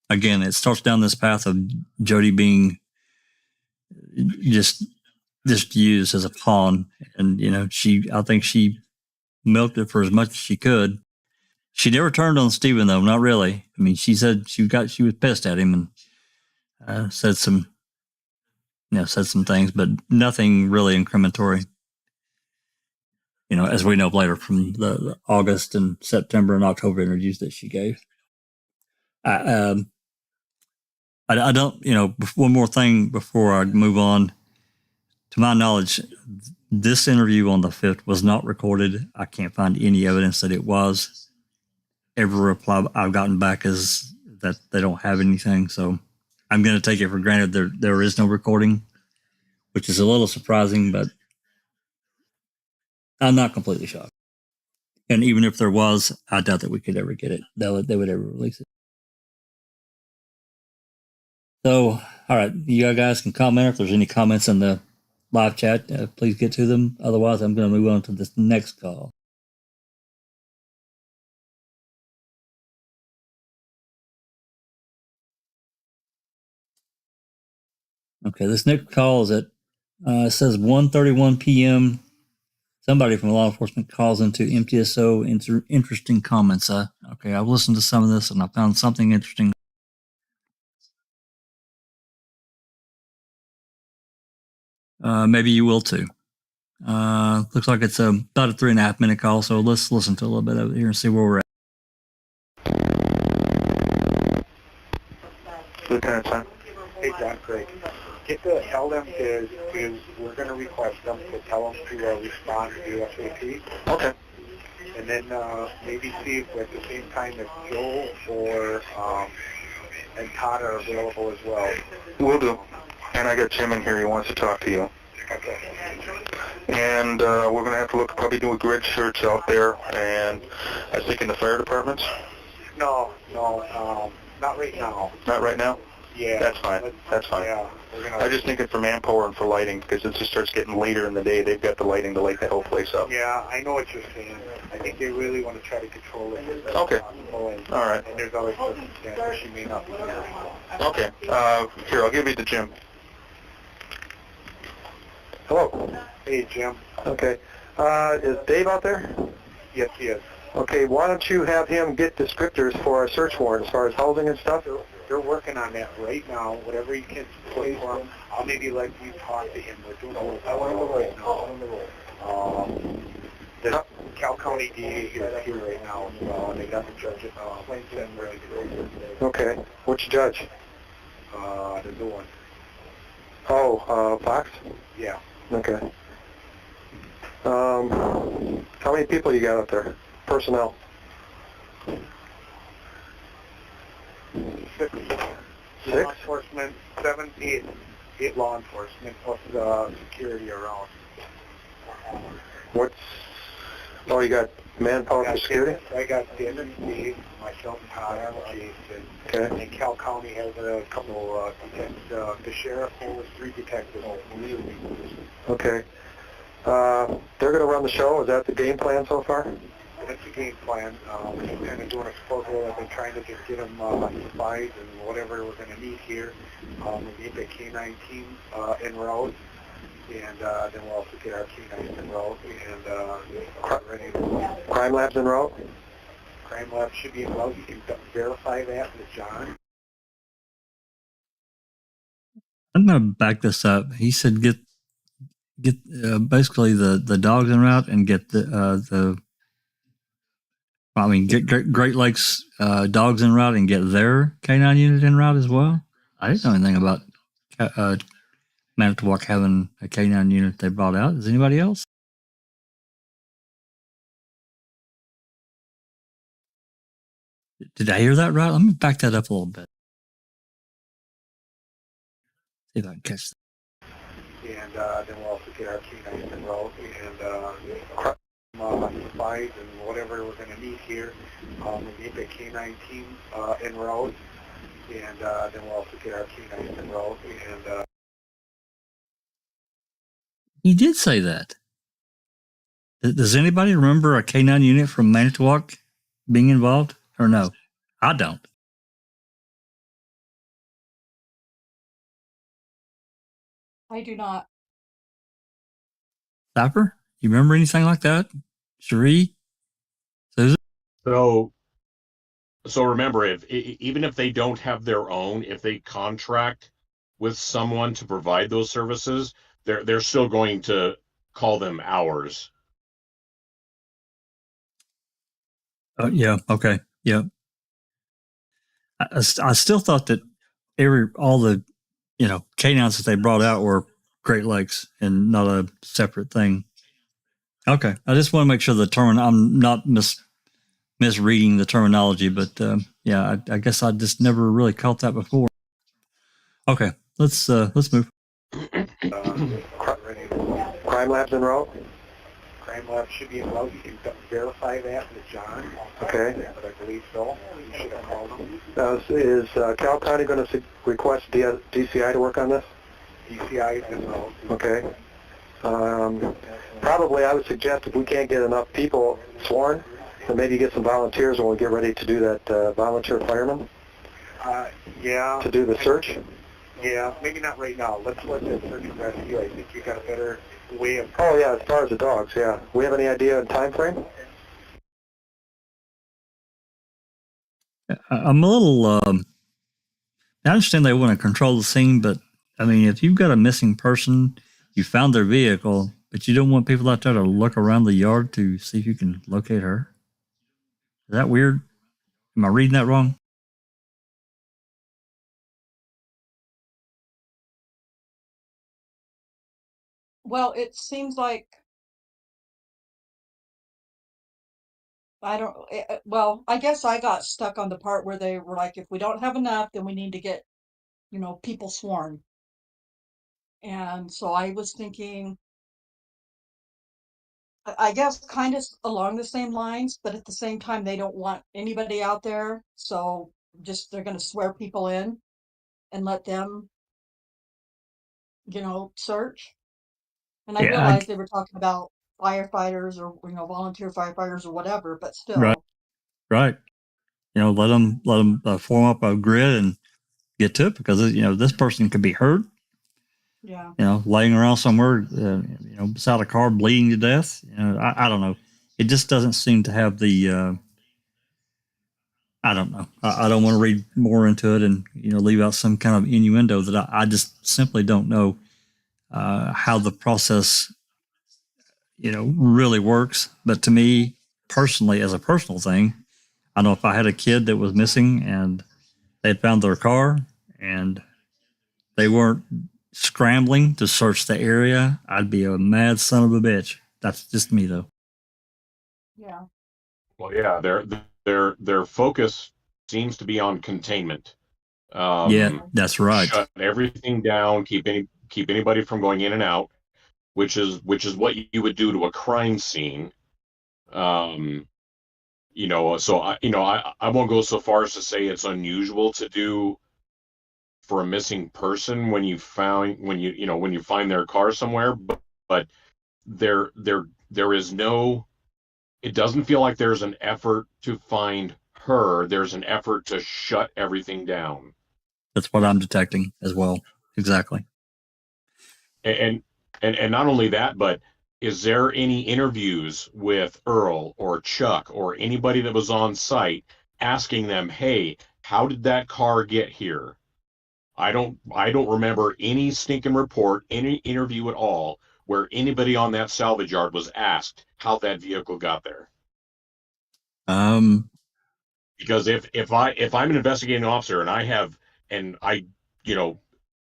Again, it starts down this path of Jody being just used as a pawn, and I think she milked it for as much as she could. She never turned on Stephen, though, not really. I mean, she said she was pissed at him and said some things, but nothing really incriminatory. As we know later from the August and September and October interviews that she gave. I don't, one more thing before I move on. To my knowledge, this interview on the 5th was not recorded. I can't find any evidence that it was. Every reply I've gotten back is that they don't have anything. So I'm going to take it for granted there is no recording, which is a little surprising, but I'm not completely shocked. And even if there was, I doubt that we could ever get it. They would ever release it. So, all right, you guys can comment if there's any comments in the live chat. Please get to them. Otherwise, I'm going to move on to this next call. Okay, this next call is at It says 1:31 p.m. Somebody from law enforcement calls into MTSO. Interesting comments. Okay, I've listened to some of this and I found something interesting. Maybe you will too. Looks like it's about a 3.5 minute call, so let's listen to a little bit of it here and see where we're at. Lieutenant Son. Hey, John Craig. Tell them is we're going to request them to tell them to respond to ASAP. Okay. And then maybe see if at the same time if Joel or and Todd are available as well. Will do. And I got Jim in here. He wants to talk to you. Okay. And we're going to have to probably do a grid search out there. And I was thinking the fire departments. No, not right now. Not right now? Yeah. That's fine. That's fine. Yeah. I was just thinking for manpower and for lighting, because it just starts getting later in the day. They've got the lighting to light that whole place up. Yeah, I know what you're saying. I think they really want to try to control it. Okay. All right. And there's always circumstances where she may not be here. Okay. Here, I'll give you to Jim. Hello. Hey, Jim. Okay. Is Dave out there? Yes, he is. Okay, why don't you have him get descriptors for our search warrant as far as housing and stuff? They're working on that right now. Whatever you can put for him, I'll maybe let you talk to him. We're doing a whole right now. The Cal County DA is here right now as well, and they got the judge at Plainton ready to go. Okay. Which judge? The new one. Oh, Fox? Yeah. Okay. How many people you got out there? Personnel? 6. 6? Law enforcement, 7, 8 law enforcement, plus security around. Oh, you got manpower for security? I got Dennis, Steve, myself, and Todd, Jason. Okay. And Cal County has a couple detectives. The sheriff holds 3 detectives. Okay. They're going to run the show. Is that the game plan so far? That's the game plan. We're kind of doing a support role. I've been trying to just get them supplies and whatever we're going to need here. We need the K-9 team en route, and then we'll also get our K-9s en route and ready to go. Crime labs en route? Crime lab should be en route. You can verify that with John. I'm going to back this up. He said get basically the dogs en route and get get Great Lakes dogs en route and get their K-9 unit en route as well. I didn't know anything about Manitowoc having a K-9 unit they brought out. Is anybody else? Did I hear that right? Let me back that up a little bit. See if I can catch that. And then we'll also get our K-9s en route and supplies and whatever we're going to need here. We need the K-9 team en route, and then we'll also get our K-9s en route. And He did say that. Does anybody remember a K-9 unit from Manitowoc being involved? Or no? I don't. I do not. Sapper? You remember anything like that? Cherie? Susan? So remember, even if they don't have their own, if they contract with someone to provide those services, they're still going to call them ours. Yeah. Okay. Yeah. I still thought that all the K-9s that they brought out were Great Lakes and not a separate thing. Okay. I just want to make sure I'm not misreading the terminology, but yeah, I guess I just never really caught that before. Okay. Let's move. Crime labs en route? crime lab should be involved. You can verify that with John. Okay. But I believe so. You should have called him. Is Cal County going to request DCI to work on this? DCI as well. Okay. Probably I would suggest if we can't get enough people sworn, then maybe get some volunteers when we get ready to do that volunteer fireman. Yeah. To do the search? Yeah, maybe not right now. Let's let that search and rescue. I think you got a better way of... Oh, yeah, as far as the dogs, yeah. We have any idea of time frame? I'm a little, I understand they want to control the scene, but I mean, if you've got a missing person, you found their vehicle, but you don't want people out there to look around the yard to see if you can locate her. Is that weird? Am I reading that wrong? Well, it seems like well, I guess I got stuck on the part where they were like, if we don't have enough, then we need to get, people sworn. And so I was thinking, I guess kind of along the same lines, but at the same time, they don't want anybody out there. So just they're going to swear people in and let them, search. And I Yeah, realized they were talking about firefighters or, volunteer firefighters or whatever, but right, still. right. Let them form up a grid and get to it because this person could be hurt. Yeah. Laying around somewhere, beside a car, bleeding to death. I don't know. It just doesn't seem to have the. I don't know. I don't want to read more into it and leave out some kind of innuendo that I just simply don't know how the process really works. But to me personally, as a personal thing, I know if I had a kid that was missing and they'd found their car and they weren't scrambling to search the area, I'd be a mad son of a bitch. That's just me, though. Yeah. Well, yeah, their focus seems to be on containment. Yeah, that's right. Shut everything down, keep anybody from going in and out, which is what you would do to a crime scene. So I won't go so far as to say it's unusual to do for a missing person when you find their car somewhere, but there is no, it doesn't feel like there's an effort to find her. There's an effort to shut everything down. That's what I'm detecting as well. Exactly. And not only that, but is there any interviews with Earl or Chuck or anybody that was on site asking them, hey, how did that car get here? I don't remember any stinking report, any interview at all where anybody on that salvage yard was asked how that vehicle got there. Because if I'm an investigating officer and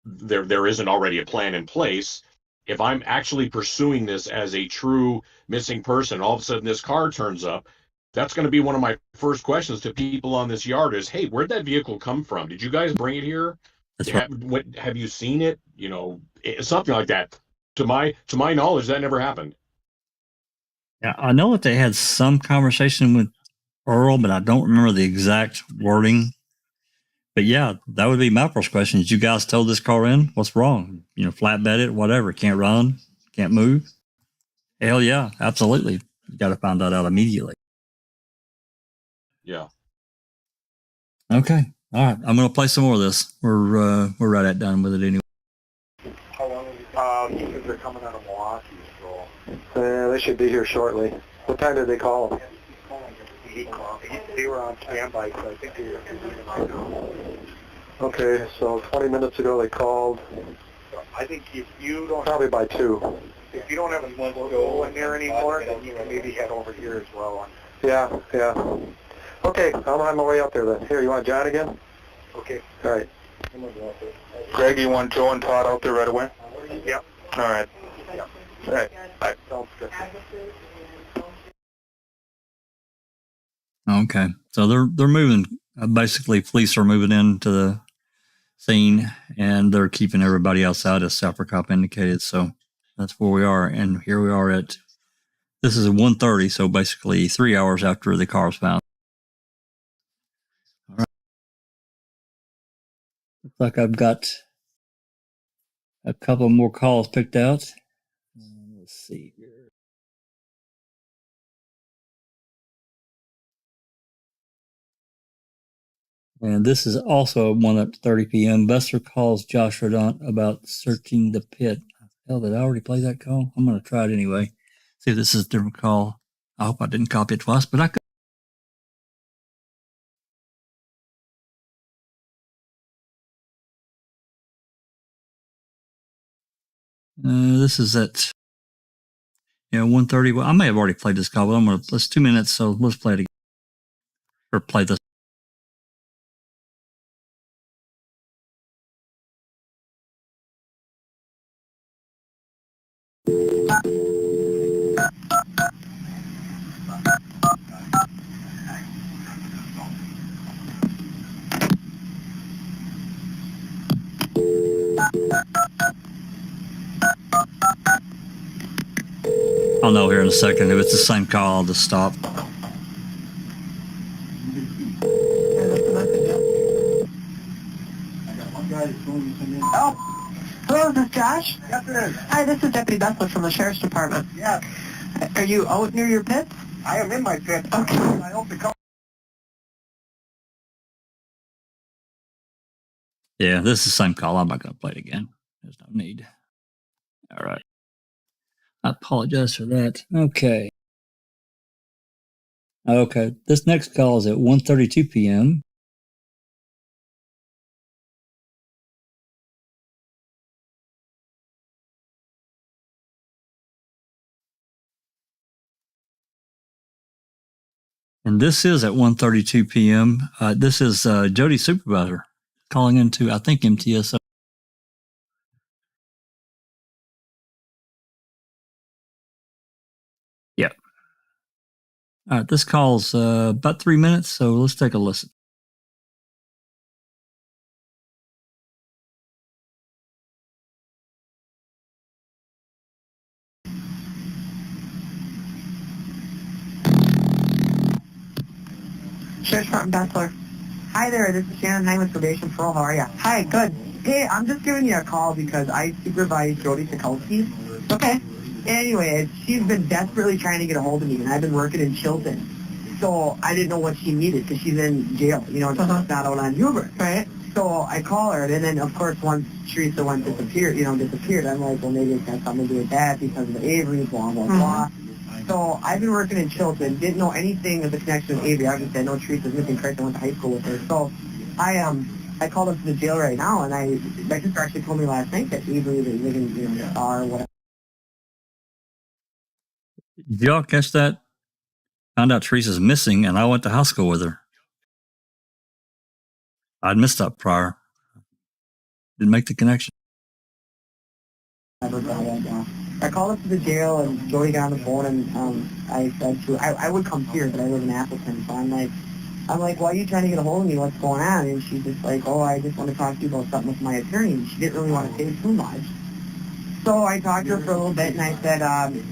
there isn't already a plan in place, if I'm actually pursuing this as a true missing person, all of a sudden this car turns up, that's going to be one of my first questions to people on this yard is, hey, where'd that vehicle come from? Did you guys bring it here? Have you seen it? Something like that. To my knowledge, that never happened. Yeah, I know that they had some conversation with Earl, but I don't remember the exact wording. But yeah, that would be my first question. Did you guys tow this car in? What's wrong? Flatbed it, whatever. Can't run, can't move. Hell yeah, absolutely. You got to find that out immediately. Yeah. Okay. All right. I'm going to play some more of this. We're right at done with it anyway. How long he says they're coming out of Milwaukee, so... They should be here shortly. What time did they call them? They were on standby, so I think they were leaving right now. Okay, so 20 minutes ago they called. I think if you don't... Probably by 2. If you don't have a go in there anymore, then you can maybe head over here as well. Yeah. Okay, I'm on my way out there then. Here, you want John again? Okay. All right. Greg, you want Joe and Todd out there right away? Yep. All right. Yep. All right. Bye. Sounds good. Okay. So they're moving. Basically, police are moving into the scene, and they're keeping everybody outside, as Cop indicated. So that's where we are. And here we are this is 1:30, so basically 3 hours after the car was found. All right. Looks like I've got a couple more calls picked out. Let's see here. And this is also one at 30 p.m. Buster calls Josh Rodant about searching the pit. Hell, did I already play that call? I'm going to try it anyway. See if this is a different call. I hope I didn't copy it twice, but I could. This is at 1:30. Well, I may have already played this call, but let's 2 minutes, so let's play it again. Or play this. I'll know here in a second. If it's the same call, I'll just stop. Oh, hello, is this Josh? Yes, it is. Hi, this is Deputy Bessler from the Sheriff's Department. Yes. Are you out near your pits? I am in my pit. Okay. I hope the call. Yeah, this is the same call. I'm not going to play it again. There's no need. All right. I apologize for that. Okay. Okay. This next call is at 1:32 p.m. And this is at 1:32 p.m. This is Jody Supervisor calling into, I think, MTSO. Yeah. All right. This call's about 3 minutes, so let's take a listen. Sheriff's Department Bessler. Hi there, this is Shannon Hyman, probation parole. How are you? Hi, good. Hey, I'm just giving you a call because I supervise Jody Sikowski. Okay. Anyway, she's been desperately trying to get a hold of me, and I've been working in Chilton. So I didn't know what she needed because she's in jail, she's not out on Huber. Right. So I call her, and then, of course, once Teresa disappeared, I'm like, well, maybe it's got something to do with that because of the Avery, blah, blah, blah. So I've been working in Chilton, didn't know anything of the connection with Avery. Obviously, I know Teresa's missing Chris. I went to high school with her. So I called up to the jail right now, and my sister actually told me last night that Avery was living in the car or whatever. Did y'all catch that? Found out Teresa's missing, and I went to high school with her. I'd missed that prior. Didn't make the connection. I called up to the jail, and Jody got on the phone, and I said I would come here, but I live in Appleton, so I'm like, why are you trying to get a hold of me? What's going on? And she's just like, oh, I just want to talk to you about something with my attorney. And she didn't really want to say too much. So I talked to her for a little bit, and I said,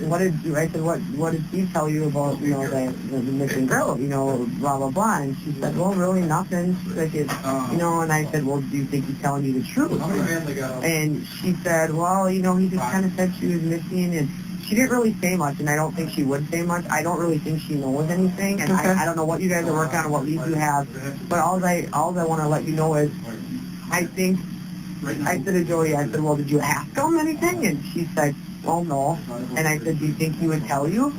what did Steve tell you about, the missing girl, blah, blah, blah. And she said, well, really nothing. She's like, and I said, well, do you think he's telling you the truth? And she said, well, he just kind of said she was missing, and she didn't really say much, and I don't think she would say much. I don't really think she knows anything, and I don't know what you guys are working on or what leads you have, but all I want to let you know is I said to Jody, well, did you ask him anything? And she said, well, no. And I said, do you think he would tell you?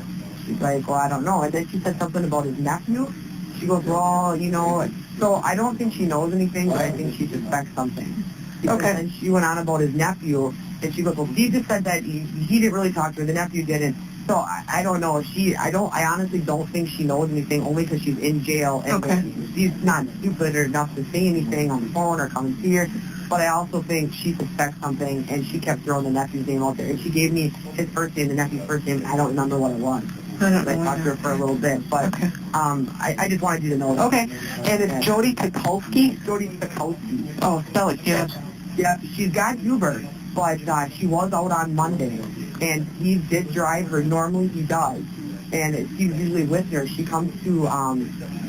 She's like, well, I don't know. And then she said something about his nephew. She goes, well, so I don't think she knows anything, but I think she suspects something. Okay. And she went on about his nephew, and she goes, well, Steve just said that he didn't really talk to her. The nephew didn't. So I don't know. I honestly don't think she knows anything, only because she's in jail, and she's not stupid enough to say anything on the phone or come and see her. But I also think she suspects something, and she kept throwing the nephew's name out there. And she gave me his first name, the nephew's first name, and I don't remember what it was. I talked to her for a little bit, but I just wanted you to know that. Okay. And it's Jody Sikowski? Jody Sikowski. Oh, spell it, yeah. Yeah, she's got Uber, but she was out on Monday, and he did drive her. Normally he does, and he's usually with her. She comes to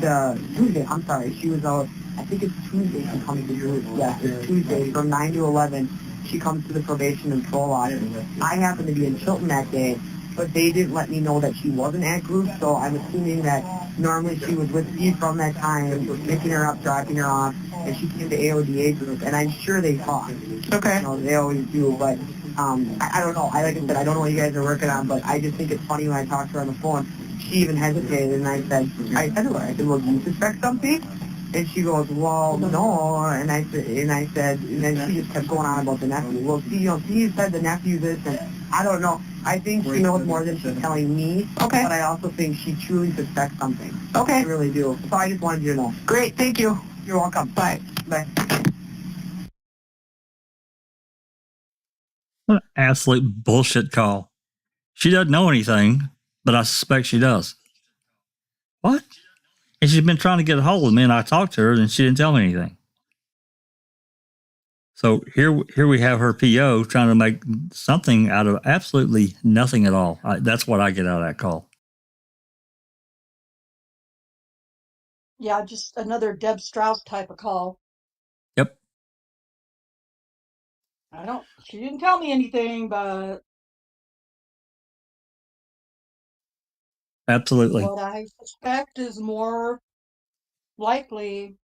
the Tuesday. I'm sorry, she was out. I think it's Tuesday she comes to do it. Yeah, it's Tuesday from 9 to 11. She comes to the probation and parole office. I happened to be in Chilton that day, but they didn't let me know that she wasn't at group, so I'm assuming that normally she was with Steve from that time, picking her up, dropping her off, and she came to AODA group, and I'm sure they talked. Okay. You know, they always do, but I don't know. Like I said, I don't know what you guys are working on, but I just think it's funny when I talk to her on the phone. She even hesitated, and I said to her, I said, well, do you suspect something? And she goes, well, no. And I said, and then she just kept going on about the nephew. Well, see, you said the nephew this, and I don't know. I think she knows more than she's telling me. Okay. But I also think she truly suspects something. Okay. I really do. So I just wanted you to know. Great. Thank you. You're welcome. Bye. Bye. What an absolute bullshit call. She doesn't know anything, but I suspect she does. What? And she's been trying to get a hold of me, and I talked to her, and she didn't tell me anything. So here we have her PO trying to make something out of absolutely nothing at all. That's what I get out of that call. Yeah, just another Deb Strauss type of call. Yep. She didn't tell me anything, but Absolutely. what I suspect is more likely.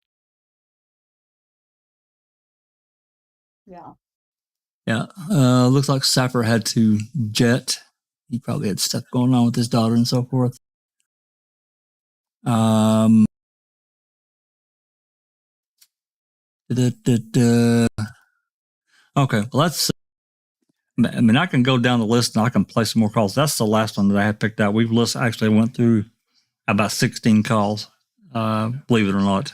Yeah. Yeah. Looks like Sapper had to jet. He probably had stuff going on with his daughter and so forth. Okay, well, that's. I mean, I can go down the list and I can play some more calls. That's the last one that I had picked out. We've actually went through about 16 calls, believe it or not.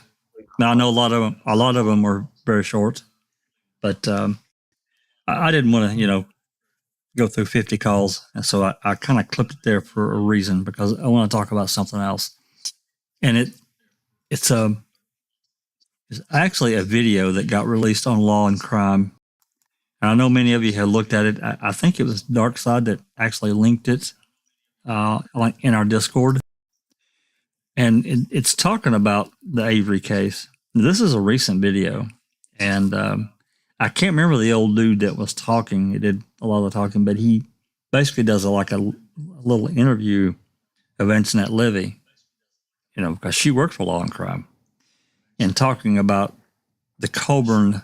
Now I know a lot of them were very short, but I didn't want to, go through 50 calls, and so I kind of clipped it there for a reason because I want to talk about something else. And it's actually a video that got released on Law and Crime. And I know many of you have looked at it. I think it was Dark Side that actually linked it in our Discord. And it's talking about the Avery case. This is a recent video. And I can't remember the old dude that was talking. He did a lot of the talking, but he basically does a little interview of Antoinette Levy, because she worked for Law and Crime, and talking about the Coburn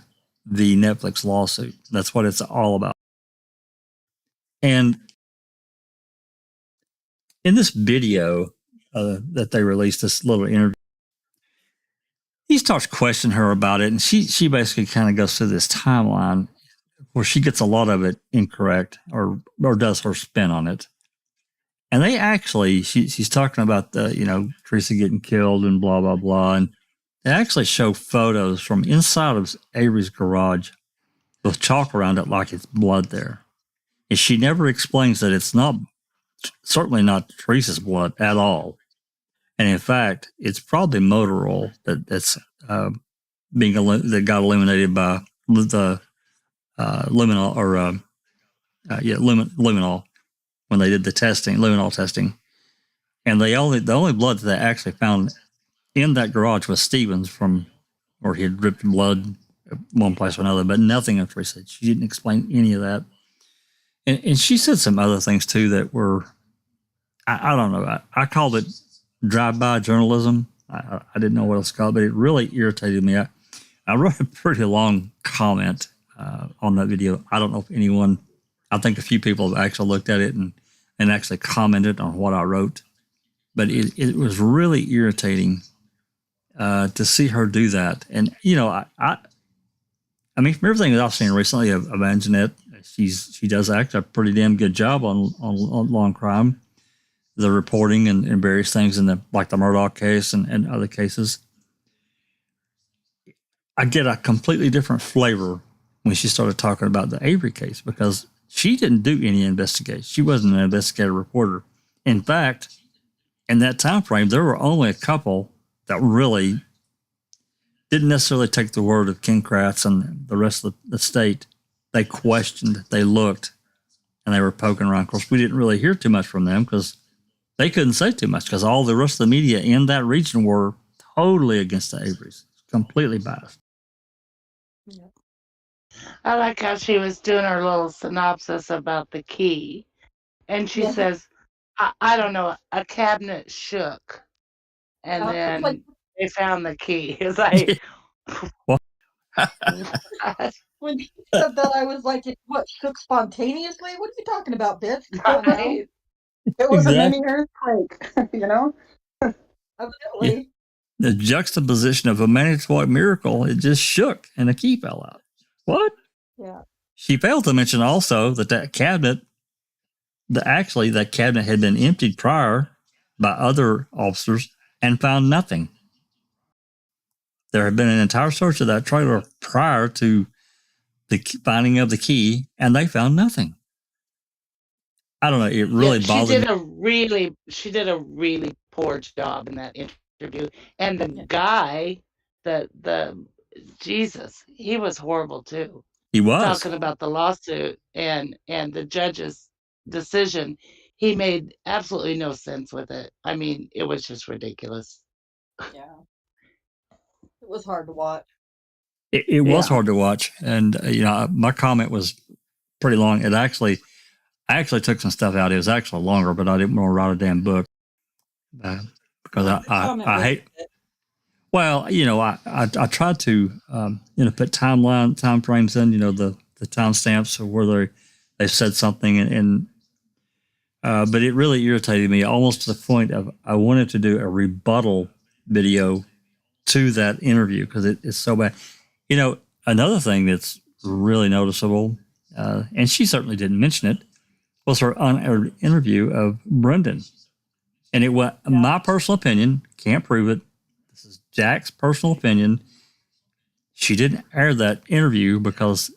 v. Netflix lawsuit. That's what it's all about. And in this video that they released, this little interview, he starts questioning her about it, and she basically kind of goes through this timeline where she gets a lot of it incorrect or does her spin on it. And they actually, she's talking about Teresa getting killed and blah, blah, blah. And they actually show photos from inside of Avery's garage with chalk around it like it's blood there. And she never explains that it's certainly not Teresa's blood at all. And in fact, it's probably motor oil that's that got eliminated by the luminol luminol when they did the testing, luminol testing. And the only blood that they actually found in that garage was Stevens where he had dripped blood one place or another, but nothing of Teresa. She didn't explain any of that. And she said some other things too that were, I don't know. I called it drive-by journalism. I didn't know what else to call it, but it really irritated me. I wrote a pretty long comment on that video. I don't know if anyone, I think a few people have actually looked at it and actually commented on what I wrote. But it was really irritating to see her do that. And, I mean, from everything that I've seen recently of Antoinette, she does act a pretty damn good job on Law and Crime, the reporting and various things in the Murdoch case and other cases. I get a completely different flavor when she started talking about the Avery case because she didn't do any investigation. She wasn't an investigative reporter. In fact, in that time frame, there were only a couple that really didn't necessarily take the word of Ken Kratz and the rest of the state. They questioned, they looked, and they were poking around. Of course, we didn't really hear too much from them because they couldn't say too much because all the rest of the media in that region were totally against the Averys, completely biased. I like how she was doing her little synopsis about the key. And she Yeah. says, I don't know, a cabinet shook. And It's like then they found the key. It's like, What? what? when he said that, I was like, what, shook spontaneously? What are you talking about, bitch? You know? Right? It was a Exactly. mini earthquake, you know? Yeah. Evidently. The juxtaposition of a Manitowoc miracle, it just shook and a key fell out. What? Yeah. She failed to mention also that cabinet, that cabinet had been emptied prior by other officers and found nothing. There had been an entire search of that trailer prior to the finding of the key, and they found nothing. I don't know. It really Yeah, bothered me. she did a really poor job in that interview. And the guy, the Jesus, he was horrible too. He was. Talking about the lawsuit and the judge's decision, he made absolutely no sense with it. I mean, it was just ridiculous. Yeah. It was hard to watch. It was Yeah. hard to watch, and my comment was pretty long. I actually took some stuff out. It was actually longer, but I didn't want to write a damn book because I hate. Well, I tried to put time frames in, the timestamps of where they said something, and but it really irritated me almost to the point of I wanted to do a rebuttal video to that interview because it's so bad. Another thing that's really noticeable, and she certainly didn't mention it, was her unaired interview of Brendan. And it was my personal opinion, can't prove it. This is Jack's personal opinion. She didn't air that interview because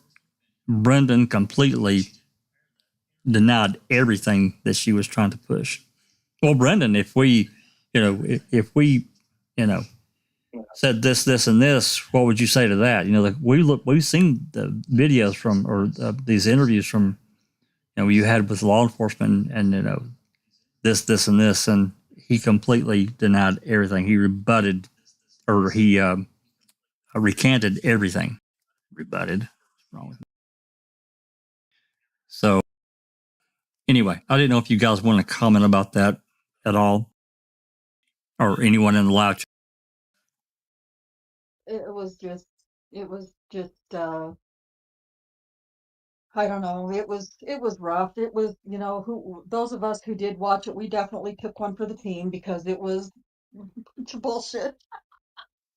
Brendan completely denied everything that she was trying to push. Well, Brendan, if we said this, and this, what would you say to that? We've seen the videos from, or these interviews from, you had with law enforcement, and this, and this, and he completely denied everything. He rebutted, or he recanted everything. Rebutted. What's wrong with me? So, anyway, I didn't know if you guys want to comment about that at all, or anyone in the live chat. It was just I don't know. It was rough. It was, those of us who did watch it, we definitely took one for the team because it was a bunch of bullshit.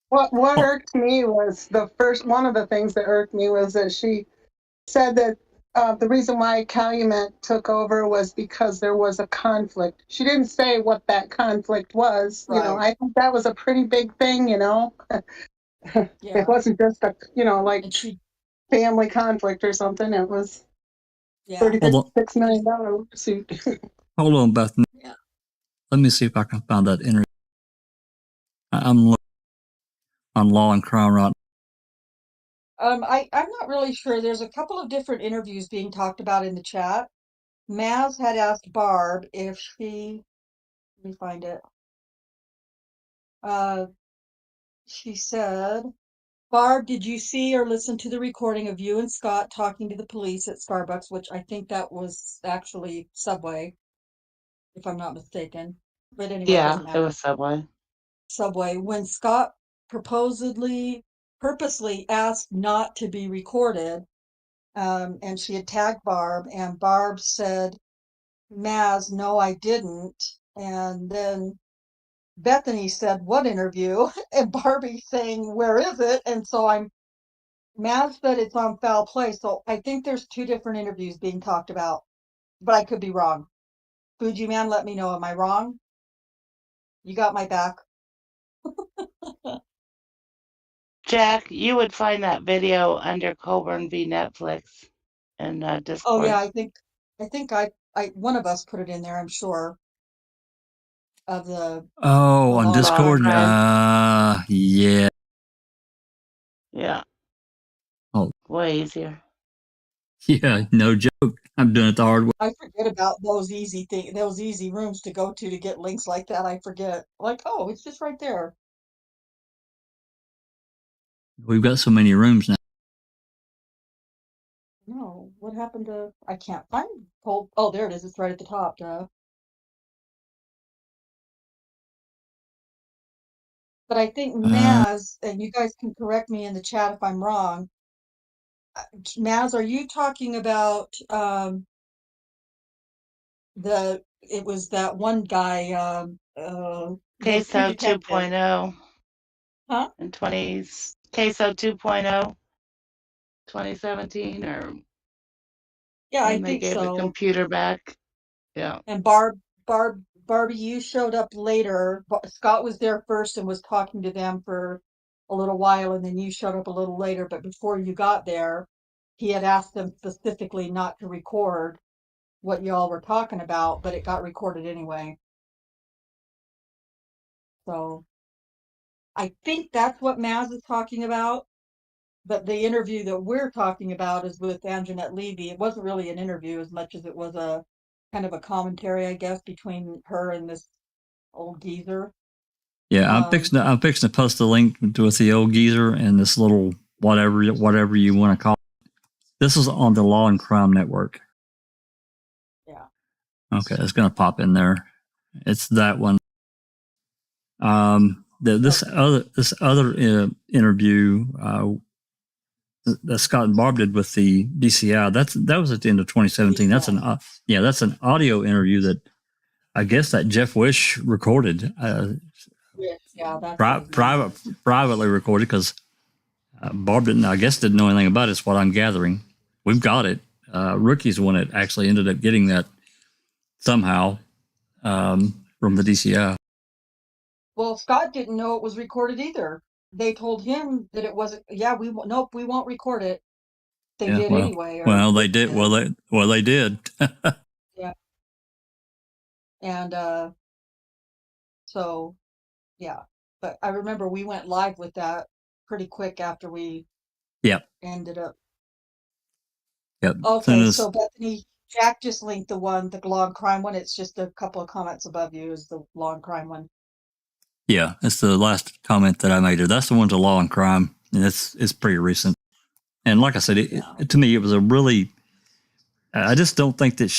What irked me was one of the things that irked me was that she said that the reason why Calumet took over was because there was a conflict. She didn't say what that conflict was. Right. I think that was a pretty big thing, Yeah. It wasn't just a, family conflict or something. It was $36 million suit. Hold on, Beth. Yeah. Let me see if I can find that interview. I'm on Law and Crime right I'm not really sure. There's a couple of different interviews being talked about in the chat. Maz had asked Barb if she, let me find it. She said, Barb, did you see or listen to the recording of you and Scott talking to the police at Starbucks, which I think that was actually Subway, if I'm not mistaken. But anyway, it doesn't Yeah, matter. it was Subway. Subway, when Scott purposely asked not to be recorded, and she had tagged Barb, and Barb said, Maz, no, I didn't. And then Bethany said, what interview? And Barbie saying, where is it? And so Maz said it's on foul play. So I think there's two different interviews being talked about, but I could be wrong. Fuji Man, let me know. Am I wrong? You got my back. Jack, you would find that video under Coburn v. Netflix in Discord. Oh yeah, I think I one of us put it in there, I'm sure. Of the on Discord. Yeah. Yeah. Oh. Way easier. Yeah, no joke. I'm doing it the hard way. I forget about those easy rooms to go to get links like that. I forget. Like, oh, it's just right there. We've got so many rooms now. No, what happened to? I can't find poll. Oh, there it is. It's right at the top. But I think Maz, and you guys can correct me in the chat if I'm wrong. Maz, are you talking about it was that one guy, the two CASO detectives. 2.0 Huh? in 20s, CASO 2.0, 2017, or Yeah, I when they think gave the so. computer back. Yeah. And Barbie, you showed up later. Scott was there first and was talking to them for a little while, and then you showed up a little later. But before you got there, he had asked them specifically not to record what y'all were talking about, but it got recorded anyway. So I think that's what Maz is talking about. But the interview that we're talking about is with Anjanette Levy. It wasn't really an interview as much as it was a kind of a commentary, I guess, between her and this old geezer. Yeah, I'm fixing to post the link with the old geezer and this little whatever you want to call it. This is on the Law and Crime Network. Yeah. Okay, it's going to pop in there. It's that one. This other interview that Scott and Barb did with the DCI, that was at the end of 2017. That's that's an audio interview that I guess that Jeff Wish recorded. Yeah, that's privately recorded because Barb didn't know anything about it. Is what I'm gathering. We've got it. Rookie's the one that actually ended up getting that somehow from the DCI. Well, Scott didn't know it was recorded either. They told him that it wasn't. Yeah, we won't record it. They did anyway. Well, they did. They did. Yeah. And so, yeah. But I remember we went live with that pretty quick after we ended up. Yep. Okay, so Bethany, Jack just linked the law and crime one. It's just a couple of comments above you is the law and crime one. Yeah, it's the last comment that I made there. That's the one to Law and Crime, and it's pretty recent. And like I said, to me, it was a really. I just don't think that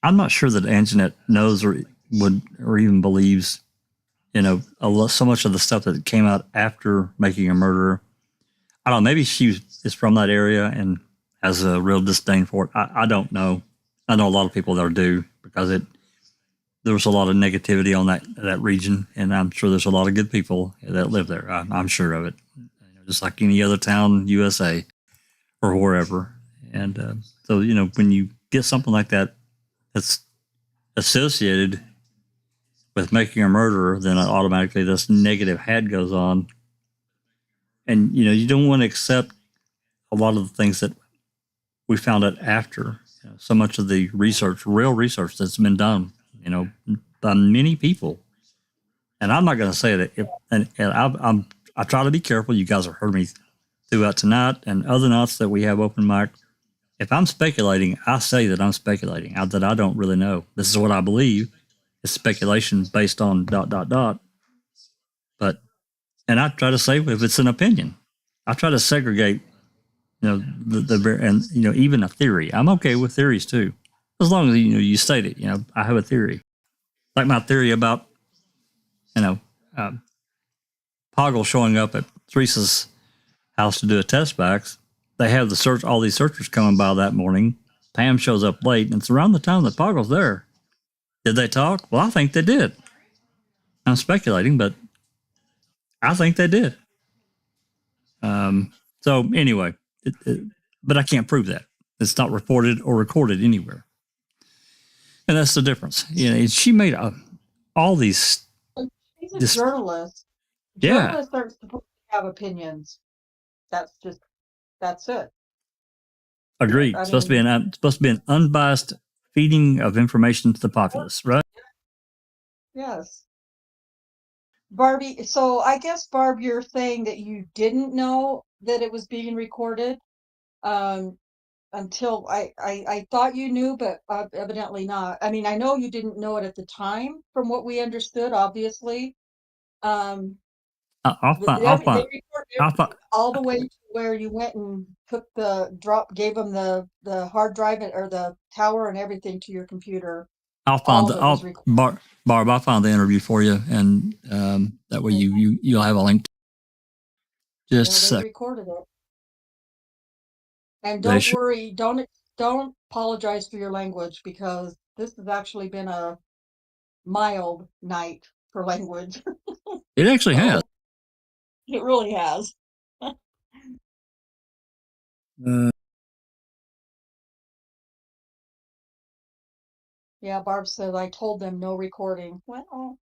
I'm not sure that Anjanette knows or even believes, so much of the stuff that came out after Making a Murderer. I don't know. Maybe she is from that area and has a real disdain for it. I don't know. I know a lot of people that do because there was a lot of negativity on that region, and I'm sure there's a lot of good people that live there. I'm sure of it, just like any other town, USA, or wherever. And so, when you get something like that that's associated with Making a Murderer, then automatically this negative hat goes on, and you don't want to accept a lot of the things that we found out after. So much of the real research that's been done, by many people. And I'm not going to say that. I try to be careful. You guys have heard me throughout tonight and other nights that we have open mic. If I'm speculating, I say that I'm speculating, that I don't really know. This is what I believe. It's speculation based on ... But, and I try to say if it's an opinion, I try to segregate, even a theory. I'm okay with theories too, as long as you state it. I have a theory, like my theory about Poggle showing up at Teresa's house to do a test backs. They have all these searchers coming by that morning. Pam shows up late, and it's around the time that Poggle's there. Did they talk? Well, I think they did. I'm speculating, but I think they did. So anyway, but I can't prove that. It's not reported or recorded anywhere. And that's the difference. She made all these. She's a journalist. Yeah. Journalists aren't supposed to have opinions. That's it. Agreed. It's supposed to be an unbiased feeding of information to the populace, right? Yes. Barbie, so I guess, Barb, you're saying that you didn't know that it was being recorded until I thought you knew, but evidently not. I mean, I know you didn't know it at the time from what we understood, obviously. I'll find. I'll They find. record I'll find. all the way to where you went and gave them the hard drive or the tower and everything to your computer. I'll find. All of it was recorded. Barb. I'll find the interview for you, and that way you'll have a link. Just a They sec. recorded it. And don't worry, don't apologize for your language, because this has actually been a mild night for language. It actually has. It really has. Yeah, Barb said I told them no recording. Well,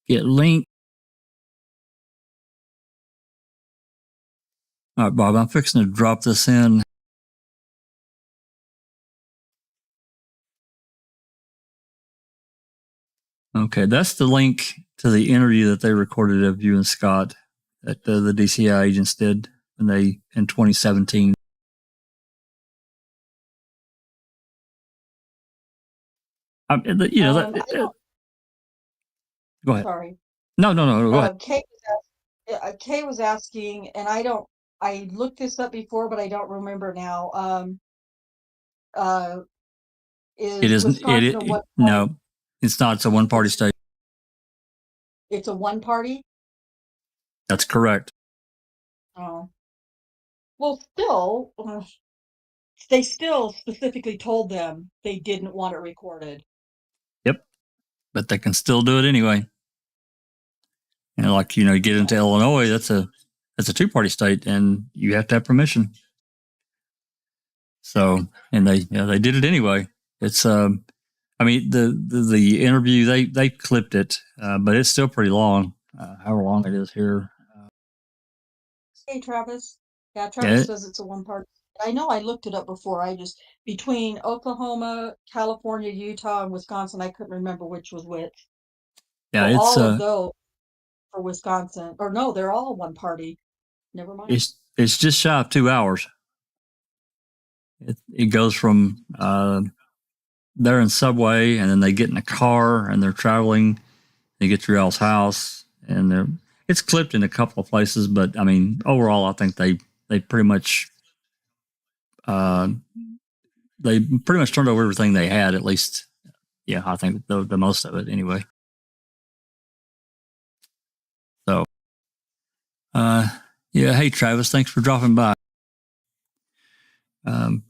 Get link. All right, Bob. I'm fixing to drop this in. Okay, that's the link to the interview that they recorded of you and Scott that the DCI agents did when they in 2017. Go ahead. Sorry. No. Go ahead. Kay was asking, and I looked this up before, but I don't remember now. It isn't. No, it's not. It's a one-party state. It's a one party? That's correct. Oh. Well, still, they still specifically told them they didn't want it recorded. Yep. But they can still do it anyway. And like, you get into Illinois, that's a two-party state, and you have to have permission. So, and they did it anyway. It's I mean, the interview, they clipped it, but it's still pretty long. However long it is here. Hey, Travis. Yeah, Travis says it's a one part. I know I looked it up before. Between Oklahoma, California, Utah, and Wisconsin, I couldn't remember which was which. Yeah, so it's all of those for Wisconsin, or no, they're all one party. Never mind. It's just shy of 2 hours. It goes from they're in Subway, and then they get in a car and they're traveling. They get to your all's house, and it's clipped in a couple of places, but I mean, overall, I think they pretty much turned over everything they had, at least. Yeah, I think the most of it anyway. So, yeah. Hey, Travis, thanks for dropping by.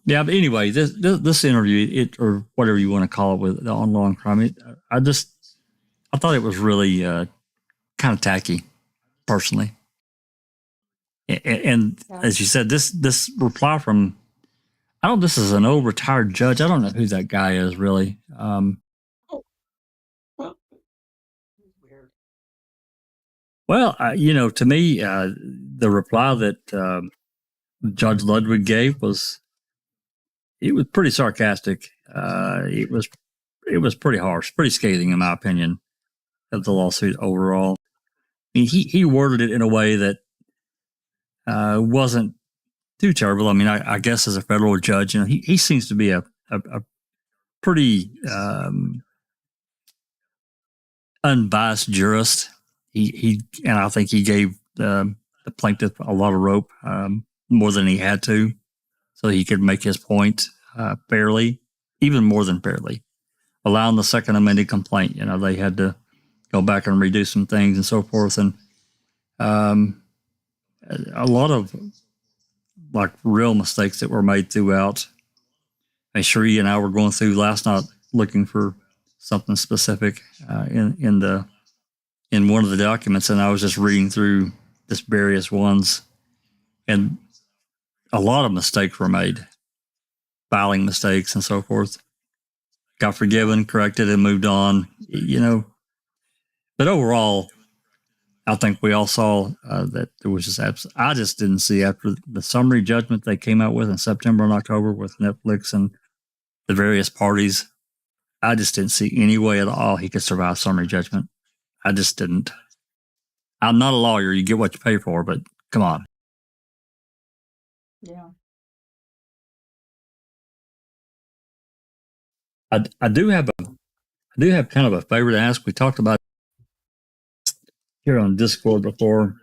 Yeah, but anyway, this interview, or whatever you want to call it, with the online crime, I thought it was really kind of tacky, personally. And as you said, this reply from, this is an old retired judge. I don't know who that guy is really. Well, to me, the reply that Judge Ludwig gave was pretty sarcastic. It was pretty harsh, pretty scathing, in my opinion, of the lawsuit overall. I mean, he worded it in a way that wasn't too terrible. I mean, I guess as a federal judge, he seems to be a pretty unbiased jurist. And I think he gave the plaintiff a lot of rope, more than he had to, so he could make his point fairly, even more than fairly. Allowing the second amended complaint, they had to go back and redo some things and so forth, and a lot of like real mistakes that were made throughout. And Sheree and I were going through last night looking for something specific in one of the documents, and I was just reading through just various ones, and a lot of mistakes were made, filing mistakes and so forth. Got forgiven, corrected, and moved on. But overall, I think we all saw that there was just I just didn't see, after the summary judgment they came out with in September and October with Netflix and the various parties, I just didn't see any way at all he could survive summary judgment. I just didn't. I'm not a lawyer. You get what you pay for, but come on. Yeah. I do have I do have kind of a favor to ask. We talked about here on Discord before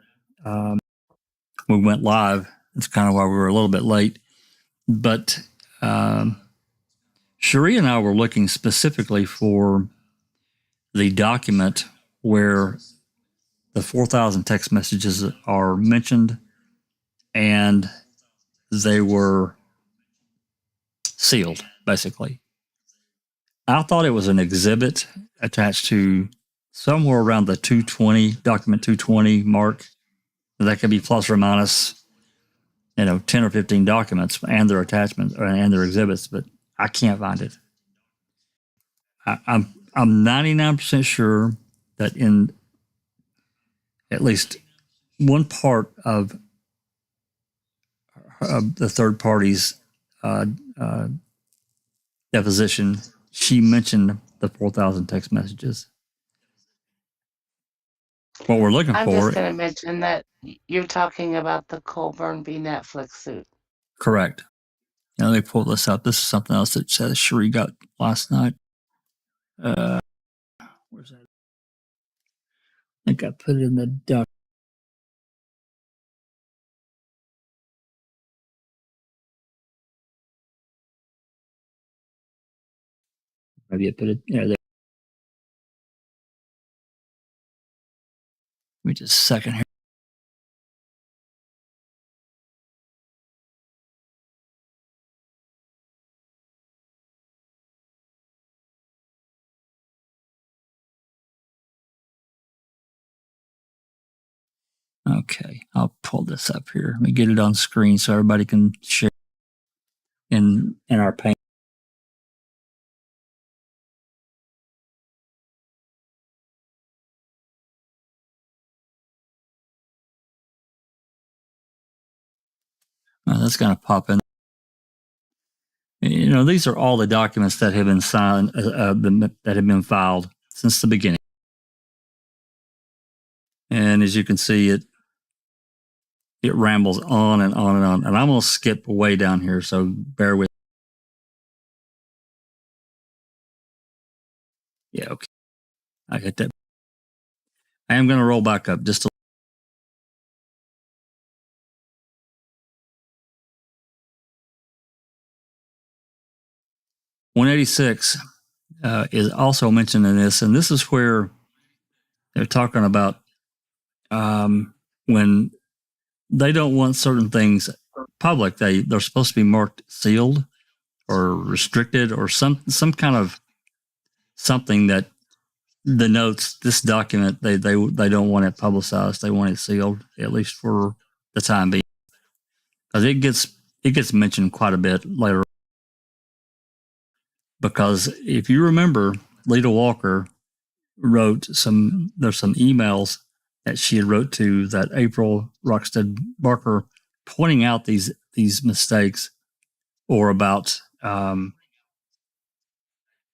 we went live. That's kind of why we were a little bit late. But Cherie and I were looking specifically for the document where the 4,000 text messages are mentioned and they were sealed, basically. I thought it was an exhibit attached to somewhere around the 220, document 220 mark. That could be plus or minus, 10 or 15 documents and their attachments and their exhibits, but I can't find it. I'm 99% sure that in at least one part of the third party's deposition, she mentioned the 4,000 text messages. What we're looking I'm for. just going to mention that you're talking about the Colburn v. Netflix suit. Correct. Now, let me pull this up. This is something else that says Cherie got last night. Where's that? I think I put it in the doc. Maybe I put it there. Give me just a second here. Okay, I'll pull this up here. Let me get it on screen so everybody can share in our pane. That's going to pop in. These are all the documents that have been signed, that have been filed since the beginning. And as you can see, it rambles on and on and on. And I'm going to skip way down here, so bear with me. Yeah, okay. I get that. I am going to roll back up just a 186 is also mentioned in this, and this is where they're talking about when they don't want certain things public, they're supposed to be marked sealed or restricted or some kind of something that denotes this document. They don't want it publicized. They want it sealed, at least for the time being, because it gets mentioned quite a bit later on. Because if you remember, Lita Walker there's some emails that she had wrote to that April Rockstead Barker pointing out these mistakes, or about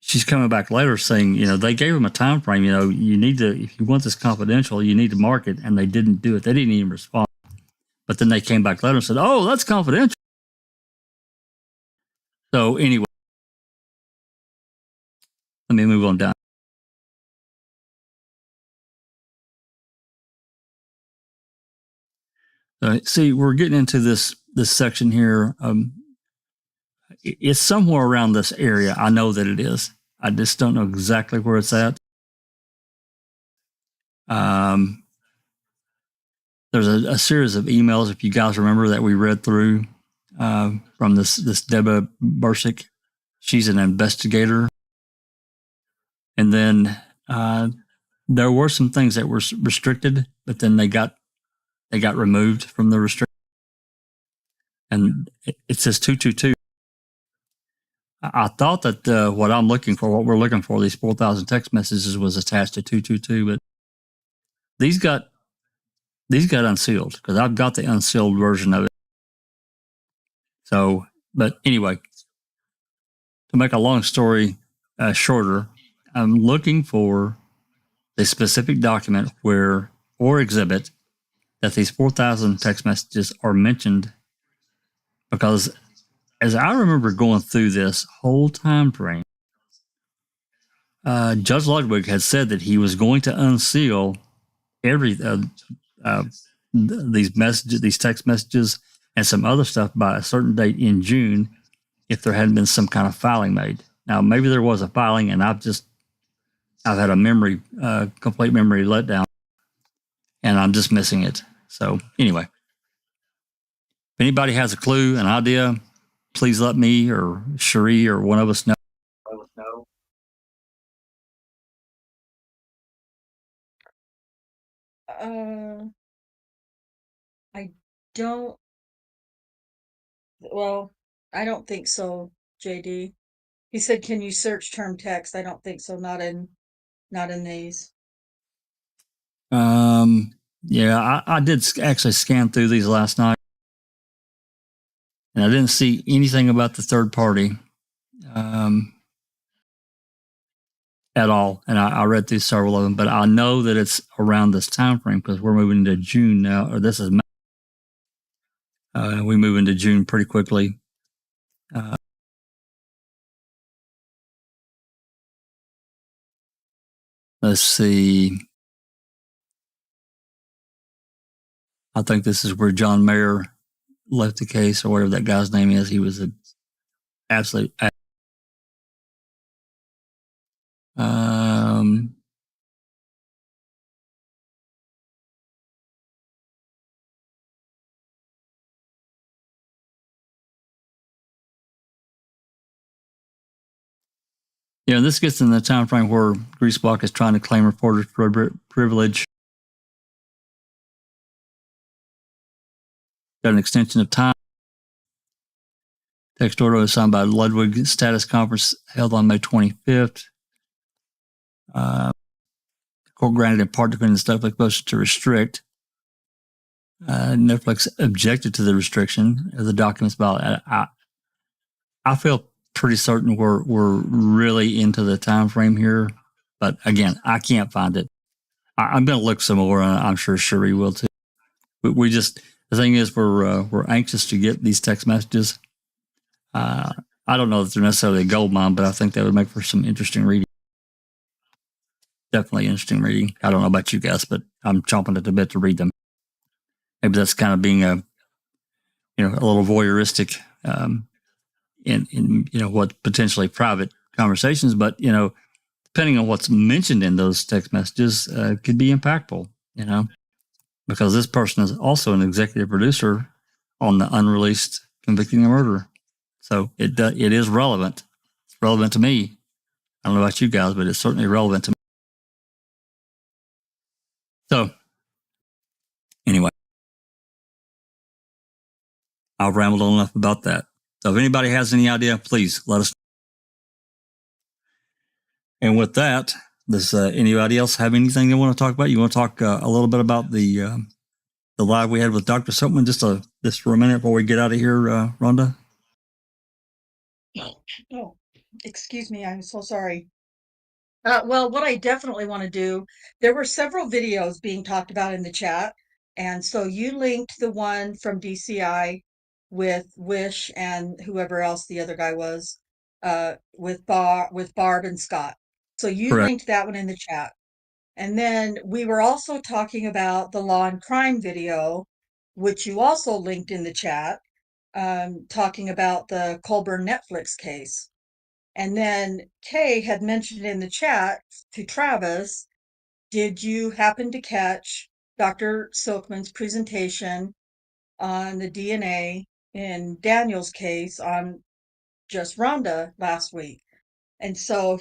she's coming back later saying, they gave him a time frame, you need to, if you want this confidential, you need to mark it, and they didn't do it. They didn't even respond. But then they came back later and said, oh, that's confidential. So anyway, let me move on down. See, we're getting into this section here. It's somewhere around this area. I know that it is. I just don't know exactly where it's at. There's a series of emails, if you guys remember, that we read through from this Deborah Bursick. She's an investigator. And then there were some things that were restricted, but then they got removed from the restriction. And it says 222. I thought that what we're looking for, these 4,000 text messages, was attached to 222, but these got unsealed, because I've got the unsealed version of it. So, but anyway, to make a long story shorter, I'm looking for the specific document or exhibit that these 4,000 text messages are mentioned, because as I remember going through this whole time frame, Judge Ludwig had said that he was going to unseal every these messages, these text messages, and some other stuff by a certain date in June, if there hadn't been some kind of filing made. Now, maybe there was a filing, and I've had a complete memory letdown, and I'm just missing it. So anyway, if anybody has a clue, an idea, please let me or Cherie or one of us know. I don't. Well, I don't think so, JD. He said, "Can you search term text?" I don't think so. Not in these. Yeah, I did actually scan through these last night, and I didn't see anything about the third party at all. And I read through several of them, but I know that it's around this time frame because we're moving into June now, or this is May. We move into June pretty quickly. Let's see. I think this is where John Mayer left the case, or whatever that guy's name is. He was an absolute. Yeah, this gets in the time frame where Greaseblock is trying to claim reporter's privilege. Got an extension of time. Text order was signed by Ludwig. Status conference held on May 25th. Court granted in part defendant's Netflix motion to restrict. Netflix objected to the restriction of the documents. I feel pretty certain we're really into the time frame here, but again, I can't find it. I'm going to look some more, and I'm sure Cherie will too. We just, the thing is, we're anxious to get these text messages. I don't know that they're necessarily a gold mine, but I think they would make for some interesting reading. Definitely interesting reading. I don't know about you guys, but I'm chomping at the bit to read them. Maybe that's kind of being a little voyeuristic in what potentially private conversations, but depending on what's mentioned in those text messages, could be impactful. Because this person is also an executive producer on the unreleased Convicting a Murderer, so it is relevant. It's relevant to me. I don't know about you guys, but it's certainly relevant to me. So anyway, I've rambled on enough about that. So if anybody has any idea, please let us know. And with that, does anybody else have anything they want to talk about? You want to talk a little bit about the live we had with Dr. Silkman just for a minute before we get out of here, Rhonda? Oh, excuse me. I'm so sorry. Well, what I definitely want to do, there were several videos being talked about in the chat. And so you linked the one from DCI with Wish and whoever else the other guy was, with Barb and Scott. So you Correct. linked that one in the chat. And then we were also talking about the Law and Crime video, which you also linked in the chat, talking about the Colburn Netflix case. And then Kay had mentioned in the chat to Travis, did you happen to catch Dr. Silkman's presentation on the DNA in Daniel's case on Just Rhonda last week? And so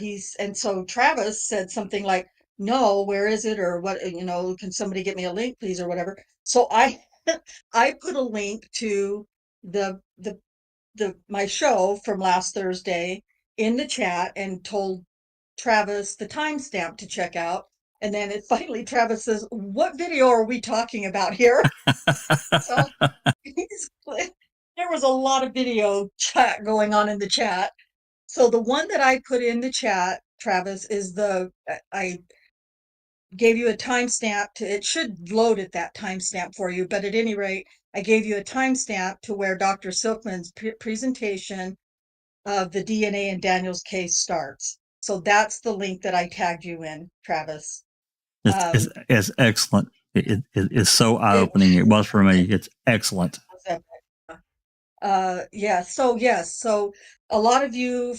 Travis said something like, no, where is it? Or what, can somebody get me a link, please, or whatever. So I I put a link to the my show from last Thursday in the chat and told Travis the timestamp to check out. And then finally Travis says, what video are we talking about here? So there was a lot of video chat going on in the chat. So the one that I put in the chat, Travis, is I gave you a timestamp it should load at that timestamp for you, but at any rate, I gave you a timestamp to where Dr. Silkman's presentation of the DNA in Daniel's case starts. So that's the link that I tagged you in, Travis. It's excellent. It's so eye-opening. It was for me. It's excellent. So yes, so a lot of you,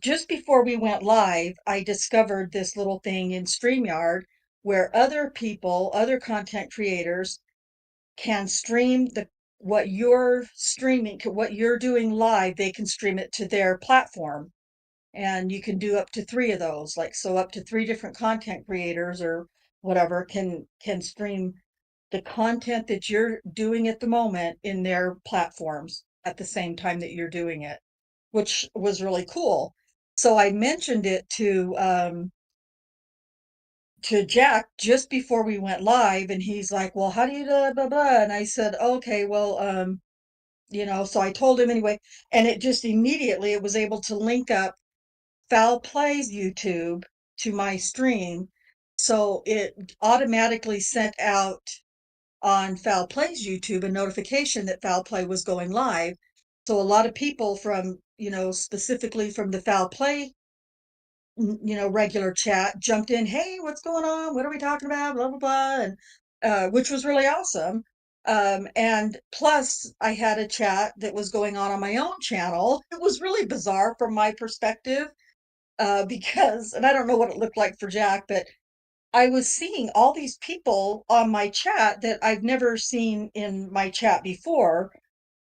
just before we went live, I discovered this little thing in StreamYard where other people, other content creators can stream what you're streaming, what you're doing live, they can stream it to their platform. And you can do up to 3 of those, like, so up to 3 different content creators or whatever can stream the content that you're doing at the moment in their platforms at the same time that you're doing it, which was really cool. So I mentioned it to Jack just before we went live, and he's like, well, how do you blah, blah, blah? And I said, okay, well, so I told him anyway, and it just immediately, it was able to link up Foul Play's YouTube to my stream. So it automatically sent out on Foul Play's YouTube a notification that Foul Play was going live. So a lot of people from, specifically from the Foul Play, regular chat jumped in. Hey, what's going on? What are we talking about? Blah, blah, blah. And, which was really awesome. And plus I had a chat that was going on my own channel. It was really bizarre from my perspective, because, and I don't know what it looked like for Jack, but I was seeing all these people on my chat that I've never seen in my chat before,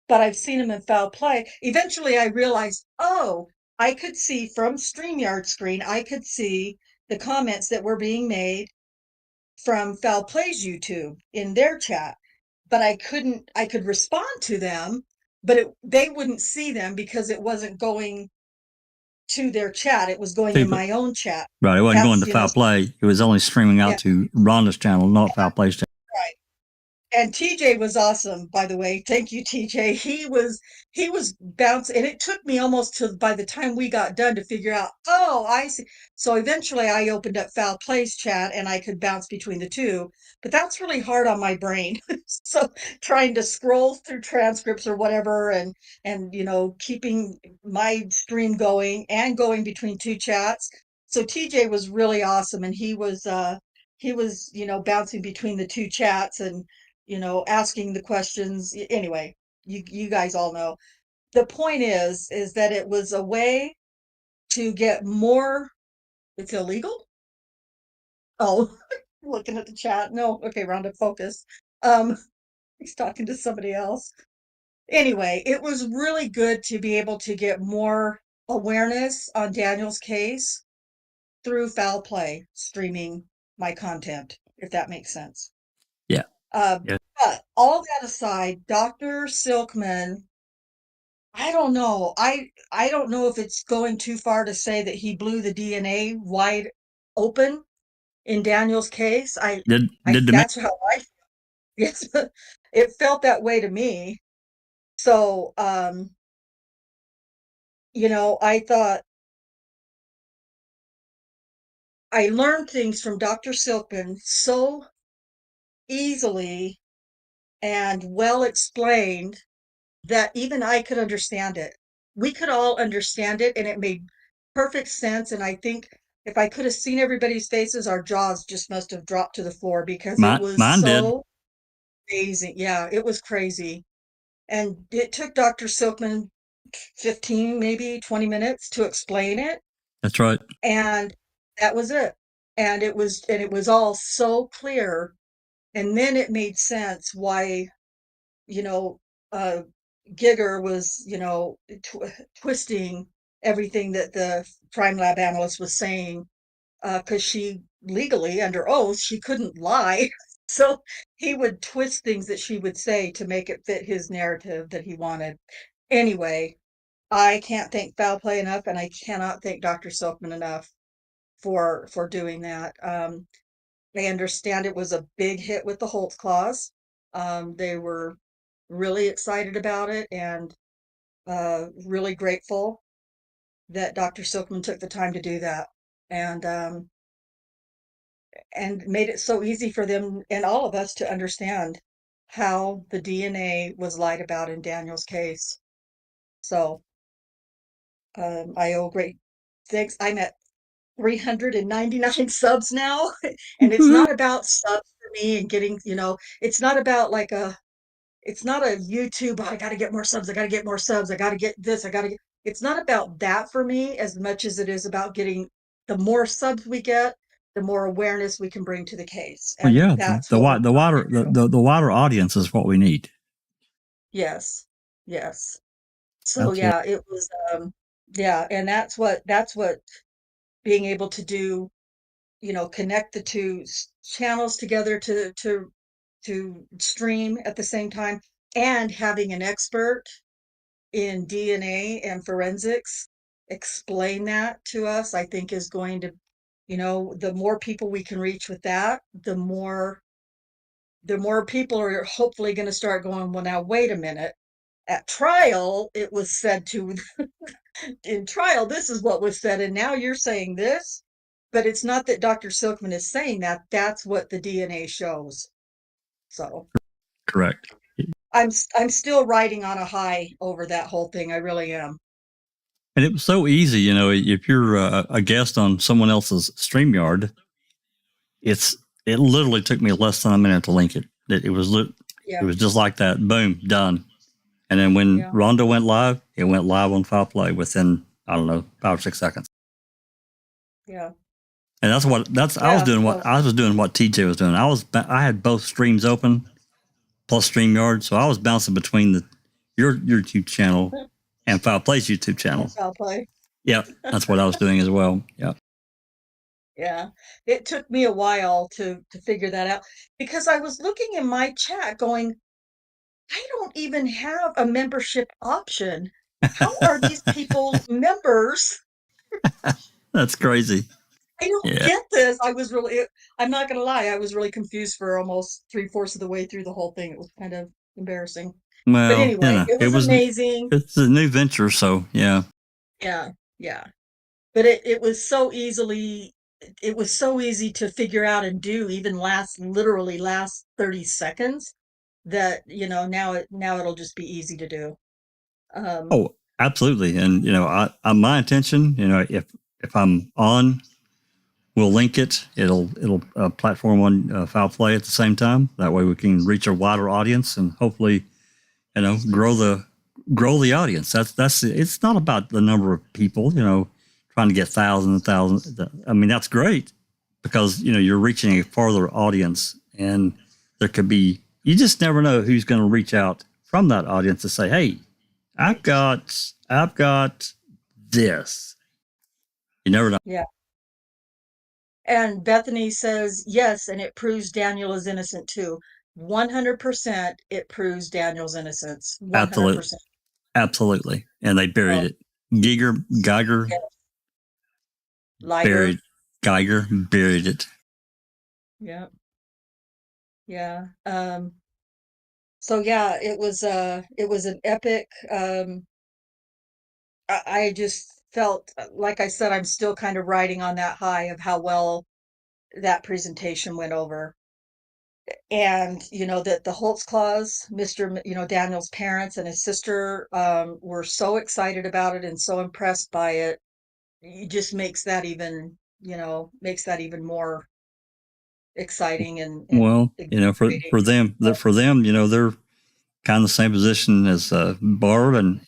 but I've seen them in Foul Play. Eventually I realized, oh, I could see from StreamYard screen, I could see the comments that were being made from Foul Play's YouTube in their chat, but I could respond to them, but they wouldn't see them because it wasn't going to their chat. It was going in my own chat. Right. It wasn't going to Foul Play. It was only streaming out to Rhonda's channel, not Foul Play's channel. Right. And TJ was awesome, by the way. Thank you, TJ. He was bouncing, and it took me almost by the time we got done to figure out, oh, I see. So eventually I opened up Foul Play's chat and I could bounce between the two, but that's really hard on my brain. So trying to scroll through transcripts or whatever and keeping my stream going and going between 2 chats. So TJ was really awesome, and he was bouncing between the 2 chats and asking the questions. Anyway, you guys all know. The point is that it was a way to get more. It's illegal? Oh, looking at the chat. No, okay, Rhonda, focus. He's talking to somebody else. Anyway, it was really good to be able to get more awareness on Daniel's case through Foul Play streaming my content, if that makes sense. Yeah. But all that aside, Dr. Silkman, I don't know. I don't know if it's going too far to say that he blew the DNA wide open in Daniel's case. That's how I feel. Yes, it felt that way to me. So, I thought I learned things from Dr. Silkman so easily and well explained that even I could understand it. We could all understand it, and it made perfect sense. And I think if I could have seen everybody's faces, our jaws just must have dropped to the floor because it was so amazing. Yeah, it was crazy. And it took Dr. Silkman 15, maybe 20 minutes to explain it. That's right. And that was it. And it was all so clear. And then it made sense why, Giger was, twisting everything that the crime lab analyst was saying, because she legally, under oath, she couldn't lie. So he would twist things that she would say to make it fit his narrative that he wanted. Anyway, I can't thank Foul Play enough, and I cannot thank Dr. Silkman enough for doing that. I understand it was a big hit with the Holtz clause. They were really excited about it and really grateful that Dr. Silkman took the time to do that and made it so easy for them and all of us to understand how the DNA was lied about in Daniel's case. So I owe great thanks. I'm at 399 subs now, and it's not about subs for me and getting, it's not about like it's not a YouTube, I got to get more subs, I got to get more subs, I got to get this, it's not about that for me as much as it is about getting the more subs we get, the more awareness we can bring to the case. Well, And yeah, that's the what we're wider trying to do. the wider audience is what we need. Yes. Yes. So Absolutely. yeah, it was, yeah, and that's what being able to do, connect the two channels together to stream at the same time, and having an expert in DNA and forensics explain that to us, I think is going to, the more people we can reach with that, the more people are hopefully going to start going, well, now wait a minute. At trial, it was said to, in trial, this is what was said, and now you're saying this. But it's not that Dr. Silkman is saying that. That's what the DNA shows. So Correct. I'm still riding on a high over that whole thing. I really am. And it was so easy, if you're a guest on someone else's StreamYard, it literally took me less than a minute to link it. It was Yeah. it was just like that. Boom, done. And then when Rhonda went live, it went live on Foul Play within, I don't know, 5 or 6 seconds. Yeah. And I was doing what TJ was doing. I had both streams open plus StreamYard, so I was bouncing between your YouTube channel and Foul Play's YouTube channel. Foul Play. Yeah, that's what I was doing as well. Yeah. Yeah. It took me a while to figure that out, because I was looking in my chat going, I don't even have a membership option. How are these people members? That's crazy. I don't get this. I'm not going to lie. I was really confused for almost 3/4 of the way through the whole thing. It was kind of embarrassing. Well, But anyway, it was amazing. It's a new venture, so yeah. Yeah. Yeah. But it was so easy to figure out and do, even literally last 30 seconds, that, now it'll just be easy to do. Oh, absolutely. And, my intention, if I'm on, we'll link it. It'll platform on Foul Play at the same time. That way we can reach a wider audience and hopefully, grow the audience. It's not about the number of people, trying to get thousands and thousands. I mean, that's great because, you're reaching a farther audience, and you just never know who's going to reach out from that audience to say, hey, I've got this. You never know. Yeah. And Bethany says, yes, and it proves Daniel is innocent too. 100% it proves Daniel's innocence. 100%. Absolutely. And they buried it. Geiger Liger. buried it. Yeah. Yeah. So yeah, it was an epic, I just felt, like I said, I'm still kind of riding on that high of how well that presentation went over. And, that the Holtzclaws, Daniel's parents and his sister, were so excited about it and so impressed by it. It just makes that even more exciting and well, for them, they're kind of the same position as Barb and,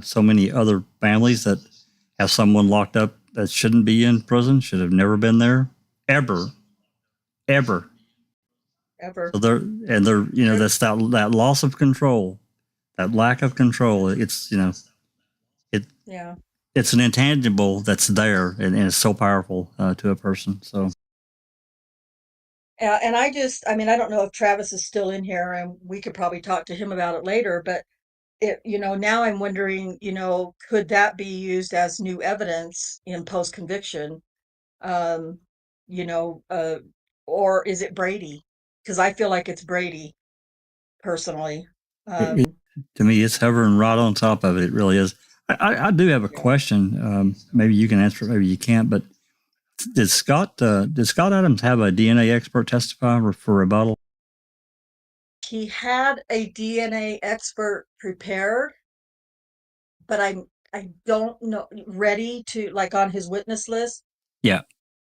so many other families that have someone locked up that shouldn't be in prison, should have never been there, ever. So they're that's that loss of control, that lack of control. It's, it's an intangible that's there, and it's so powerful to a person. So. And I don't know if Travis is still in here, and we could probably talk to him about it later, but now I'm wondering, could that be used as new evidence in post-conviction? Or is it Brady? Because I feel like it's Brady, personally. To me, it's hovering right on top of it. It really is. I do have a question. Maybe you can answer it, maybe you can't, but did Scott Adams have a DNA expert testify for rebuttal? He had a DNA expert prepared, but I don't know, ready to, like, on his witness list. Yeah.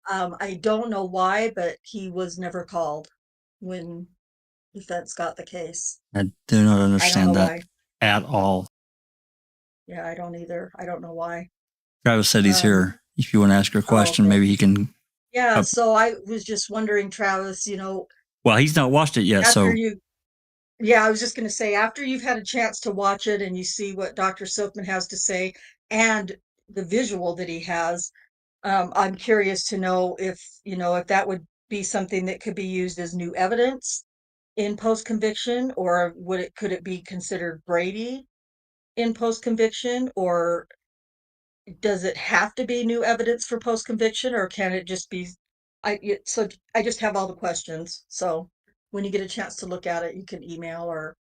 I don't know why, but he was never called when defense got the case. I do not I don't know understand that why. at all. Yeah, I don't either. I don't know why. Travis said he's here. If you want to ask your question, okay. maybe he can. Yeah, so I was just wondering, Travis, Well, he's not watched it yet, so. I was just going to say, after you've had a chance to watch it and you see what Dr. Silkman has to say and the visual that he has, I'm curious to know if that would be something that could be used as new evidence in post-conviction, or could it be considered Brady in post-conviction, or does it have to be new evidence for post-conviction, or can it just be, so I just have all the questions. So when you get a chance to look at it, you can email or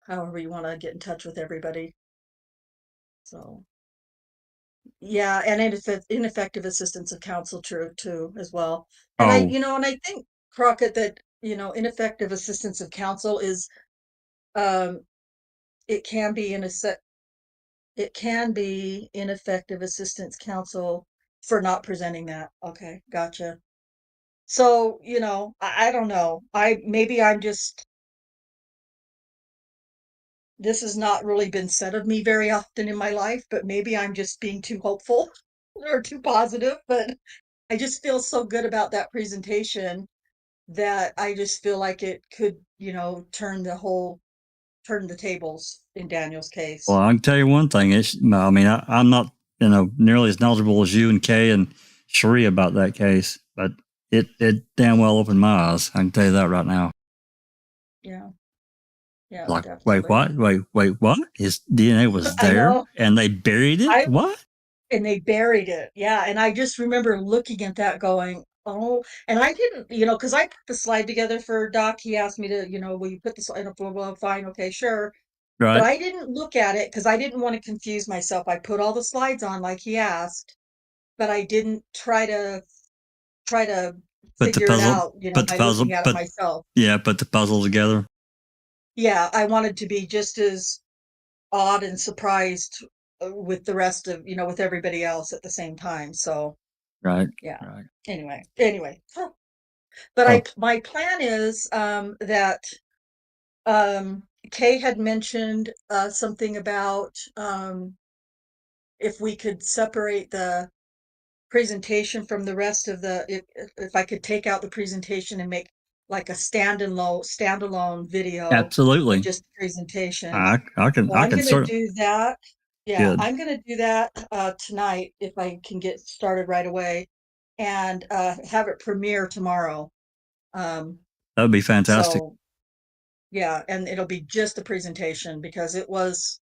however you want to get in touch with everybody. So yeah, and ineffective assistance of counsel too as well. And I think, Crockett, that ineffective assistance of counsel is it can be ineffective assistance counsel for not presenting that. Okay, gotcha. So, I don't know. This has not really been said of me very often in my life, but maybe I'm just being too hopeful or too positive, but I just feel so good about that presentation that I just feel like it could, turn the tables in Daniel's case. Well, I can tell you one thing. I'm not, nearly as knowledgeable as you and Kay and Sheree about that case, but it damn well opened my eyes. I can tell you that right now. Yeah. Yeah, Like, definitely. wait, what? His DNA was there and they buried it? What? And they buried it. Yeah. And I just remember looking at that going, oh, and I didn't, because I put the slide together for Doc. He asked me to, will you put the slide up? Well, fine. Okay, sure. Right. But I didn't look at it because I didn't want to confuse myself. I put all the slides on like he asked, but I didn't try to figure it out, by looking at it myself. Yeah, put the puzzle together. Yeah, I wanted to be just as awed and surprised with the rest of, with everybody else at the same time. So, right. Yeah. Right. Anyway. But my plan is that Kay had mentioned something about if we could separate the presentation from the rest of if I could take out the presentation and make like a standalone video. Absolutely. Of just the presentation. I can I'm going to do that. Yeah, Good. I'm going to do that tonight if I can get started right away, and have it premiere tomorrow. That would be fantastic. So, yeah, and it'll be just the presentation because it was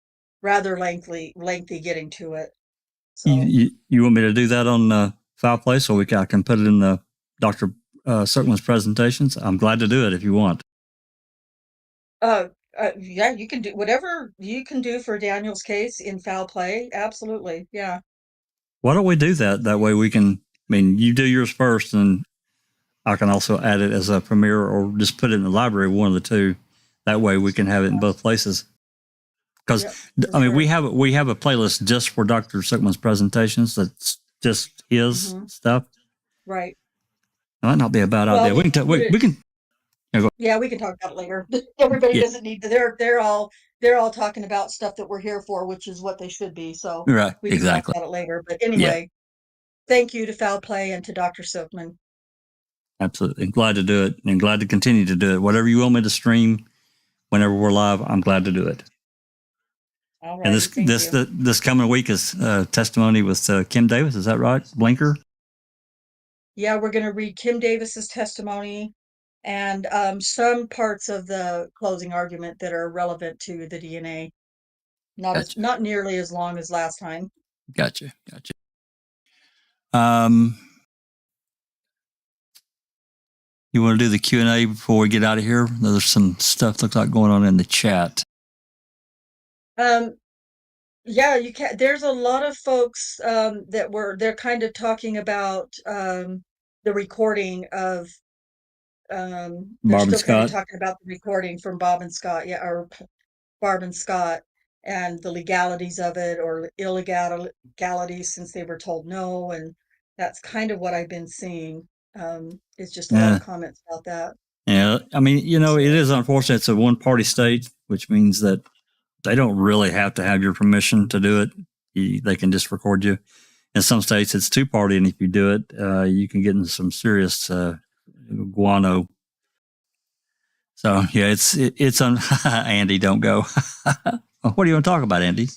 rather lengthy getting to it. So you want me to do that on Foul Play so I can put it in the Dr. Silkman's presentations? I'm glad to do it if you want. yeah, you can do whatever you can do for Daniel's case in Foul Play. Absolutely. Yeah. Why don't we do that? That way we can, you do yours first and I can also add it as a premiere or just put it in the library, one of the two. That way we can have it in both places. Because we have a playlist just for Dr. Silkman's presentations. That's just his stuff. Right. That might not be a bad idea. We can. Yeah, we can talk about it later. Everybody doesn't need to. They're all talking about stuff that we're here for, which is what they should be. So right, we can exactly. talk about it later. But anyway, thank you to Foul Play and to Dr. Silkman. Absolutely. Glad to do it and glad to continue to do it. Whatever you want me to stream whenever we're live, I'm glad to do it. All right. And this coming week is testimony with Kim Davis. Is that right? Blinker? Yeah, we're going to read Kim Davis's testimony and some parts of the closing argument that are relevant to the DNA. Not nearly as long as last time. Gotcha. You want to do the Q&A before we get out of here? There's some stuff looks like going on in the chat. Yeah, you can. There's a lot of folks they're kind of talking about the recording of they're Barb and still kind of Scott. talking about the recording from Bob and Scott, or Barb and Scott. and the legalities of it or illegalities since they were told no. And that's kind of what I've been seeing. It's just a lot Yeah. of comments about that. Yeah. I mean, you know, it is unfortunate. It's a one-party state, which means that they don't really have to have your permission to do it. They can just record you. In some states, it's two-party, and if you do it, you can get into some serious guano. So yeah, it's on. Andy, don't go. What do you want to talk about, Andy?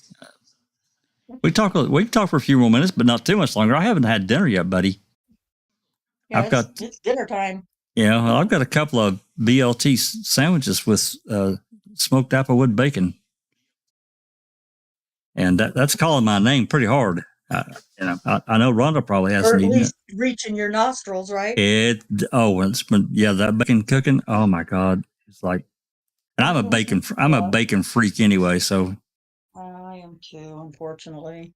We can talk for a few more minutes, but not too much longer. I haven't had dinner yet, buddy. Yeah, it's dinner time. Yeah, well, I've got a couple of BLT sandwiches with smoked applewood bacon, and that's calling my name pretty hard. You know, I know Rhonda probably Or hasn't at eaten least reaching your nostrils, right? it. It's been, yeah, that bacon cooking. Oh my God, it's like, and I'm a bacon freak anyway. So I am too, unfortunately.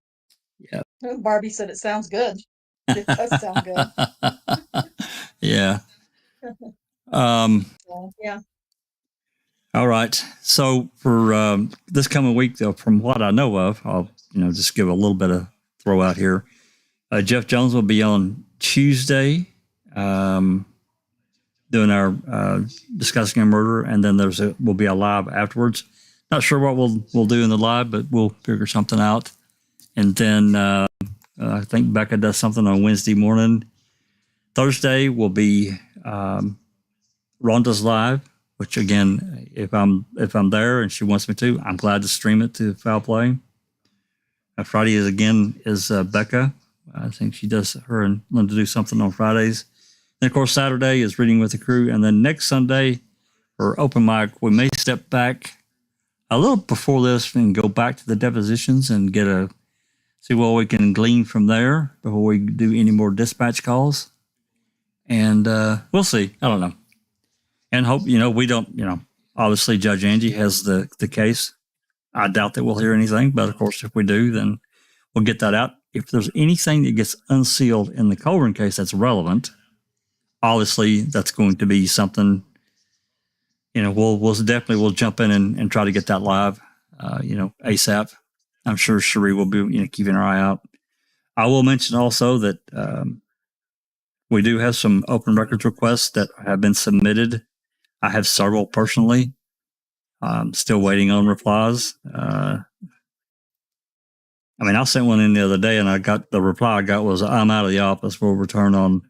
yeah, Barbie said it sounds good. It does sound good. yeah. So, yeah. All right. So for this coming week, though, from what I know of, I'll just give a little bit of throw out here. Jeff Jones will be on Tuesday, doing our discussing a murder, and then will be a live afterwards. Not sure what we'll do in the live, but we'll figure something out. And then I think Becca does something on Wednesday morning. Thursday will be Rhonda's live, which again, if I'm there and she wants me to, I'm glad to stream it to Foul Play. Friday is Becca. I think she does, her and Linda do something on Fridays. And of course, Saturday is Reading with the Crew. And then next Sunday for open mic, we may step back a little before this and go back to the depositions and see what we can glean from there before we do any more dispatch calls. And we'll see. I don't know. And hope, we don't, obviously Judge Angie has the case. I doubt that we'll hear anything, but of course, if we do, then we'll get that out. If there's anything that gets unsealed in the Colburn case that's relevant, obviously that's going to be something, we'll definitely jump in and try to get that live, ASAP. I'm sure Cherie will be, keeping her eye out. I will mention also that we do have some open records requests that have been submitted. I have several personally. I'm still waiting on replies. I sent one in the other day, and the reply I got was, "I'm out of the office. We'll return on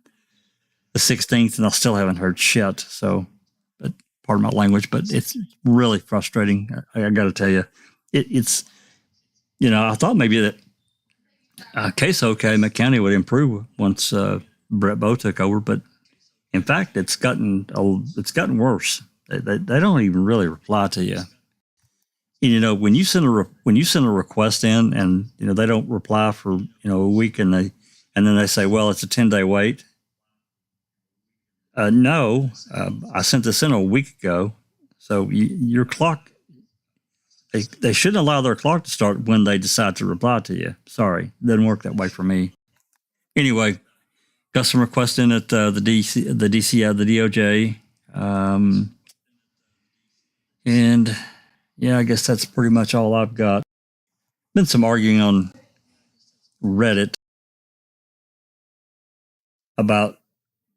the 16th," and I still haven't heard shit. So, but pardon my language, but it's really frustrating. I got to tell you, it's. I thought maybe that CASO, Calumet County, would improve once Brett Bowe took over, but in fact, it's gotten worse. They don't even really reply to you. And, when you send a request in, and they don't reply for a week, and then they say, well, it's a 10-day wait. No, I sent this in a week ago, so your clock. They shouldn't allow their clock to start when they decide to reply to you. Sorry, it doesn't work that way for me. Anyway, got some requests in at the DOJ, and yeah, I guess that's pretty much all I've got. Been some arguing on Reddit about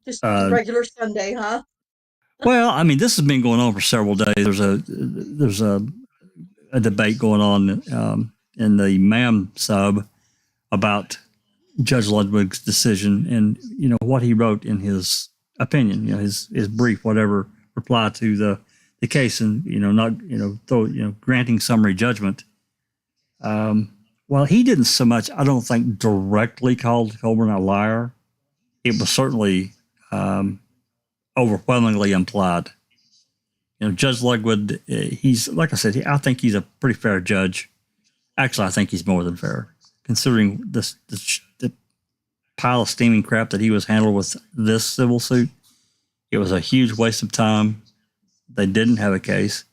just regular Sunday, huh? Well, this has been going on for several days. There's a debate going on in the MAM sub about Judge Ludwig's decision and what he wrote in his opinion, his brief, whatever, reply to the case, and granting summary judgment. Well, he didn't so much, I don't think, directly called Colburn a liar. It was certainly overwhelmingly implied. Judge Ludwig, he's, like I said, I think he's a pretty fair judge. Actually, I think he's more than fair, considering the pile of steaming crap that he was handled with this civil suit. It was a huge waste of time. They didn't have a case.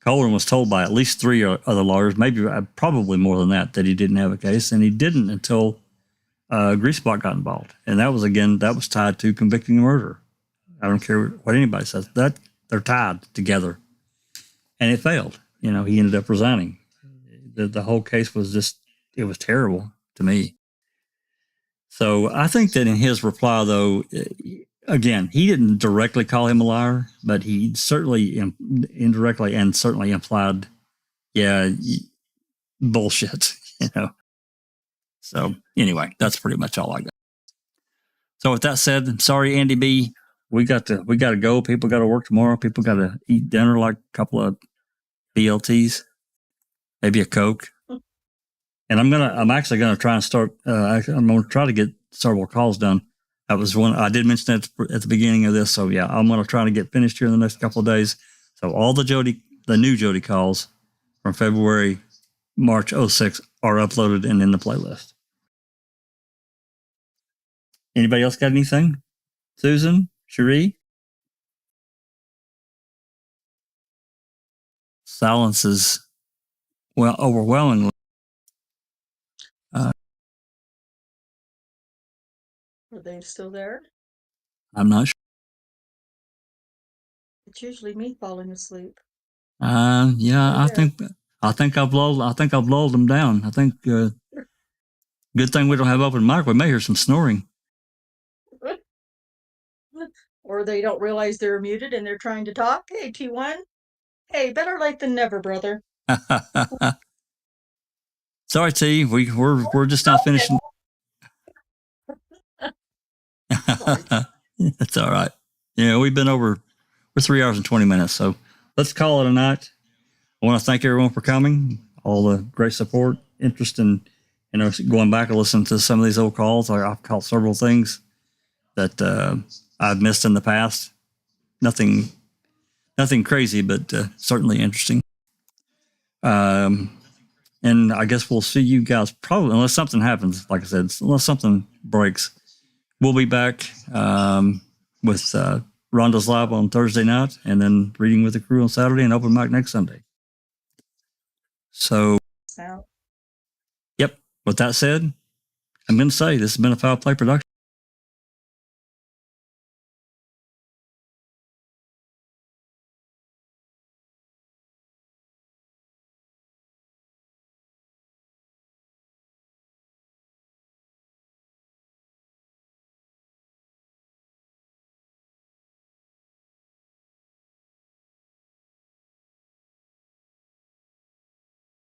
Colburn was told by at least 3 other lawyers, maybe probably more than that he didn't have a case, and he didn't until Greasebot got involved. And that was tied to convicting a murderer. I don't care what anybody says. That they're tied together. And it failed. He ended up resigning. the whole case was just, it was terrible to me. So I think that in his reply, though, again, he didn't directly call him a liar, but he certainly indirectly and certainly implied, bullshit, So anyway, that's pretty much all I got. So with that said, I'm sorry, Andy B. We got to go. People got to work tomorrow. People got to eat dinner, like a couple of BLTs, maybe a Coke. And I'm actually gonna try and start. I'm gonna try to get several calls done. That was one I did mention at the beginning of this. So yeah, I'm gonna try to get finished here in the next couple of days. So all the new Jody calls from February, March 06 are uploaded and in the playlist. Anybody else got anything? Susan, Cherie? Silence is overwhelmingly. Are they still there? I'm not sure. It's usually me falling asleep. I think I've lulled them down. I think good thing we don't have open mic. We may hear some snoring. Or they don't realize they're muted and they're trying to talk. Hey, T1. Hey, better late than never, brother. Sorry, T. We're just not finishing. That's all right. Yeah, we've been over. We're 3 hours and 20 minutes. So let's call it a night. I want to thank everyone for coming. All the great support, interest in, going back and listening to some of these old calls. I've caught several things that I've missed in the past. Nothing crazy, but certainly interesting. And I guess we'll see you guys probably, unless something happens, like I said, unless something breaks. We'll be back with Rhonda's Live on Thursday night, and then Reading with the Crew on Saturday, and open mic next Sunday. So, yep. With that said, I'm going to say this has been a Foul Play production.